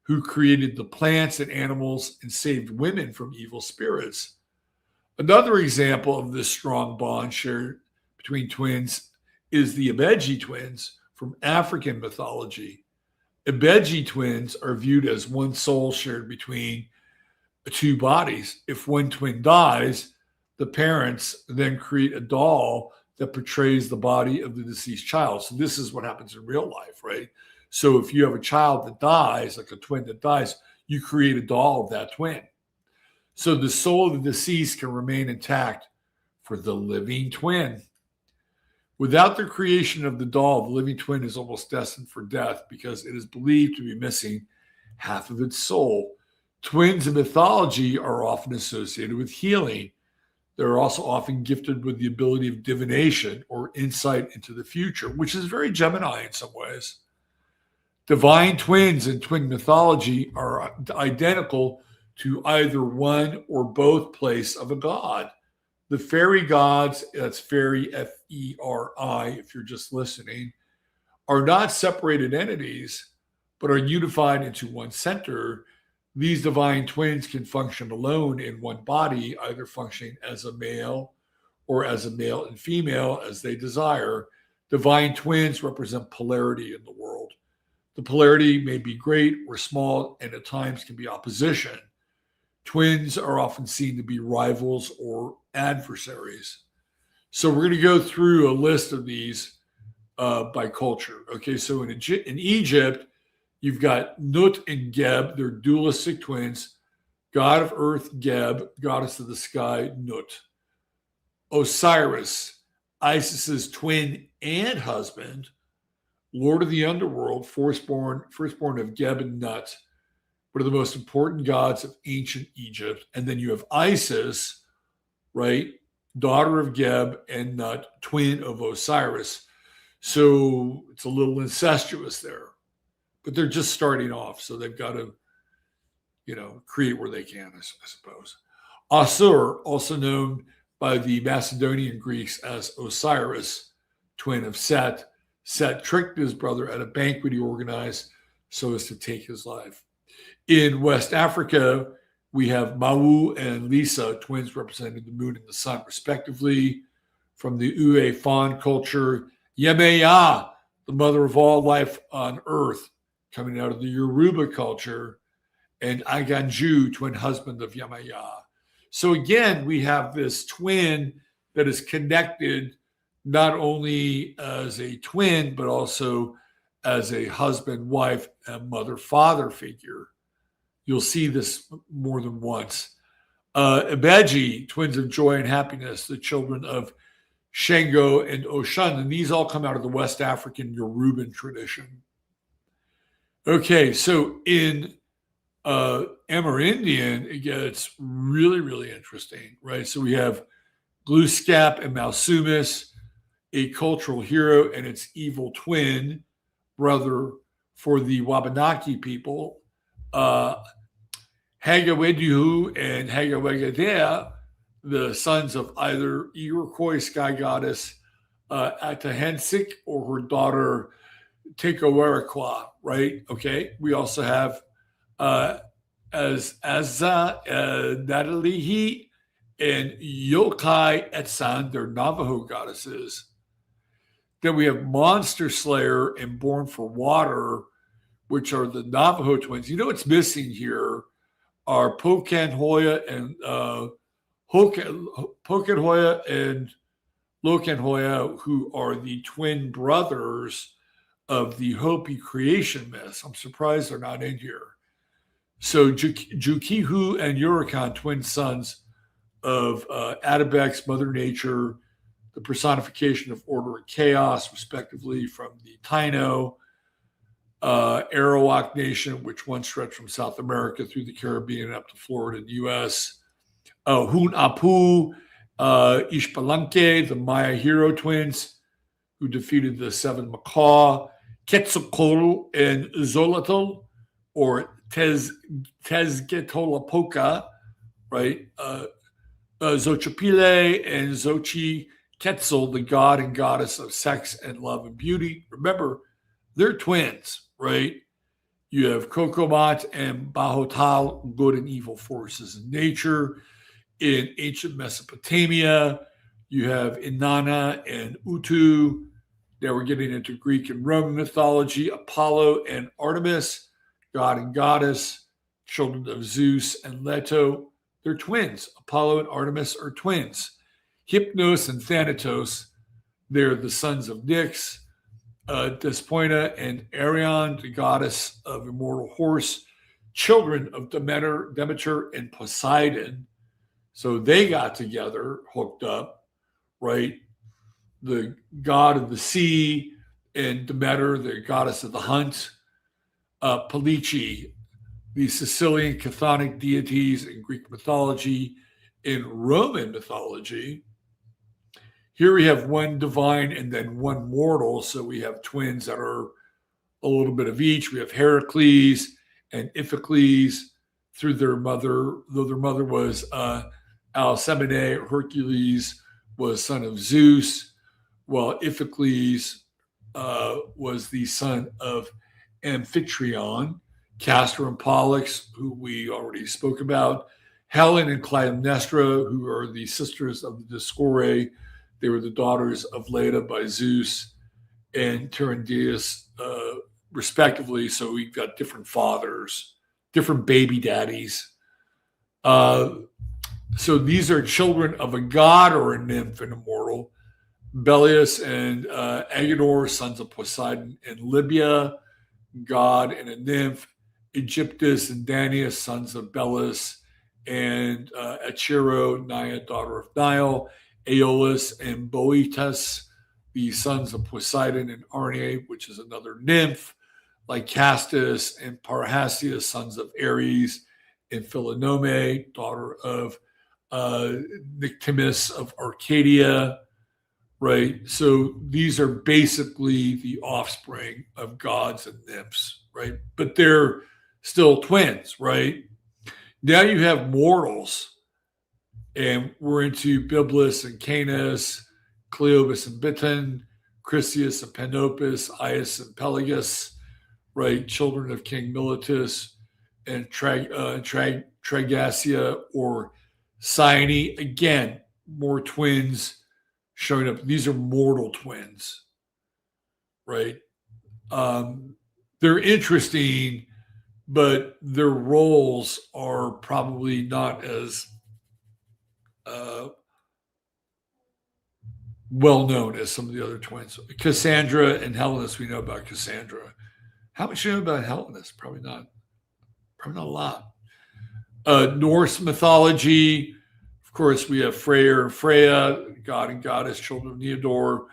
who created the plants and animals and saved women from evil spirits. Another example of this strong bond shared between twins is the Ibeji twins from African mythology. Ibeji twins are viewed as one soul shared between two bodies. If one twin dies, the parents then create a doll that portrays the body of the deceased child. So this is what happens in real life, right? So if you have a child that dies, like a twin that dies, you create a doll of that twin. So the soul of the deceased can remain intact for the living twin. Without the creation of the doll, the living twin is almost destined for death because it is believed to be missing half of its soul. Twins in mythology are often associated with healing. They're also often gifted with the ability of divination or insight into the future, which is very Gemini in some ways. Divine twins in twin mythology are identical to either one or both place of a god. The fairy gods, that's fairy, F-E-R-I, if you're just listening, are not separated entities, but are unified into one center. These divine twins can function alone in one body, either functioning as a male or as a male and female as they desire. Divine twins represent polarity in the world. The polarity may be great or small, and at times can be opposition. Twins are often seen to be rivals or adversaries. So we're going to go through a list of these by culture. Okay, so in Egypt, You've got Nut and Geb. They're dualistic twins. God of earth, Geb. Goddess of the sky, Nut. Osiris, Isis's twin and husband, Lord of the underworld, firstborn of Geb and Nut, one of the most important gods of ancient Egypt. And then you have Isis, right? Daughter of Geb and Nut, twin of Osiris. So it's a little incestuous there, but they're just starting off. So they've got to, create where they can, I suppose. Asur, also known by the Macedonian Greeks as Osiris, twin of Set. Set tricked his brother at a banquet he organized so as to take his life. In West Africa, we have Mawu and Lisa, twins representing the moon and the sun, respectively. From the Ue Fawn culture, Yemeya, the mother of all life on earth, coming out of the Yoruba culture, and Aganju, twin husband of Yemeya. So again, we have this twin that is connected not only as a twin, but also as a husband, wife, and mother, father figure. You'll see this more than once. Ibeji, twins of joy and happiness, the children of Shango and Oshun, and these all come out of the West African Yoruban tradition. Okay, so in Amerindian, it gets really, really interesting, right? So we have Glooskap and Malsumis, a cultural hero and its evil twin brother for the Wabanaki people. Hagawedihu and Hagawegadea, the sons of either Iroquois sky goddess Atahensik or her daughter Tekowerakwa, right? Okay. We also have Azza, Natalihi, and Yokai Etsan, they're Navajo goddesses. Then we have Monster Slayer and Born for Water, which are the Navajo twins. You know what's missing here are Pokanhoya and Pokanhoya and Lokanhoya, who are the twin brothers of the Hopi creation myths. I'm surprised they're not in here. So Jukihu and Yurakan, twin sons of Atabex, Mother Nature, the personification of order and chaos, respectively, from the Taino, Arawak Nation, which once stretched from South America through the Caribbean up to Florida and the U.S. Hun Apu, Ishpalanque, the Maya hero twins, who defeated the seven Macaw, Quetzalcoatl and Zolotl, or Tezcatlipoca, right? Xochipilli and Xochi Quetzal, the god and goddess of sex and love and beauty. Remember, they're twins, right? You have Kokomat and Bahotal, good and evil forces in nature. In ancient Mesopotamia, you have Inanna and Utu. Now we're getting into Greek and Roman mythology. Apollo and Artemis, god and goddess, children of Zeus and Leto. They're twins. Apollo and Artemis are twins. Hypnos and Thanatos, they're the sons of Nyx. Despoina and Arion, the goddess of immortal horse, children of Demeter and Poseidon. So they got together, hooked up, right? The god of the sea and Demeter, the goddess of the hunt. Pelici, the Sicilian chthonic deities in Greek mythology. In Roman mythology, here we have one divine and then one mortal. So we have twins that are a little bit of each. We have Heracles and Iphicles through their mother, though their mother was Alcmene. Hercules was son of Zeus, while Iphicles was the son of Amphitryon. Castor and Pollux, who we already spoke about. Helen and Clytemnestra, who are the sisters of the Dioscuri. They were the daughters of Leda by Zeus and Tyrandeus, respectively. So we've got different fathers, different baby daddies. So these are children of a god or a nymph and immortal. Belius and Agenor, sons of Poseidon and Libya. god and a nymph, Aegyptus and Danaus, sons of Belus, and Achero, Nia, daughter of Nile, Aeolus and Boetus, the sons of Poseidon and Arne, which is another nymph, Lycastus and Parrhasius, sons of Ares, and Philinome, daughter of Nyctimus of Arcadia, right? So these are basically the offspring of gods and nymphs, right? But they're still twins, right? Now you have mortals, and we're into Byblis and Canis, Cleobus and Biton, Chrysius and Panopus, Aias and Pelagus, right? Children of King Miletus and Tragasia or Cyane. Again, more twins showing up. These are mortal twins, right? They're interesting, but their roles are probably not as well known as some of the other twins. Cassandra and Helenus, we know about Cassandra. How much do you know about Helenus? Probably not a lot. Norse mythology, of course, we have Freyr and Freya, god and goddess, children of Neodor,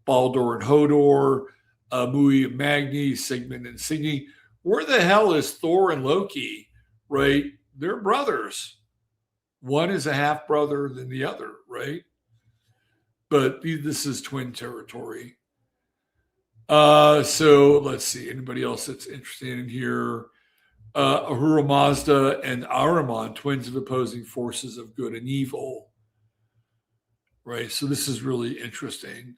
Baldur and Hodor, Mui and Magni, Sigmund and Signy. Where the hell is Thor and Loki, right? They're brothers. One is a half brother than the other, right? But this is twin territory. So let's see. Anybody else that's interested in here? Ahura Mazda and Ahriman, twins of opposing forces of good and evil. Right? So this is really interesting.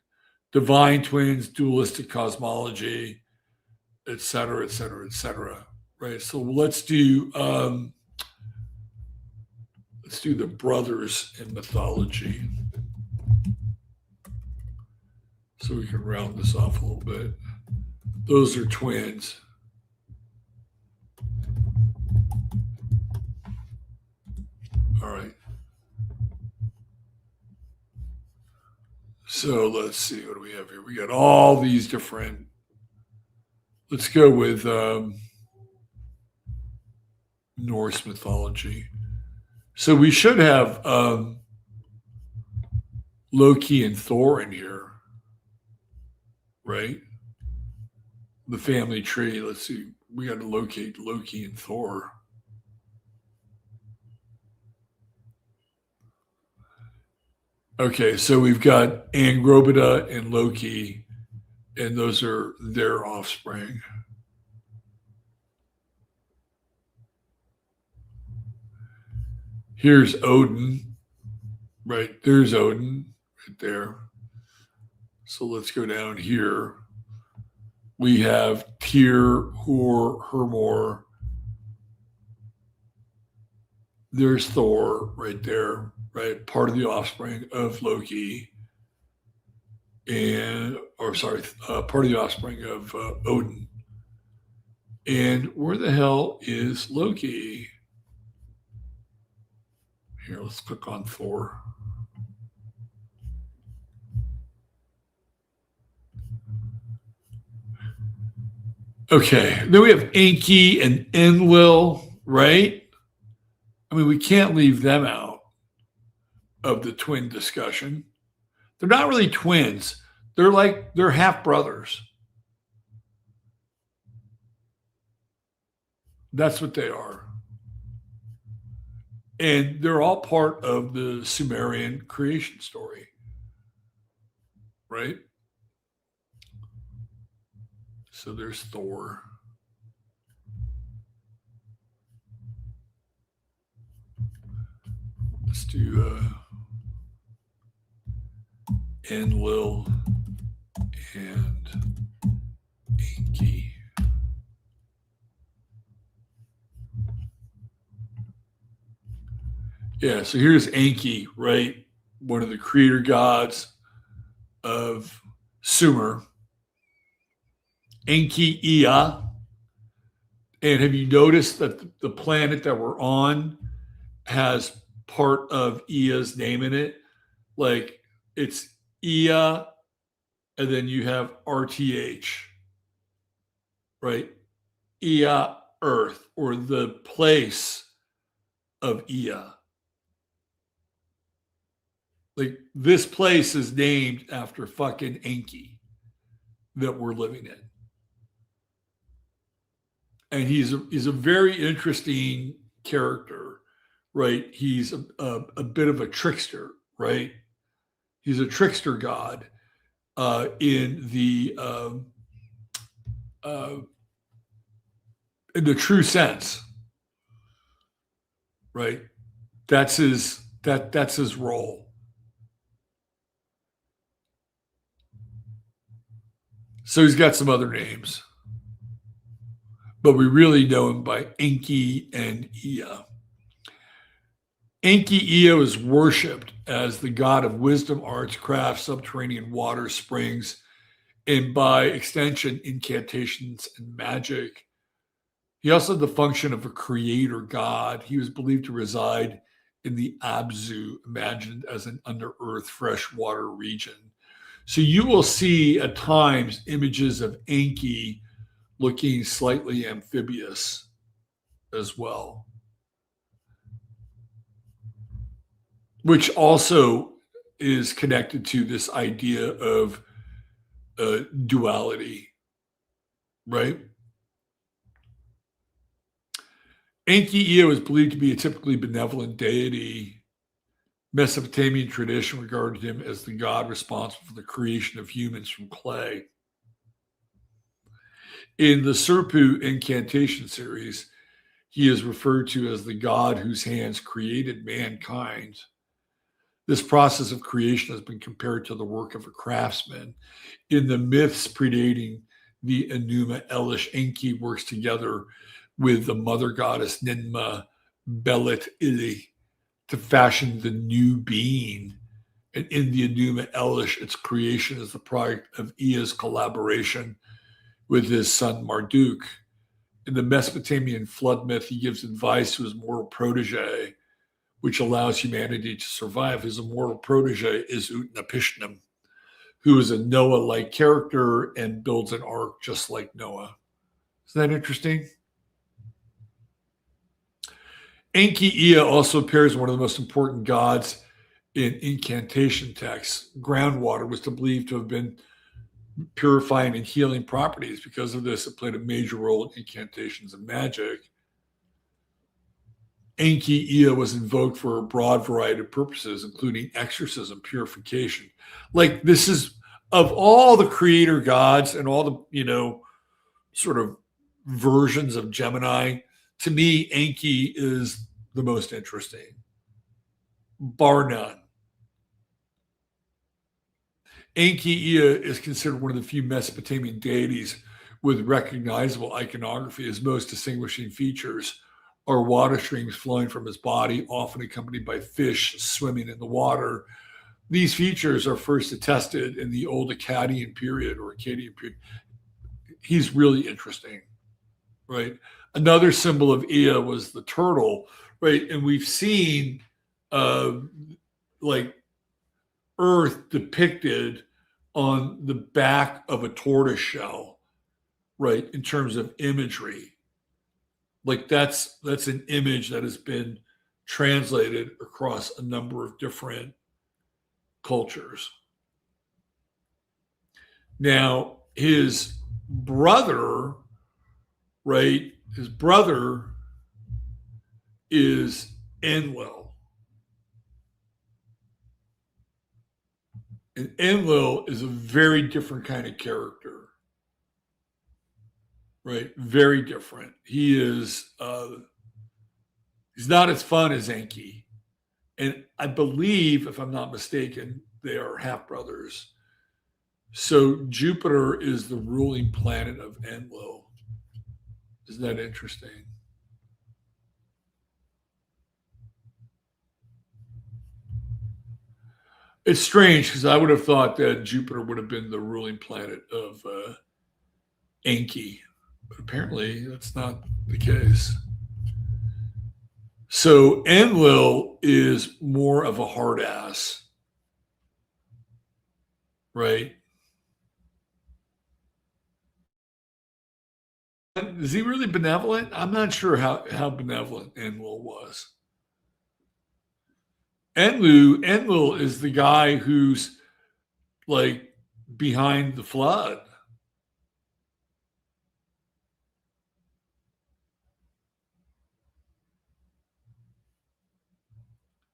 Divine twins, dualistic cosmology, et cetera, et cetera, et cetera. Right? So let's do the brothers in mythology. So we can round this off a little bit. Those are twins. All right. So let's see. What do we have here? We got all these different. Let's go with Norse mythology. So we should have Loki and Thor in here. Right? The family tree. Let's see. We got to locate Loki and Thor. Okay, so we've got Andromeda and Loki, and those are their offspring. Here's Odin. Right, there's Odin right there. So let's go down here. We have Tyr, Hor, Hermor. There's Thor right there, right? Part of the offspring of Loki. Part of the offspring of Odin. And where the hell is Loki? Here, let's click on Thor. Okay, then we have Enki and Enlil, right? I mean, we can't leave them out of the twin discussion. They're not really twins. They're half brothers. That's what they are. And they're all part of the Sumerian creation story, right? So there's Thor. Let's do Enlil and Enki. Yeah, so here's Enki, right? One of the creator gods of Sumer. Enki Ea. And have you noticed that the planet that we're on has part of Ea's name in it? Like it's Ea, and then you have RTH, right? Ea, earth, or the place of Ea. Like, this place is named after fucking Enki that we're living in. And he's a very interesting character, right? He's a bit of a trickster, right? He's a trickster god in the true sense, right? That's his role. So he's got some other names, but we really know him by Enki and Ea. Enki Ea is worshipped as the god of wisdom, arts, crafts, subterranean water, springs, and by extension, incantations and magic. He also had the function of a creator god. He was believed to reside in the Abzu, imagined as an under-earth freshwater region. So you will see at times images of Enki looking slightly amphibious as well, which also is connected to this idea of duality, right? Enki Ea was believed to be a typically benevolent deity. Mesopotamian tradition regarded him as the god responsible for the creation of humans from clay. In the Serpu incantation series, he is referred to as the god whose hands created mankind. This process of creation has been compared to the work of a craftsman. In the myths predating the Enuma Elish, Enki works together with the mother goddess Ninma Belit Ili to fashion the new being. And in the Enuma Elish, its creation is the product of Ea's collaboration with his son Marduk. In the Mesopotamian flood myth, he gives advice to his mortal protege, which allows humanity to survive. His immortal protege is Utnapishtim, who is a Noah-like character and builds an ark just like Noah. Isn't that interesting? Enki Ea also appears as one of the most important gods in incantation texts. Groundwater was believed to have been purifying and healing properties. Because of this, it played a major role in incantations and magic. Enki Ea was invoked for a broad variety of purposes, including exorcism, purification. Like, this is, of all the creator gods and all the, sort of versions of Gemini, to me, Enki is the most interesting, bar none. Enki Ea is considered one of the few Mesopotamian deities with recognizable iconography. His most distinguishing features are water streams flowing from his body, often accompanied by fish swimming in the water. These features are first attested in the old Akkadian period. He's really interesting, right? Another symbol of Ea was the turtle, right? And we've seen like Earth depicted on the back of a tortoise shell, right? In terms of imagery. Like, that's an image that has been translated across a number of different cultures. Now, his brother, right? His brother is Enlil. And Enlil is a very different kind of character, right? Very different. He's not as fun as Enki. And I believe, if I'm not mistaken, they are half brothers. So Jupiter is the ruling planet of Enlil. Isn't that interesting? It's strange because I would have thought that Jupiter would have been the ruling planet of Enki, but apparently that's not the case. So Enlil is more of a hard ass, right? Is he really benevolent? I'm not sure how benevolent Enlil was. Enlil is the guy who's like behind the flood.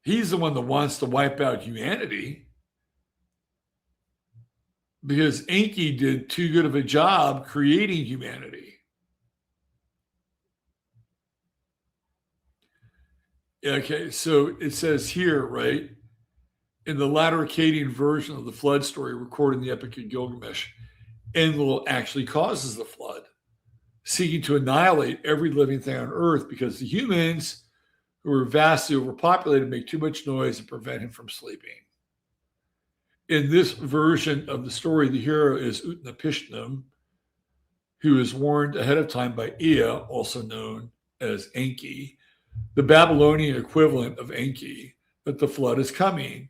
He's the one that wants to wipe out humanity because Enki did too good of a job creating humanity. Okay, so it says here, right, in the latter Akkadian version of the flood story recorded in the Epic of Gilgamesh, Enlil actually causes the flood, seeking to annihilate every living thing on Earth because the humans, who are vastly overpopulated, make too much noise and prevent him from sleeping. In this version of the story, the hero is Utnapishtim, who is warned ahead of time by Ea, also known as Enki, the Babylonian equivalent of Enki, that the flood is coming.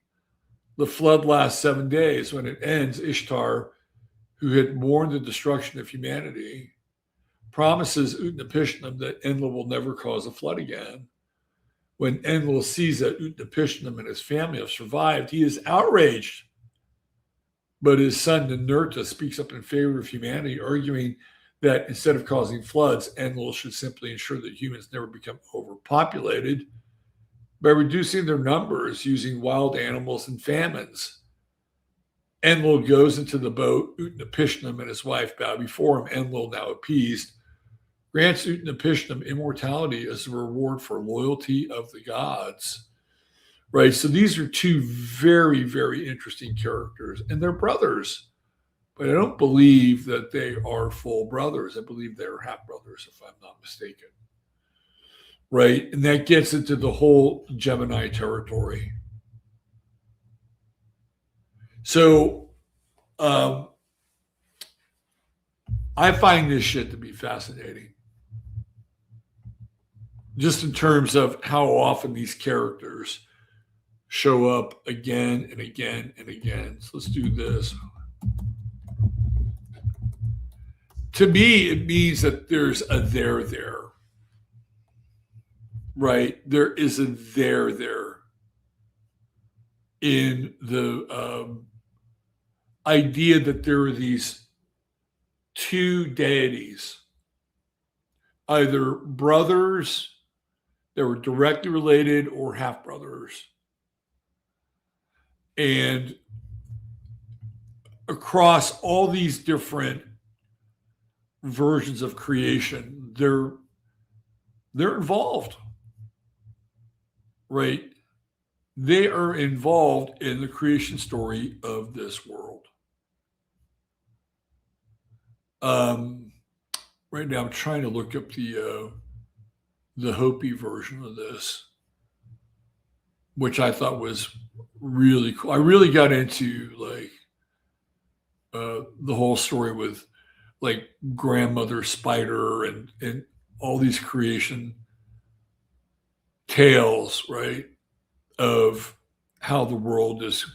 The flood lasts 7 days. When it ends, Ishtar, who had mourned the destruction of humanity, promises Utnapishtim that Enlil will never cause a flood again. When Enlil sees that Utnapishtim and his family have survived, he is outraged. But his son Ninurta speaks up in favor of humanity, arguing that instead of causing floods, Enlil should simply ensure that humans never become overpopulated by reducing their numbers using wild animals and famines. Enlil goes into the boat. Utnapishtim and his wife bow before him. Enlil, now appeased, grants Utnapishtim immortality as a reward for loyalty of the gods. Right, so these are two very, very interesting characters, and they're brothers. But I don't believe that they are full brothers. I believe they're half brothers, if I'm not mistaken. Right, and that gets into the whole Gemini territory. So I find this shit to be fascinating. Just in terms of how often these characters show up again and again and again. So let's do this. To me, it means that there's a there there. Right? There is a there there in the idea that there are these two deities, either brothers that were directly related or half brothers. And across all these different versions of creation, they're involved, right? They are involved in the creation story of this world. Right now, I'm trying to look up the Hopi version of this, which I thought was really cool. I really got into like the whole story with like grandmother spider and all these creation tales, right? Of how the world is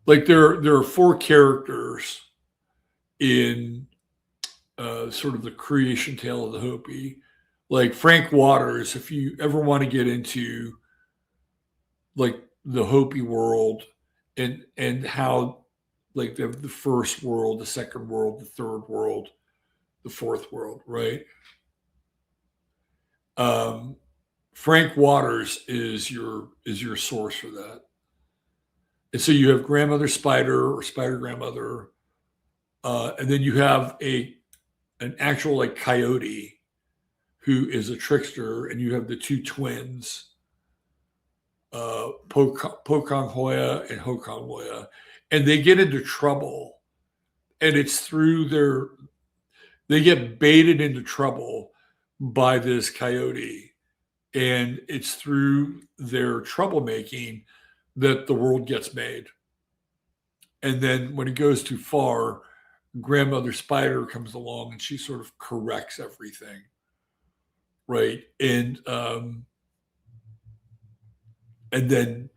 like there are four characters in sort of the creation tale of the Hopi. Like Frank Waters, if you ever want to get into like the Hopi world and how like the first world, the second world, the third world, the fourth world, right? Frank Waters is your source for that. And so you have grandmother spider or spider grandmother, and then you have an actual like coyote who is a trickster, and you have the two twins, Poconghoya and Hokonghoya, and they get into trouble, and it's through they get baited into trouble by this coyote, and it's through their troublemaking that the world gets made. And then when it goes too far, grandmother spider comes along and she sort of corrects everything, right? And then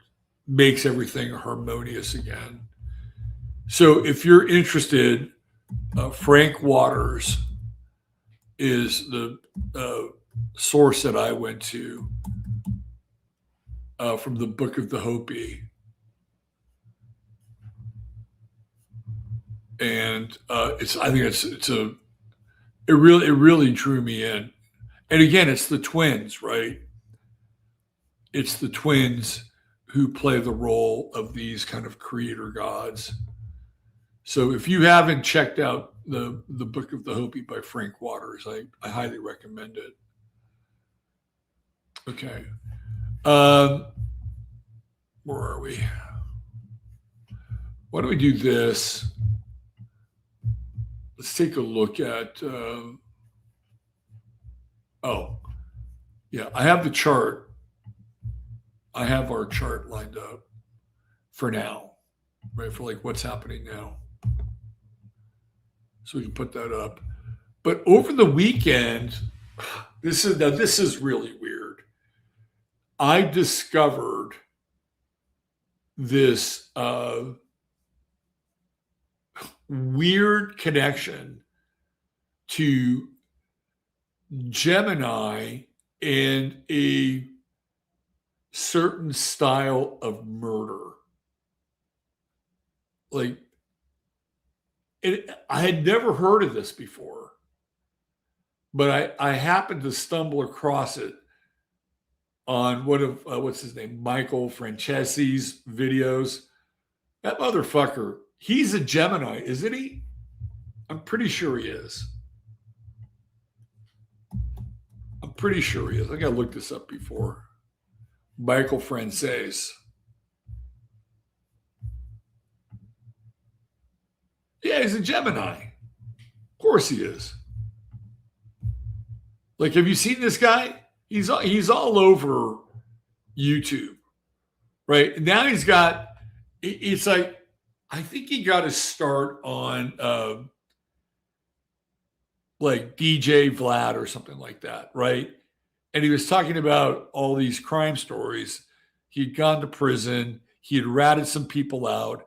makes everything harmonious again. So if you're interested, Frank Waters is the source that I went to from the Book of the Hopi. And it really drew me in. And again, it's the twins, right? It's the twins who play the role of these kind of creator gods. So if you haven't checked out the Book of the Hopi by Frank Waters, I highly recommend it. Okay. Where are we? Why don't we do this? Let's take a look at, I have the chart. I have our chart lined up for now, right? For like what's happening now. So we can put that up. But over the weekend, this is really weird. I discovered this weird connection to Gemini and a certain style of murder. Like, I had never heard of this before, but I happened to stumble across it on one of what's his name, Michael Francesi's videos. That motherfucker, he's a Gemini, isn't he? I'm pretty sure he is. I think I looked this up before. Michael Frances. Yeah, he's a Gemini. Of course he is. Like, have you seen this guy? He's all over YouTube, right? Now he's got, it's like, I think he got his start on like DJ Vlad or something like that, right? And he was talking about all these crime stories. He'd gone to prison. He had ratted some people out.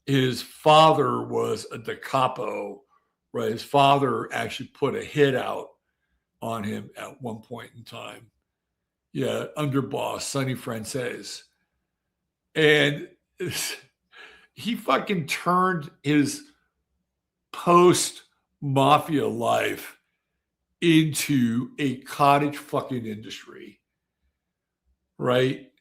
His father was a da capo, right? His father actually put a hit out on him at one point in time. Yeah, underboss, Sonny Frances. And he fucking turned his post-mafia life into a cottage fucking industry, right?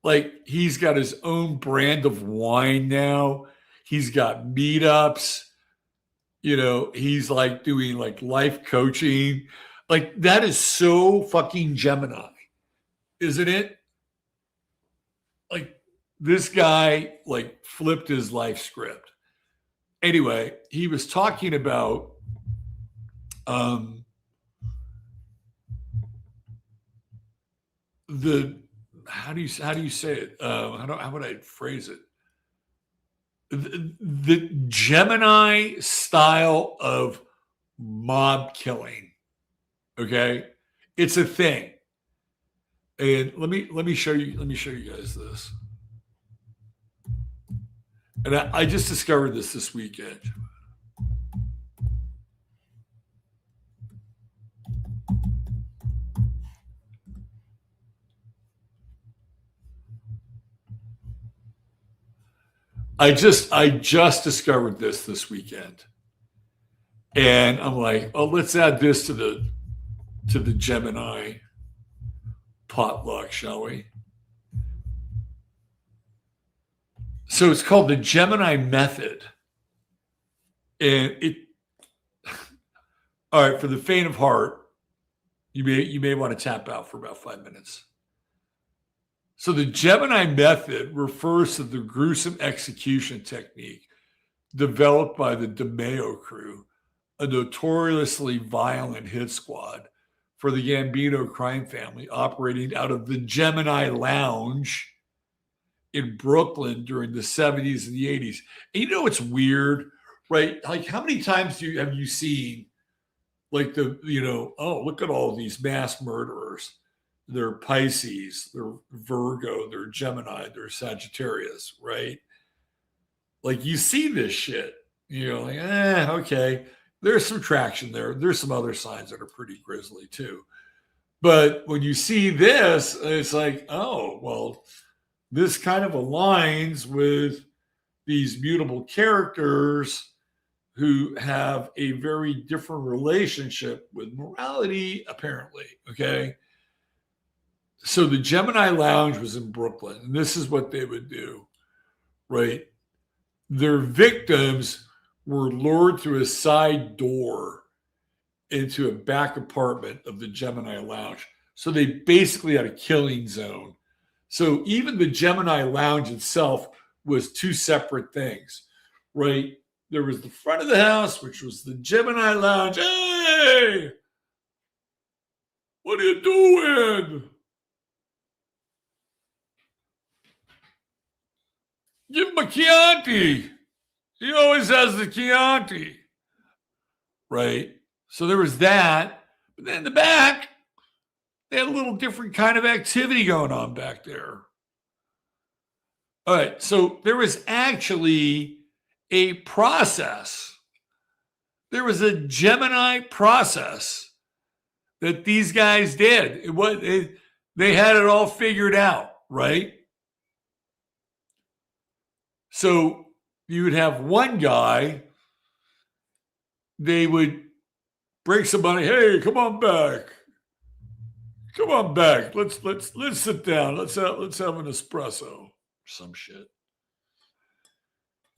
Like, he's got his own brand of wine now. He's got meetups. You know, he's like doing like life coaching. Like, that is so fucking Gemini, isn't it? Like, this guy like flipped his life script. Anyway, he was talking about the how do you say it? How would I phrase it? The Gemini style of mob killing. Okay, it's a thing. And let me show you guys this. And I just discovered this weekend. I just discovered this weekend. And I'm like, oh, let's add this to the Gemini potluck, shall we? So it's called the Gemini method. And all right, for the faint of heart, you may want to tap out for about 5 minutes. So the Gemini method refers to the gruesome execution technique developed by the DeMeo crew, a notoriously violent hit squad for the Gambino crime family operating out of the Gemini Lounge in Brooklyn during the 70s and the 80s. And you know what's weird, right? Like, how many times have you seen like oh, look at all these mass murderers. They're Pisces, they're Virgo, they're Gemini, they're Sagittarius, right? Like, you see this shit. You're like, okay. there's some traction there. There's some other signs that are pretty grisly too. But when you see this, it's like, oh, well, this kind of aligns with these mutable characters who have a very different relationship with morality, apparently. Okay. So the Gemini Lounge was in Brooklyn, and this is what they would do, right? Their victims were lured through a side door into a back apartment of the Gemini Lounge. So they basically had a killing zone. So even the Gemini Lounge itself was two separate things, right? There was the front of the house, which was the Gemini Lounge. Hey, what are you doing? Give him a Chianti. He always has the Chianti, right? So there was that. But then in the back, they had a little different kind of activity going on back there. All right. So there was actually a process. There was a Gemini process that these guys did. They had it all figured out, right? So you would have one guy, they would break somebody, hey, come on back. Come on back. Let's sit down. Let's have an espresso. Some shit.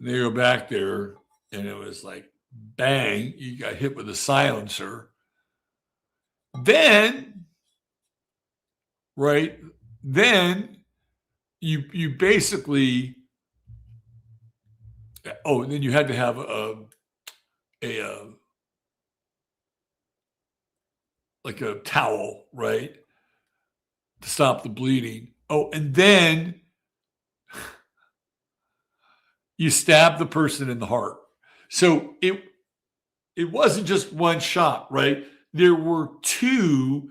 And they go back there, and it was like, bang, you got hit with a silencer. Then, right, then you basically, oh, and then you had to have like a towel, right, to stop the bleeding. Oh, and then you stab the person in the heart. So it wasn't just one shot, right? There were two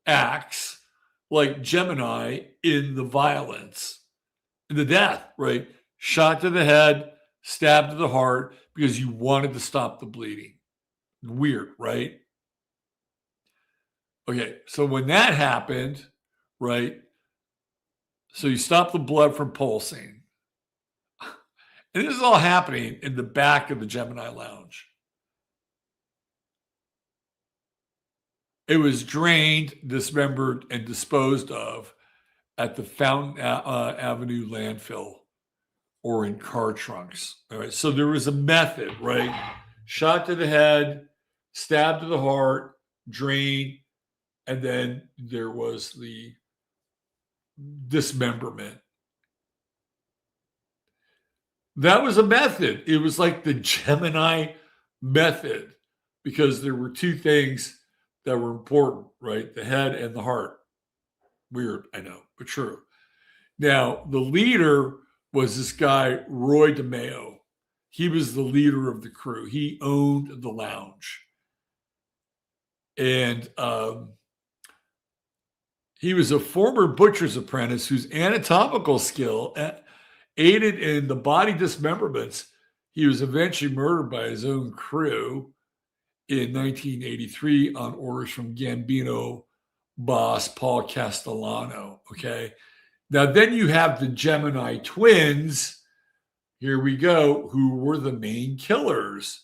acts like Gemini in the violence, in the death, right? Shot to the head, stabbed to the heart because you wanted to stop the bleeding. Weird, right? Okay, so when that happened, right? So you stop the blood from pulsing. And this is all happening in the back of the Gemini Lounge. It was drained, dismembered, and disposed of at the Fountain Avenue landfill or in car trunks. All right. So there was a method, right? Shot to the head, stabbed to the heart, drained, and then there was the dismemberment. That was a method. It was like the Gemini method because there were two things that were important, right? The head and the heart. Weird, I know, but true. Now, the leader was this guy, Roy DeMeo. He was the leader of the crew. He owned the lounge. And he was a former butcher's apprentice whose anatomical skill aided in the body dismemberments. He was eventually murdered by his own crew in 1983 on orders from Gambino boss Paul Castellano. Okay. Now, then you have the Gemini twins. Here we go, who were the main killers,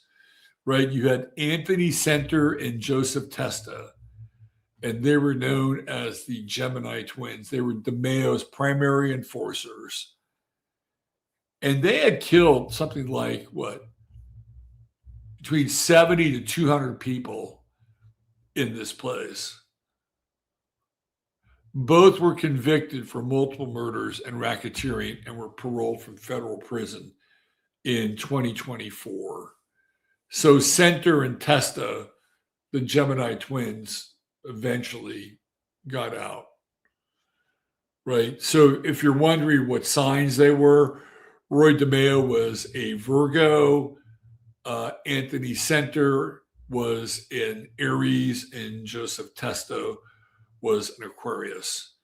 right? You had Anthony Center and Joseph Testa, and they were known as the Gemini twins. They were DeMeo's primary enforcers. And they had killed something like, what, between 70 to 200 people in this place. Both were convicted for multiple murders and racketeering and were paroled from federal prison in 2024. So Center and Testa, the Gemini twins, eventually got out. Right? So if you're wondering what signs they were, Roy DeMeo was a Virgo, Anthony Center was in Aries, and Joseph Testa was an Aquarius.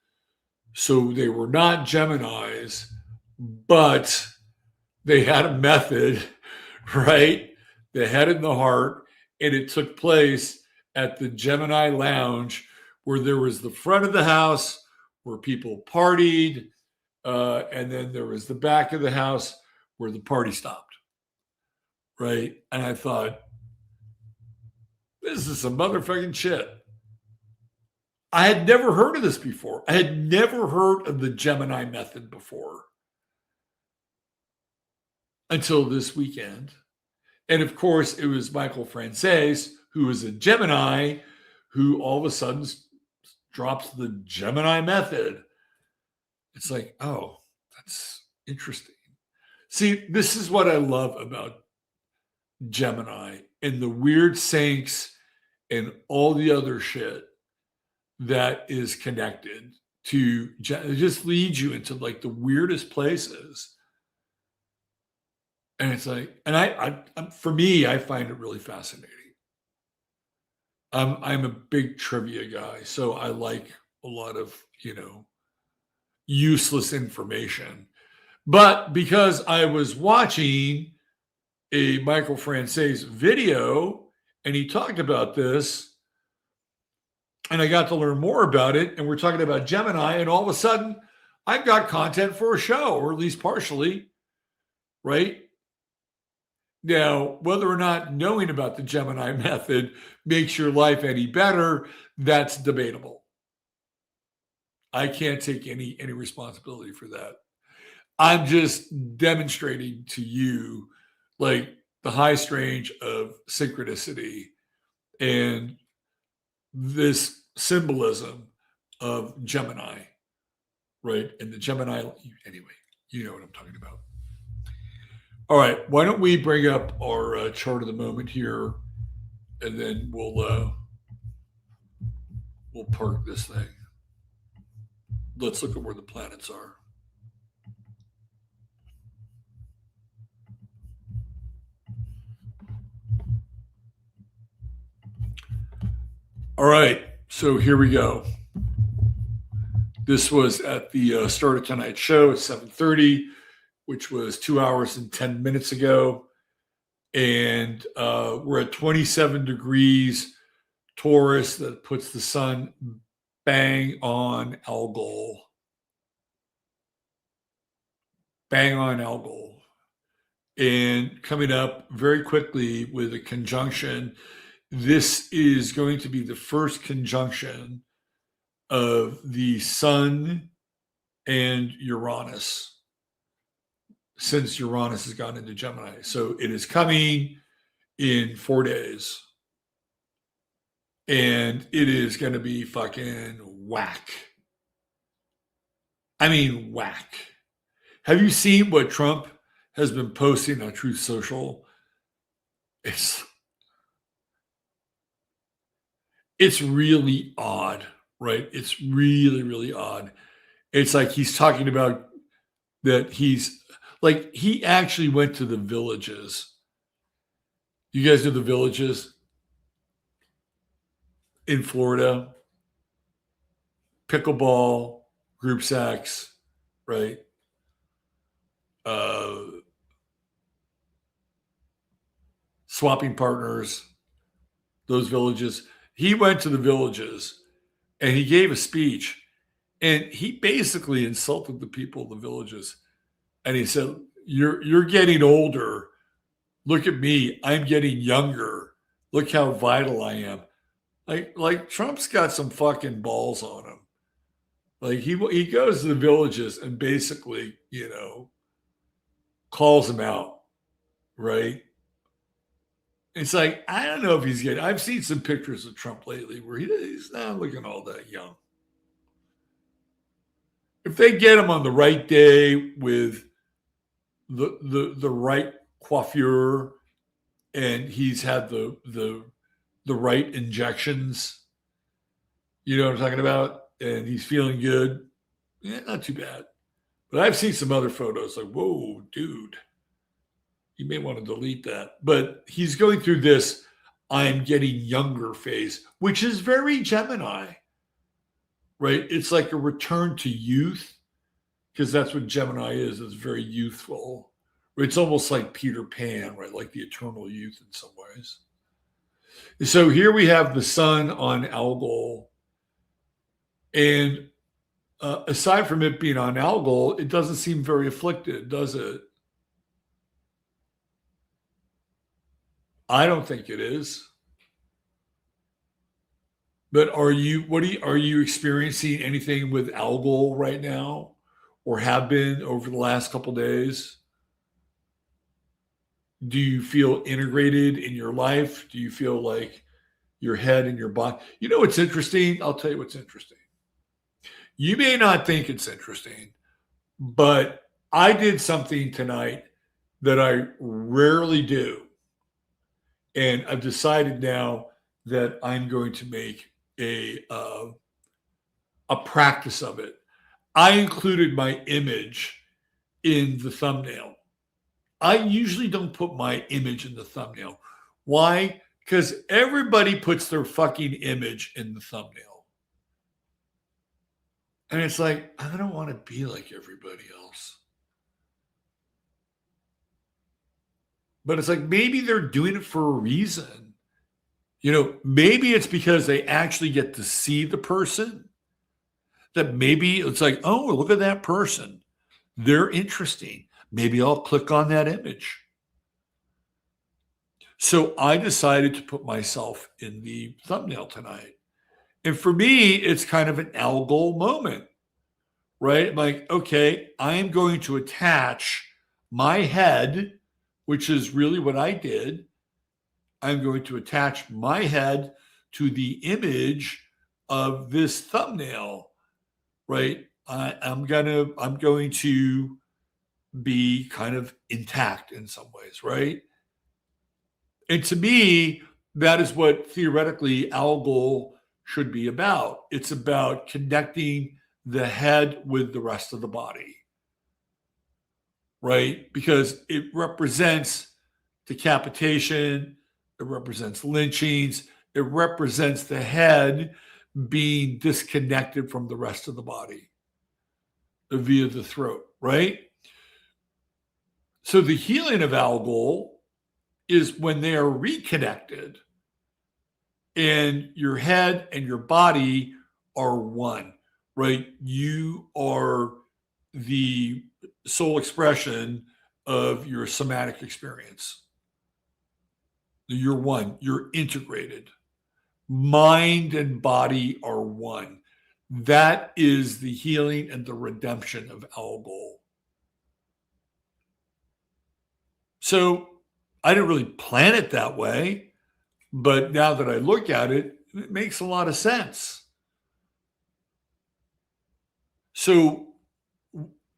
So they were not Geminis, but they had a method, right? The head and the heart, and it took place at the Gemini Lounge, where there was the front of the house where people partied, and then there was the back of the house where the party stopped. Right. And I thought, this is some motherfucking shit. I had never heard of this before. I had never heard of the Gemini method before until this weekend. And of course, it was Michael Franzese, who is a Gemini, who all of a sudden drops the Gemini method. It's like, oh, that's interesting. See, this is what I love about Gemini and the weird syncs and all the other shit that is connected to, it just leads you into like the weirdest places. And it's like, and I for me, I find it really fascinating. I'm a big trivia guy, so I like a lot of, useless information. But because I was watching a Michael Franzese video and he talked about this, and I got to learn more about it, and we're talking about Gemini, and all of a sudden I've got content for a show, or at least partially, right? Now, whether or not knowing about the Gemini method makes your life any better, that's debatable. I can't take any responsibility for that. I'm just demonstrating to you like the high range of synchronicity and this symbolism of Gemini, right? And the Gemini, anyway, you know what I'm talking about. All right, why don't we bring up our chart of the moment here, and then we'll park this thing. Let's look at where the planets are. All right, so here we go. This was at the start of tonight's show at 7:30, which was 2 hours and 10 minutes ago. And we're at 27 degrees Taurus. That puts the sun bang on Algol. Bang on Algol. And coming up very quickly with a conjunction, this is going to be the first conjunction of the Sun and Uranus since Uranus has gone into Gemini. So it is coming in 4 days. And it is going to be fucking whack. I mean, whack. Have you seen what Trump has been posting on Truth Social? It's really odd, right? It's really, really odd. It's like he's talking about that he's like, he actually went to the villages. You guys know the villages in Florida? Pickleball, group sex, right? Swapping partners, those villages. He went to the villages and he gave a speech, and he basically insulted the people of the villages. And he said, you're getting older. Look at me. I'm getting younger. Look how vital I am. Like Trump's got some fucking balls on him. Like he goes to the villages and basically, calls them out, right? It's like, I don't know if he's getting, I've seen some pictures of Trump lately where he's not looking all that young. If they get him on the right day with the right coiffure, and he's had the right injections, you know what I'm talking about, and he's feeling good, not too bad. But I've seen some other photos like, whoa, dude, you may want to delete that. But he's going through this I'm getting younger phase, which is very Gemini, right? It's like a return to youth, because that's what Gemini is. It's very youthful. It's almost like Peter Pan, right? Like the eternal youth in some ways. So here we have the sun on Algol, and aside from it being on Algol, it doesn't seem very afflicted, does it? I don't think it is. But are you experiencing anything with Algol right now, or have been over the last couple days? Do you feel integrated in your life? Do you feel like your head and your body? You know what's interesting? I'll tell you what's interesting. You may not think it's interesting, but I did something tonight that I rarely do. And I've decided now that I'm going to make a practice of it. I included my image in the thumbnail. I usually don't put my image in the thumbnail. Why? Because everybody puts their fucking image in the thumbnail. And it's like, I don't want to be like everybody else. But it's like, maybe they're doing it for a reason. You know, maybe it's because they actually get to see the person. That maybe it's like, oh, look at that person. They're interesting. Maybe I'll click on that image. So I decided to put myself in the thumbnail tonight. And for me, it's kind of an Algol moment, right? Like, okay, I'm going to attach my head, which is really what I did. I'm going to attach my head to the image of this thumbnail, right? I'm going to be kind of intact in some ways, right? And to me, that is what theoretically Algol should be about. It's about connecting the head with the rest of the body, right? Because it represents decapitation, it represents lynchings, it represents the head being disconnected from the rest of the body via the throat, right? So the healing of Algol is when they are reconnected and your head and your body are one, right? You are the sole expression of your somatic experience. You're one, you're integrated. Mind and body are one. That is the healing and the redemption of Algol. So I didn't really plan it that way, but now that I look at it, it makes a lot of sense. So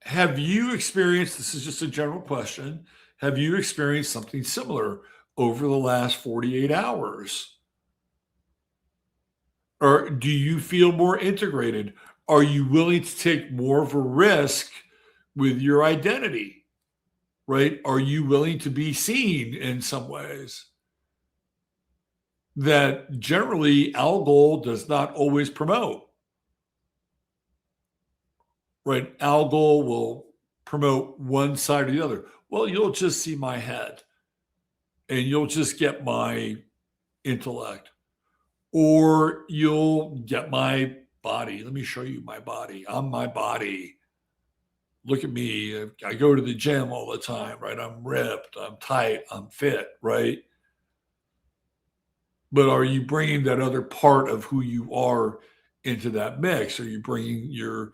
have you experienced, this is just a general question, have you experienced something similar over the last 48 hours? Or do you feel more integrated? Are you willing to take more of a risk with your identity? Right? Are you willing to be seen in some ways? That generally Algol does not always promote. Right? Algol will promote one side or the other. Well, you'll just see my head and you'll just get my intellect, or you'll get my body. Let me show you my body. I'm my body. Look at me. I go to the gym all the time, right? I'm ripped, I'm tight, I'm fit, right? But are you bringing that other part of who you are into that mix? Are you bringing your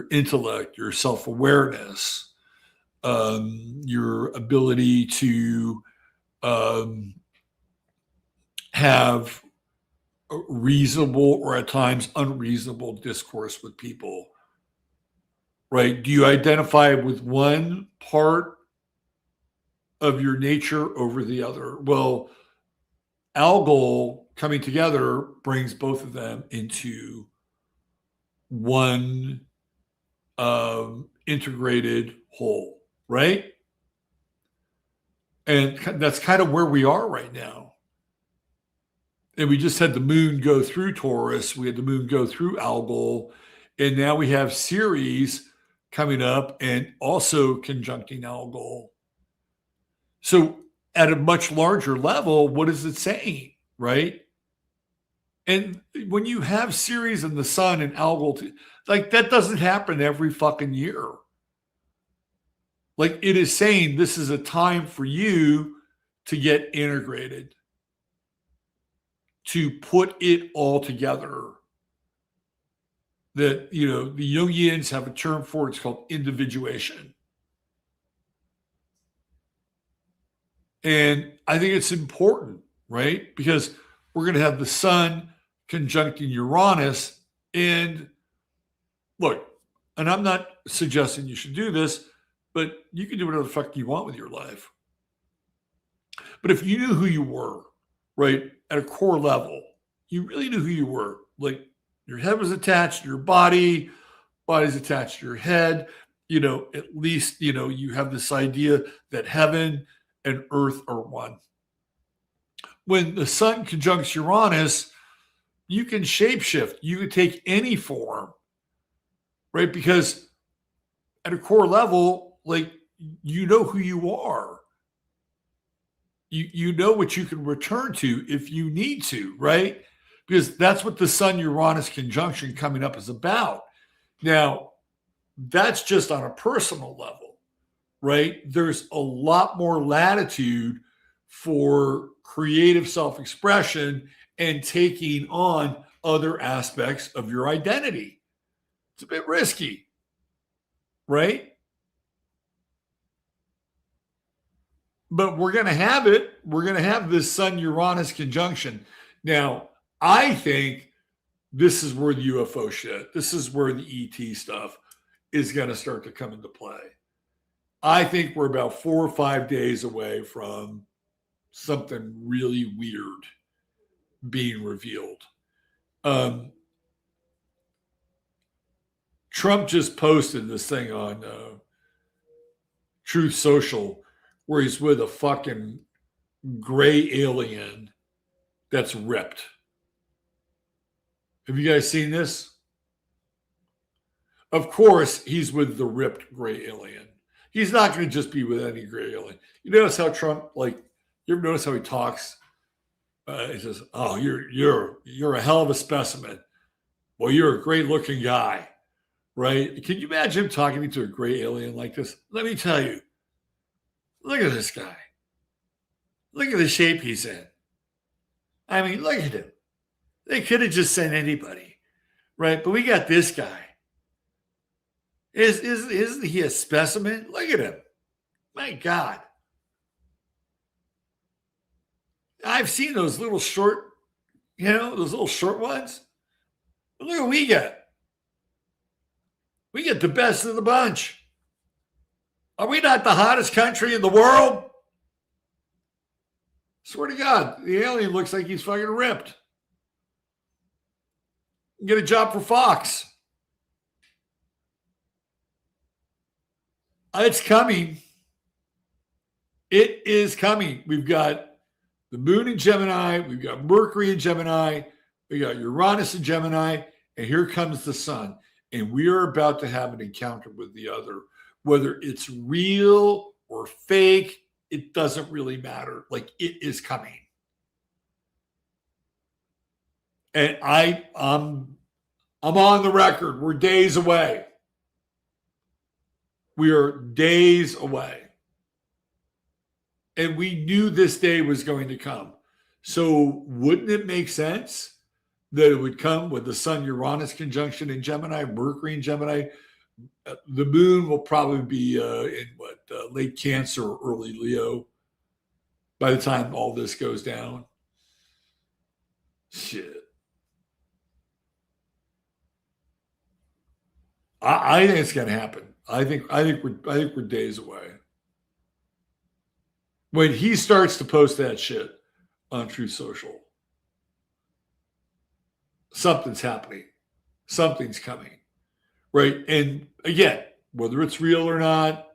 intellect, your self-awareness, your ability to have a reasonable or at times unreasonable discourse with people? Right? Do you identify with one part of your nature over the other? Well, Algol coming together brings both of them into one integrated whole, right? And that's kind of where we are right now. And we just had the moon go through Taurus. We had the moon go through Algol. And now we have Ceres coming up and also conjuncting Algol. So at a much larger level, what is it saying? right? And when you have Ceres and the sun and algal, like that doesn't happen every fucking year. Like it is saying this is a time for you to get integrated, to put it all together. That, you know, the Jungians have a term for it. It's called individuation. And I think it's important, right? Because we're going to have the sun conjuncting Uranus. And look, and I'm not suggesting you should do this, but you can do whatever the fuck you want with your life. But if you knew who you were, right, at a core level, you really knew who you were. Like your head was attached to your body, body's attached to your head. You know, at least, you know, you have this idea that heaven and earth are one. When the sun conjuncts Uranus, you can shapeshift. You can take any form, right? Because at a core level, like you know who you are. You know what you can return to if you need to, right? Because that's what the Sun Uranus conjunction coming up is about. Now, that's just on a personal level, right? There's a lot more latitude for creative self-expression and taking on other aspects of your identity. It's a bit risky, right? But we're going to have it. We're going to have this Sun Uranus conjunction. Now, I think this is where the UFO shit, this is where the ET stuff is going to start to come into play. I think we're about 4 or 5 days away from something really weird being revealed. Trump just posted this thing on Truth Social where he's with a fucking gray alien that's ripped. Have you guys seen this? Of course, he's with the ripped gray alien. He's not going to just be with any gray alien. You notice how Trump, like, you ever notice how he talks? He says, "Oh, you're a hell of a specimen. Well, you're a great looking guy, right?" Can you imagine him talking to a gray alien like this? Let me tell you. Look at this guy. Look at the shape he's in. I mean, look at him. They could have just sent anybody, right? But we got this guy. Isn't he a specimen? Look at him. My God. I've seen those little short, you know, those little short ones. But look what we get. We get the best of the bunch. Are we not the hottest country in the world? Swear to God, the alien looks like he's fucking ripped. Get a job for Fox. It's coming. It is coming. We've got the moon in Gemini. We've got Mercury in Gemini. We got Uranus in Gemini. And here comes the sun. And we are about to have an encounter with the other. Whether it's real or fake, it doesn't really matter. Like, it is coming. And I'm on the record. We're days away. We are days away. And we knew this day was going to come. So wouldn't it make sense that it would come with the Sun-Uranus conjunction in Gemini, Mercury in Gemini? The moon will probably be in late Cancer or early Leo by the time all this goes down. Shit. I think it's going to happen. I think we're days away. When he starts to post that shit on True Social, something's happening. Something's coming. Right? And again, whether it's real or not,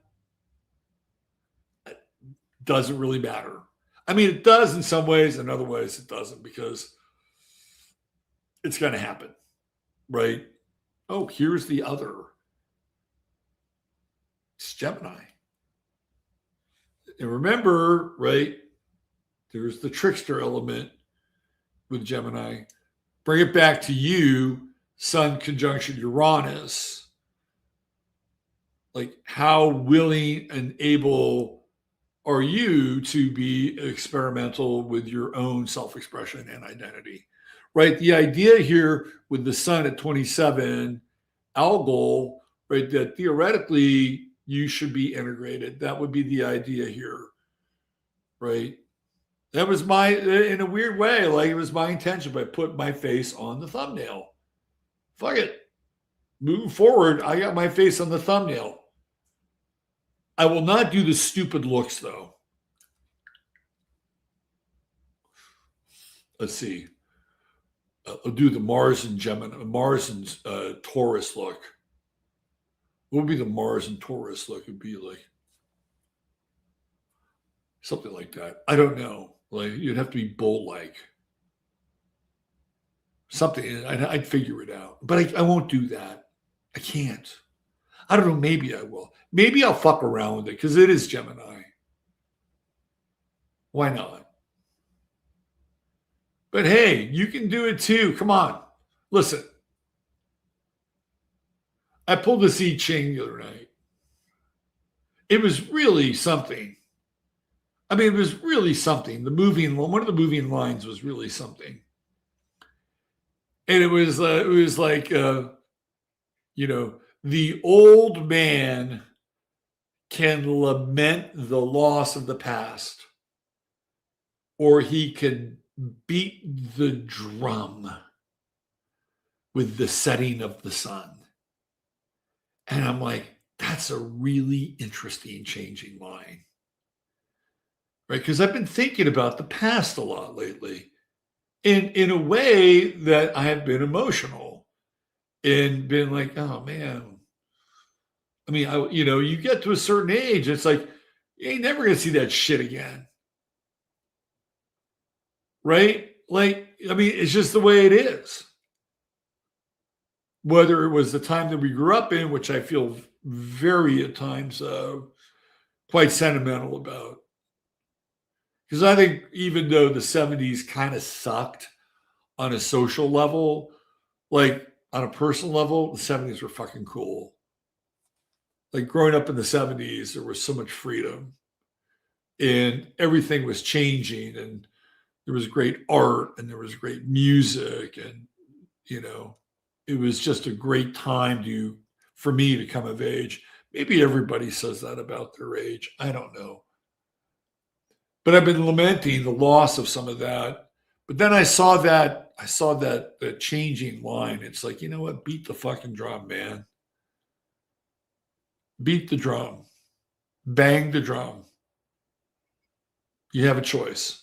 doesn't really matter. I mean, it does in some ways, in other ways it doesn't, because it's going to happen. Right? Oh, here's the other. It's Gemini. And remember, right, there's the trickster element with Gemini. Bring it back to you, Sun conjunction Uranus. Like, how willing and able are you to be experimental with your own self-expression and identity, right? The idea here with the Sun at 27, Algol, right, that theoretically you should be integrated. That would be the idea here, right? That was in a weird way, like it was my intention, but I put my face on the thumbnail. Fuck it. Moving forward, I got my face on the thumbnail. I will not do the stupid looks, though. Let's see. I'll do the Mars and Gemini, Mars and Taurus look. What would be the Mars and Taurus look? It'd be like something like that. I don't know. Like, you'd have to be bull-like. Something. I'd figure it out. But I won't do that. I can't. I don't know. Maybe I will. Maybe I'll fuck around with it because it is Gemini. Why not? But hey, you can do it too. Come on. Listen. I pulled this I Ching the other night. It was really something. I mean, it was really something. One of the moving lines was really something. And it was like, the old man can lament the loss of the past, or he can beat the drum with the setting of the sun. And I'm like, that's a really interesting changing line. Right? Because I've been thinking about the past a lot lately. In a way that I have been emotional and been like, oh man. I mean, you get to a certain age, it's like, you ain't never going to see that shit again. Right? Like, I mean, it's just the way it is. Whether it was the time that we grew up in, which I feel very at times quite sentimental about. Because I think even though the 70s kind of sucked on a social level, like on a personal level, the 70s were fucking cool. Like growing up in the 70s, there was so much freedom and everything was changing and there was great art and there was great music and, it was just a great time for me to come of age. Maybe everybody says that about their age. I don't know. But I've been lamenting the loss of some of that. But then I saw that changing line. It's like, you know what? Beat the fucking drum, man. Beat the drum. Bang the drum. You have a choice.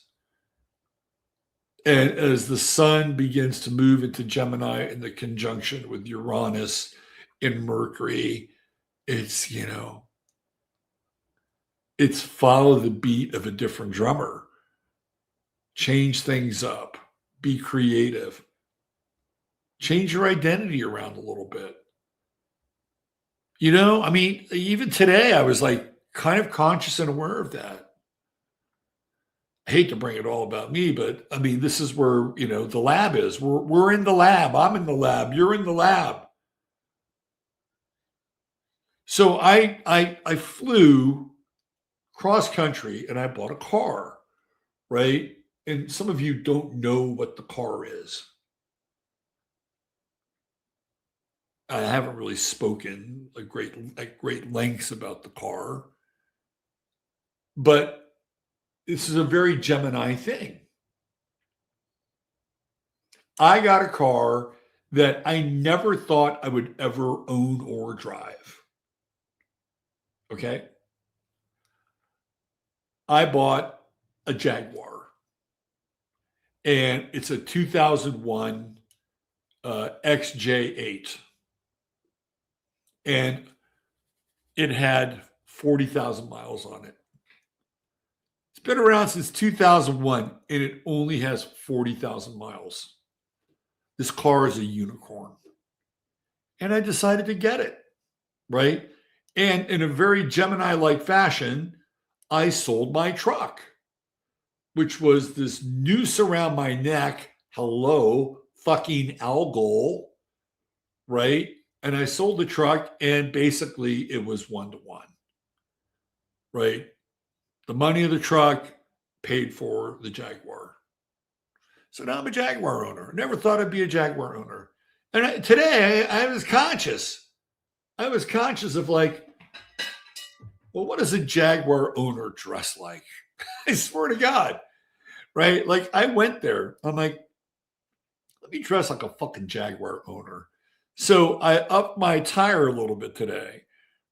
And as the sun begins to move into Gemini in the conjunction with Uranus and Mercury, it's, it's follow the beat of a different drummer. Change things up. Be creative. Change your identity around a little bit. I mean, even today, I was like kind of conscious and aware of that. I hate to bring it all about me, but I mean, this is where, the lab is. We're in the lab. I'm in the lab. You're in the lab. So I flew cross country and I bought a car, right? And some of you don't know what the car is. I haven't really spoken at great lengths about the car, but this is a very Gemini thing. I got a car that I never thought I would ever own or drive. Okay. I bought a Jaguar and it's a 2001 XJ8 and it had 40,000 miles on it. It's been around since 2001 and it only has 40,000 miles. This car is a unicorn. And I decided to get it, right? And in a very Gemini-like fashion, I sold my truck, which was this noose around my neck, Hello, fucking algol, right? And I sold the truck, and basically it was 1-to-1, right? The money of the truck paid for the Jaguar. So now I'm a Jaguar owner. Never thought I'd be a Jaguar owner. And today I was conscious. I was conscious of like, well, what does a Jaguar owner dress like? I swear to God, right? Like I went there. I'm like, let me dress like a fucking Jaguar owner. So I upped my attire a little bit today,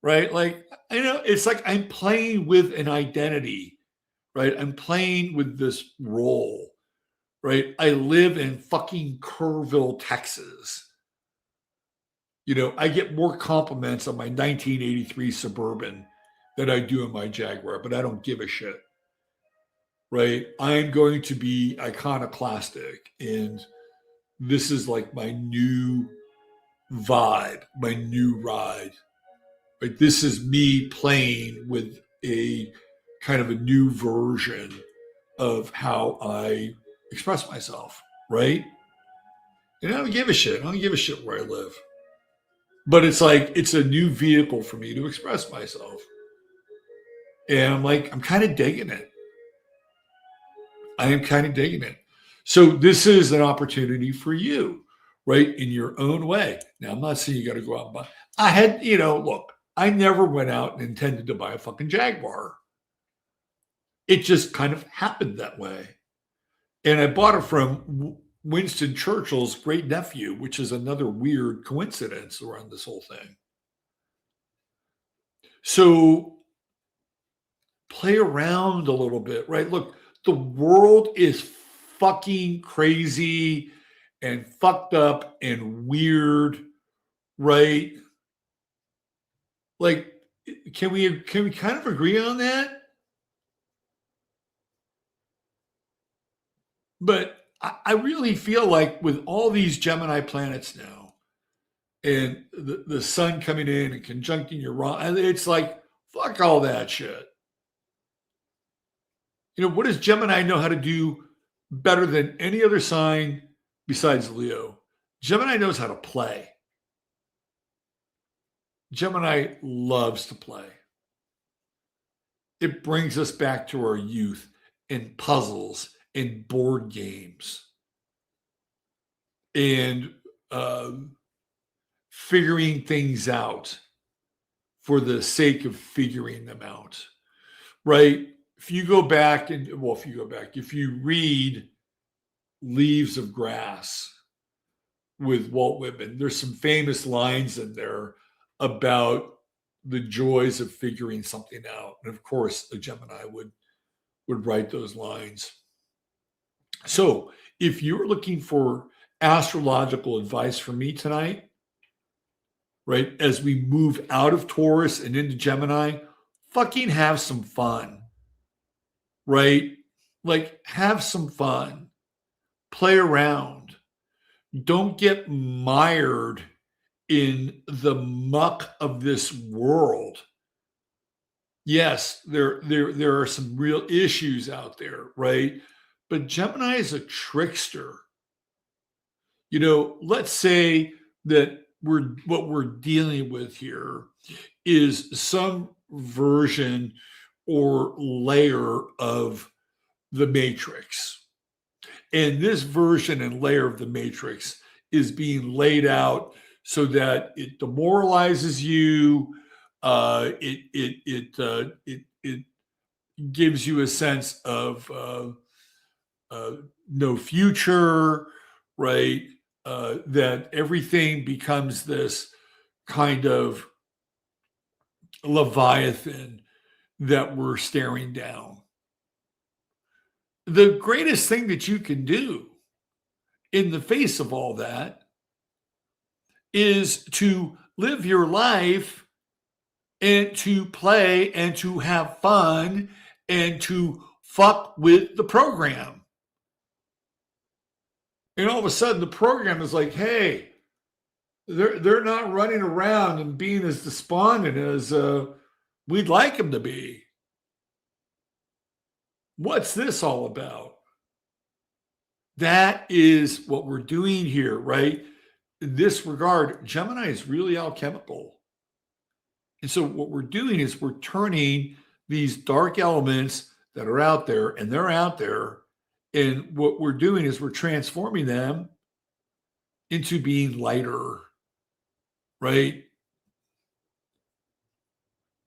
right? Like, you know, it's like I'm playing with an identity, right? I'm playing with this role, right? I live in fucking Kerrville, Texas. You know, I get more compliments on my 1983 Suburban than I do on my Jaguar, but I don't give a shit, right? I'm going to be iconoclastic, and this is like my new vibe, my new ride. Right? This is me playing with a kind of a new version of how I express myself, right? And I don't give a shit. I don't give a shit where I live. But it's like, it's a new vehicle for me to express myself. And I'm like, I'm kind of digging it. I am kind of digging it. So this is an opportunity for you, right? In your own way. Now, I'm not saying you got to go out and buy. I had, you know, look, I never went out and intended to buy a fucking Jaguar. It just kind of happened that way. And I bought it from Winston Churchill's great nephew, which is another weird coincidence around this whole thing. So play around a little bit, right? Look, the world is fucking crazy and fucked up and weird, right? Like, can we kind of agree on that? But I really feel like with all these Gemini planets now, and the sun coming in and conjuncting Uranus, it's like, fuck all that shit. You know, what does Gemini know how to do better than any other sign besides Leo? Gemini knows how to play. Gemini loves to play. It brings us back to our youth and puzzles and board games and figuring things out for the sake of figuring them out, right? If you read Leaves of Grass with Walt Whitman, there's some famous lines in there about the joys of figuring something out. And of course, a Gemini would write those lines. So if you're looking for astrological advice from me tonight, right, as we move out of Taurus and into Gemini, fucking have some fun, right? Like, have some fun, play around. Don't get mired in the muck of this world. Yes, there are some real issues out there, right? But Gemini is a trickster. You know, let's say that what we're dealing with here is some version or layer of the Matrix. And this version and layer of the Matrix is being laid out so that it demoralizes you. It gives you a sense of no future, right? That everything becomes this kind of Leviathan that we're staring down. The greatest thing that you can do in the face of all that is to live your life and to play and to have fun and to fuck with the program. And all of a sudden the program is like, hey, they're not running around and being as despondent as we'd like them to be. What's this all about? That is what we're doing here, right? In this regard, Gemini is really alchemical. And so what we're doing is we're turning these dark elements that are out there, and they're out there. And what we're doing is we're transforming them into being lighter, right?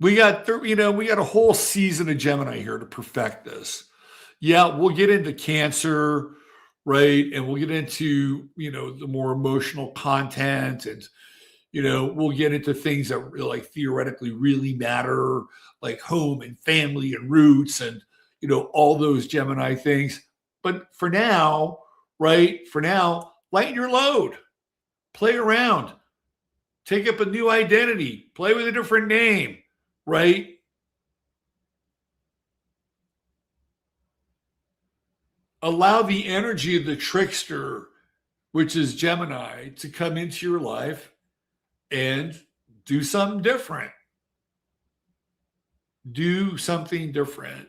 We got, we got a whole season of Gemini here to perfect this. Yeah, we'll get into Cancer, right? And we'll get into, the more emotional content, and, we'll get into things that like theoretically really matter, like home and family and roots and, all those Gemini things. But for now, right? For now, lighten your load, play around, take up a new identity, play with a different name, right? Allow the energy of the trickster, which is Gemini, to come into your life and do something different. Do something different.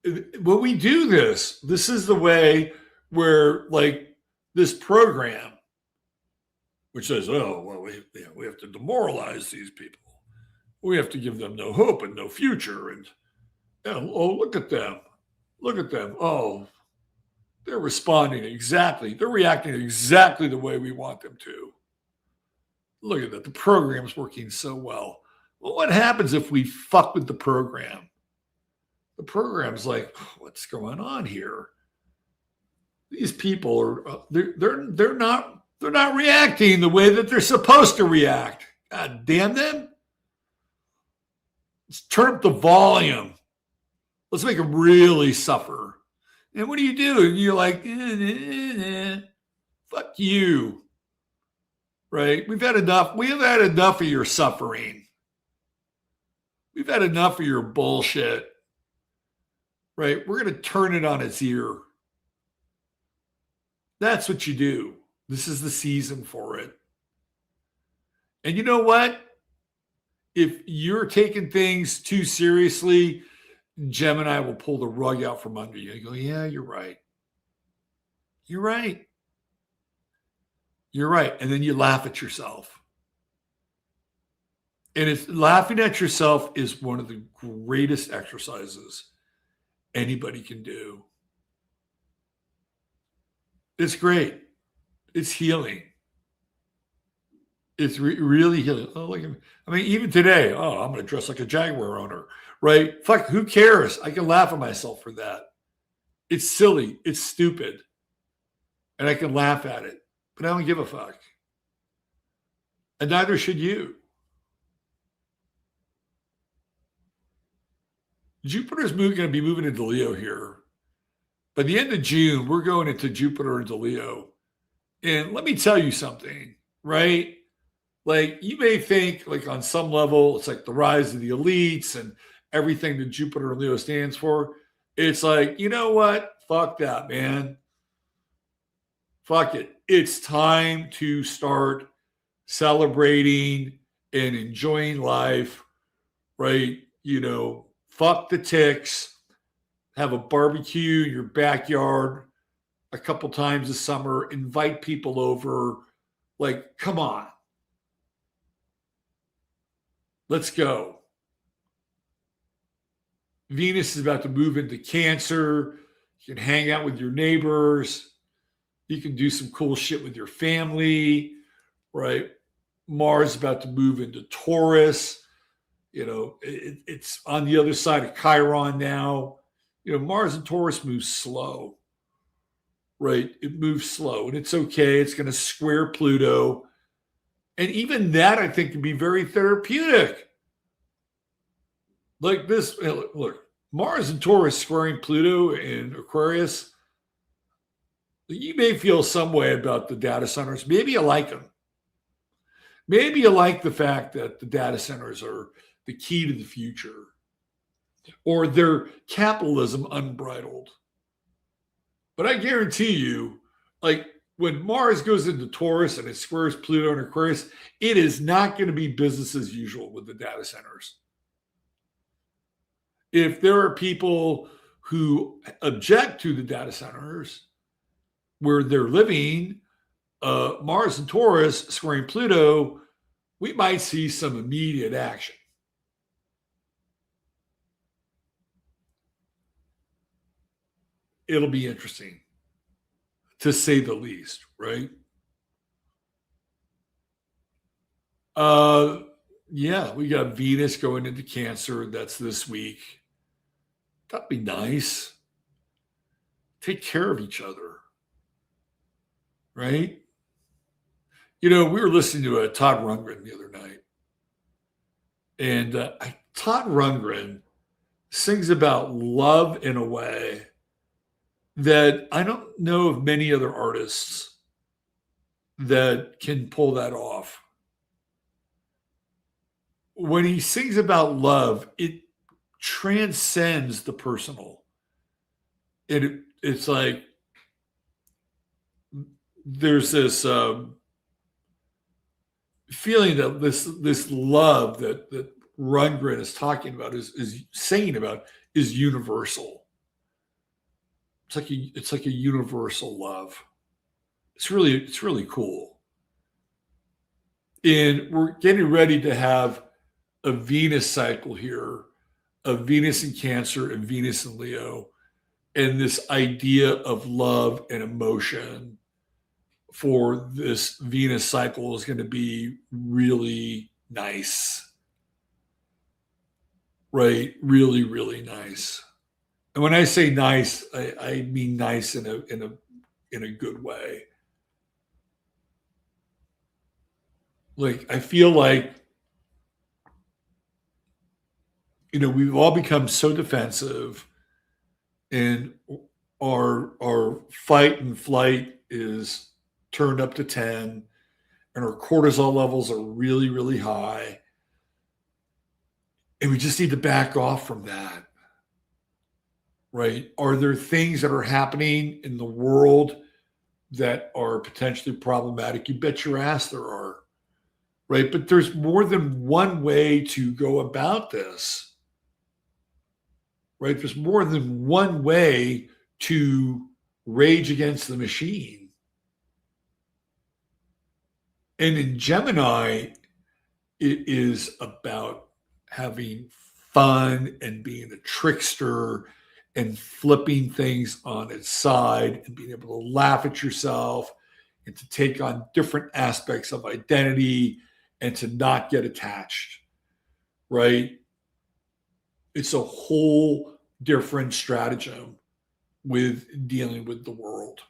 When we do this is the way where, like, this program, which says, oh, well, we have to demoralize these people. We have to give them no hope and no future. And, oh, look at them. Look at them. Oh, they're responding exactly. They're reacting exactly the way we want them to. Look at that. The program's working so well. Well, what happens if we fuck with the program? The program's like, what's going on here? These people are they're not reacting the way that they're supposed to react. God damn them. Let's turn up the volume. Let's make them really suffer. And what do? And you're like, fuck you. Right? We've had enough. We have had enough of your suffering. We've had enough of your bullshit. Right? We're going to turn it on its ear. That's what you do. This is the season for it. And you know what? If you're taking things too seriously, Gemini will pull the rug out from under you. You go, yeah, you're right. You're right. You're right. And then you laugh at yourself. And it's laughing at yourself is one of the greatest exercises anybody can do. It's great. It's healing. It's really healing. Oh, even today, I'm going to dress like a Jaguar owner, right? Fuck, who cares? I can laugh at myself for that. It's silly. It's stupid. And I can laugh at it, but I don't give a fuck. And neither should you. Jupiter's going to be moving into Leo here. By the end of June, we're going into Jupiter into Leo. And let me tell you something, right? Like, you may think, like, on some level, it's like the rise of the elites and everything that Jupiter and Leo stands for. It's like, you know what? Fuck that, man. Fuck it. It's time to start celebrating and enjoying life, right? Fuck the ticks. Have a barbecue in your backyard a couple times a summer. Invite people over. Like, come on. Let's go. Venus is about to move into Cancer. You can hang out with your neighbors. You can do some cool shit with your family, right? Mars is about to move into Taurus. It's on the other side of Chiron now. Mars and Taurus move slow, right? It moves slow, and it's okay. It's going to square Pluto. And even that, I think, can be very therapeutic. Like this, look, Mars and Taurus squaring Pluto in Aquarius. You may feel some way about the data centers. Maybe you like them. Maybe you like the fact that the data centers are the key to the future, or they're capitalism unbridled. But I guarantee you, like, when Mars goes into Taurus and it squares Pluto and Aquarius, it is not going to be business as usual with the data centers. If there are people who object to the data centers, where they're living, Mars and Taurus squaring Pluto, we might see some immediate action. It'll be interesting, to say the least, right? Yeah, we got Venus going into Cancer. That's this week. That'd be nice. Take care of each other, right? We were listening to Todd Rundgren the other night, and Todd Rundgren sings about love in a way that I don't know of many other artists that can pull that off. When he sings about love, it transcends the personal. It's like there's this feeling that this love that Rundgren is talking about is saying about is universal. It's like a universal love. It's really cool. And we're getting ready to have a Venus cycle here, of Venus in Cancer and Venus in Leo, and this idea of love and emotion for this Venus cycle is going to be really nice, right? Really, really nice. And when I say nice, I mean nice in a good way. Like, I feel like, we've all become so defensive, and our fight and flight is turned up to 10, and our cortisol levels are really, really high. And we just need to back off from that, right? Are there things that are happening in the world that are potentially problematic? You bet your ass there are, right? But there's more than one way to go about this, right? There's more than one way to rage against the machine. And in Gemini, it is about having fun and being a trickster and flipping things on its side and being able to laugh at yourself and to take on different aspects of identity and to not get attached, right? It's a whole different stratagem with dealing with the world.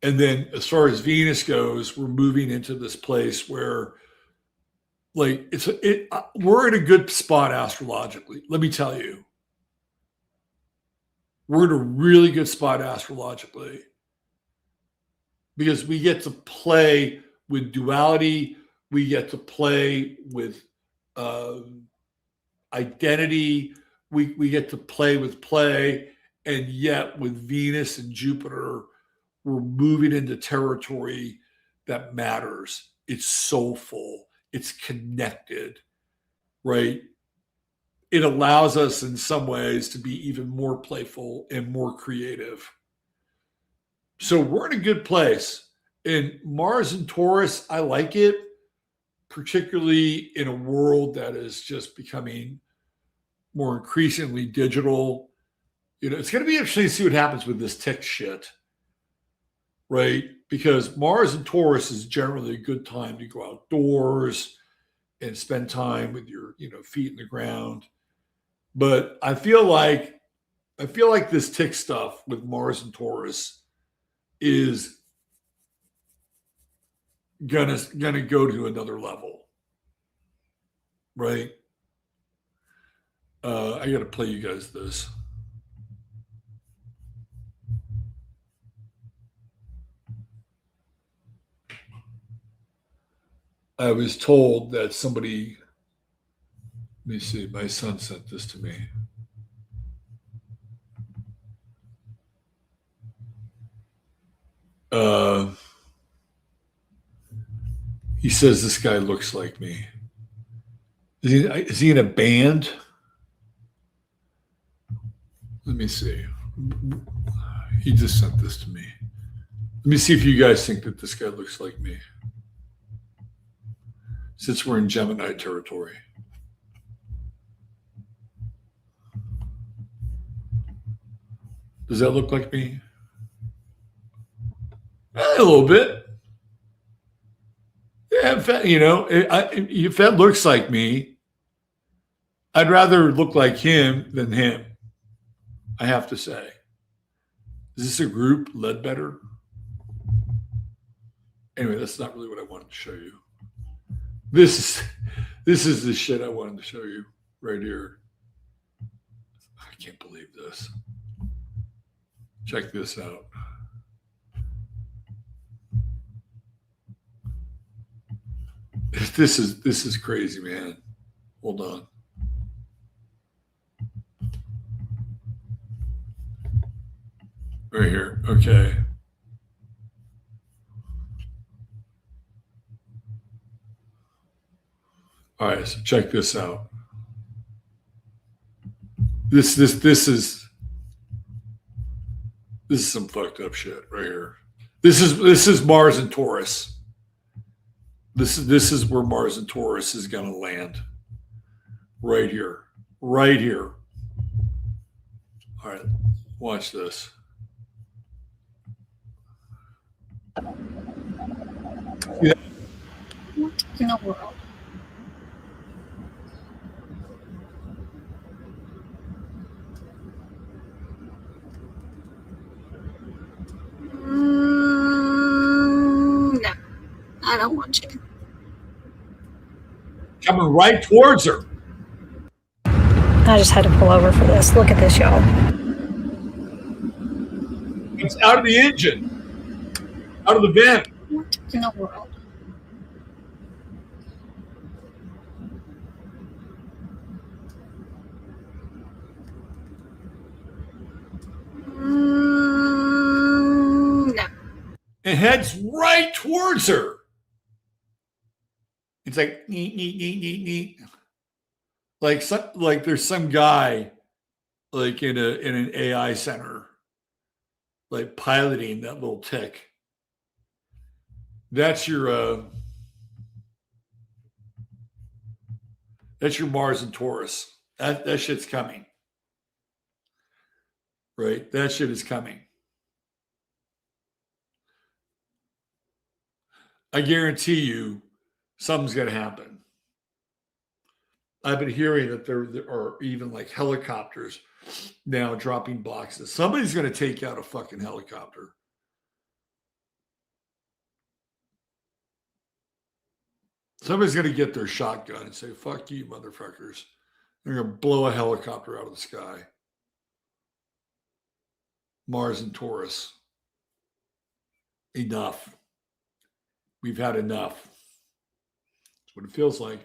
And then as far as Venus goes, we're moving into this place where, like, we're in a good spot astrologically. Let me tell you, we're in a really good spot astrologically because we get to play with duality. We get to play with identity. We get to play with play. And yet with Venus and Jupiter, we're moving into territory that matters. It's soulful. It's connected, right? It allows us in some ways to be even more playful and more creative. So we're in a good place. And Mars and Taurus, I like it, particularly in a world that is just becoming more increasingly digital. It's going to be interesting to see what happens with this tech shit, right? Because Mars and Taurus is generally a good time to go outdoors and spend time with your, feet in the ground. But I feel like this tick stuff with Mars and Taurus is gonna go to another level, right? I got to play you guys this. I was told that somebody, let me see, my son sent this to me. He says this guy looks like me. Is he in a band? Let me see. He just sent this to me. Let me see if you guys think that this guy looks like me. Since we're in Gemini territory. Does that look like me? A little bit. Yeah, if that looks like me, I'd rather look like him than him, I have to say. Is this a group led better? Anyway, that's not really what I wanted to show you. This is the shit I wanted to show you right here. I can't believe this. Check this out. This is crazy, man. Hold on. Right here. Okay. All right, so check this out. This is some fucked up shit right here. This is Mars and Taurus. This is where Mars and Taurus is going to land. Right here. Right here. All right, watch this. Yeah. What in the world? No, I don't want you. Coming right towards her. I just had to pull over for this. Look at this, y'all. It's out of the engine. Out of the vent. What in the world? No. It heads right towards her. It's like neat, neat, neat, neat, neat. Like there's some guy like in an AI center, like piloting that little tick. That's your Mars and Taurus. That shit's coming. Right? That shit is coming. I guarantee you something's going to happen. I've been hearing that there are even like helicopters now dropping boxes. Somebody's going to take out a fucking helicopter. Somebody's going to get their shotgun and say, fuck you, motherfuckers. They're going to blow a helicopter out of the sky. Mars and Taurus. Enough. We've had enough. That's what it feels like.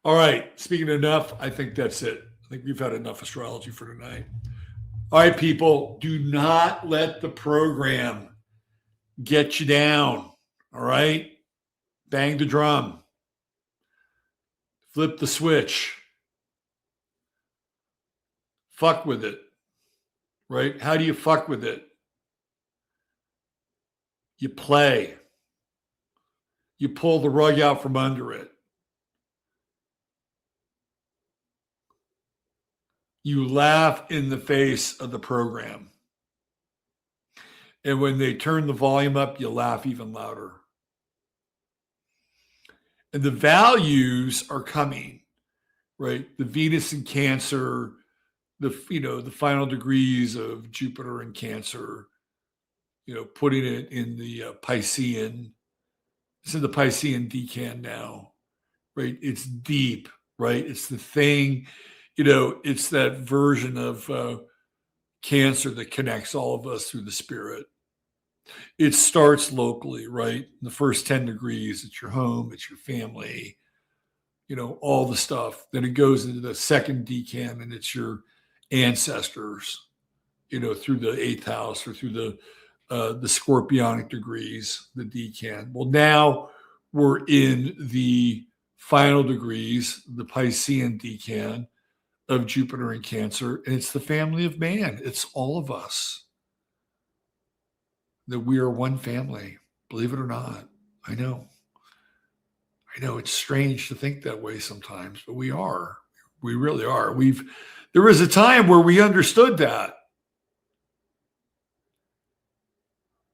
All right. Speaking of enough, I think that's it. I think we've had enough astrology for tonight. All right, people. Do not let the program get you down. All right? Bang the drum. Flip the switch. Fuck with it. Right? How do you fuck with it? You play. You pull the rug out from under it. You laugh in the face of the program. And when they turn the volume up, you laugh even louder. And the values are coming, right? The Venus in Cancer, the final degrees of Jupiter in Cancer, putting it in the Piscean. It's in the Piscean decan now, right? It's deep, right? It's the thing, it's that version of Cancer that connects all of us through the spirit. It starts locally, right? The first 10 degrees, it's your home, it's your family, all the stuff. Then it goes into the second decan and it's your ancestors, through the 8th house or through the scorpionic degrees, the decan. Well, now we're in the final degrees, the Piscean decan, of Jupiter in Cancer, and it's the family of man. It's all of us. That we are one family, believe it or not. I know it's strange to think that way sometimes, but we are. We really are. There was a time where we understood that.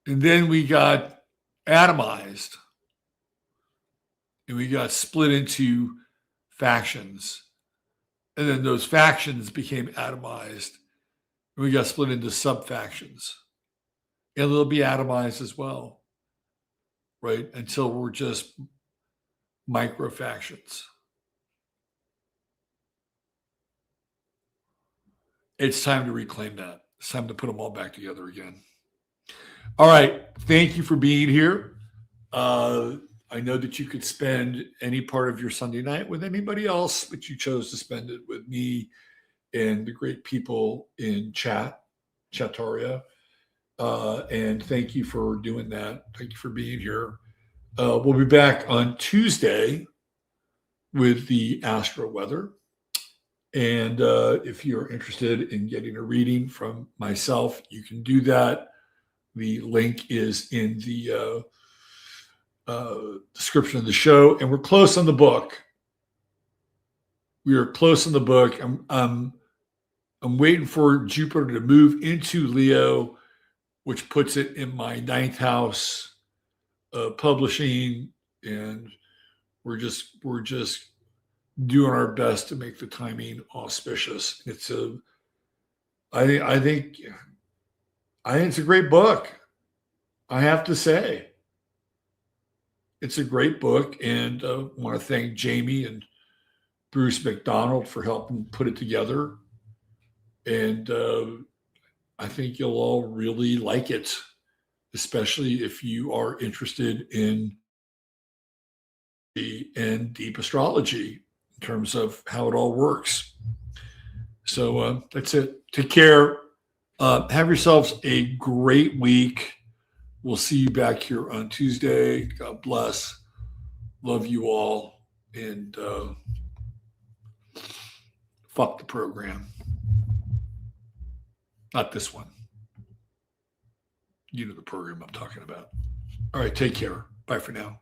And then we got atomized. And we got split into factions. And then those factions became atomized. And we got split into sub-factions. And they'll be atomized as well, right? Until we're just micro-factions. It's time to reclaim that. It's time to put them all back together again. All right. Thank you for being here. I know that you could spend any part of your Sunday night with anybody else, but you chose to spend it with me and the great people in Chattaria. And thank you for doing that. Thank you for being here. We'll be back on Tuesday with the astro weather. And if you're interested in getting a reading from myself, you can do that. The link is in the description of the show. And we're close on the book. We are close on the book. I'm waiting for Jupiter to move into Leo, which puts it in my 9th house publishing. And we're just doing our best to make the timing auspicious. I think it's a great book. I have to say, it's a great book, and I want to thank Jamie and Bruce McDonald for helping put it together. And I think you'll all really like it, especially if you are interested in deep astrology in terms of how it all works. So that's it. Take care. Have yourselves a great week. We'll see you back here on Tuesday. God bless. Love you all. And fuck the program. Not this one. You know the program I'm talking about. All right. Take care. Bye for now.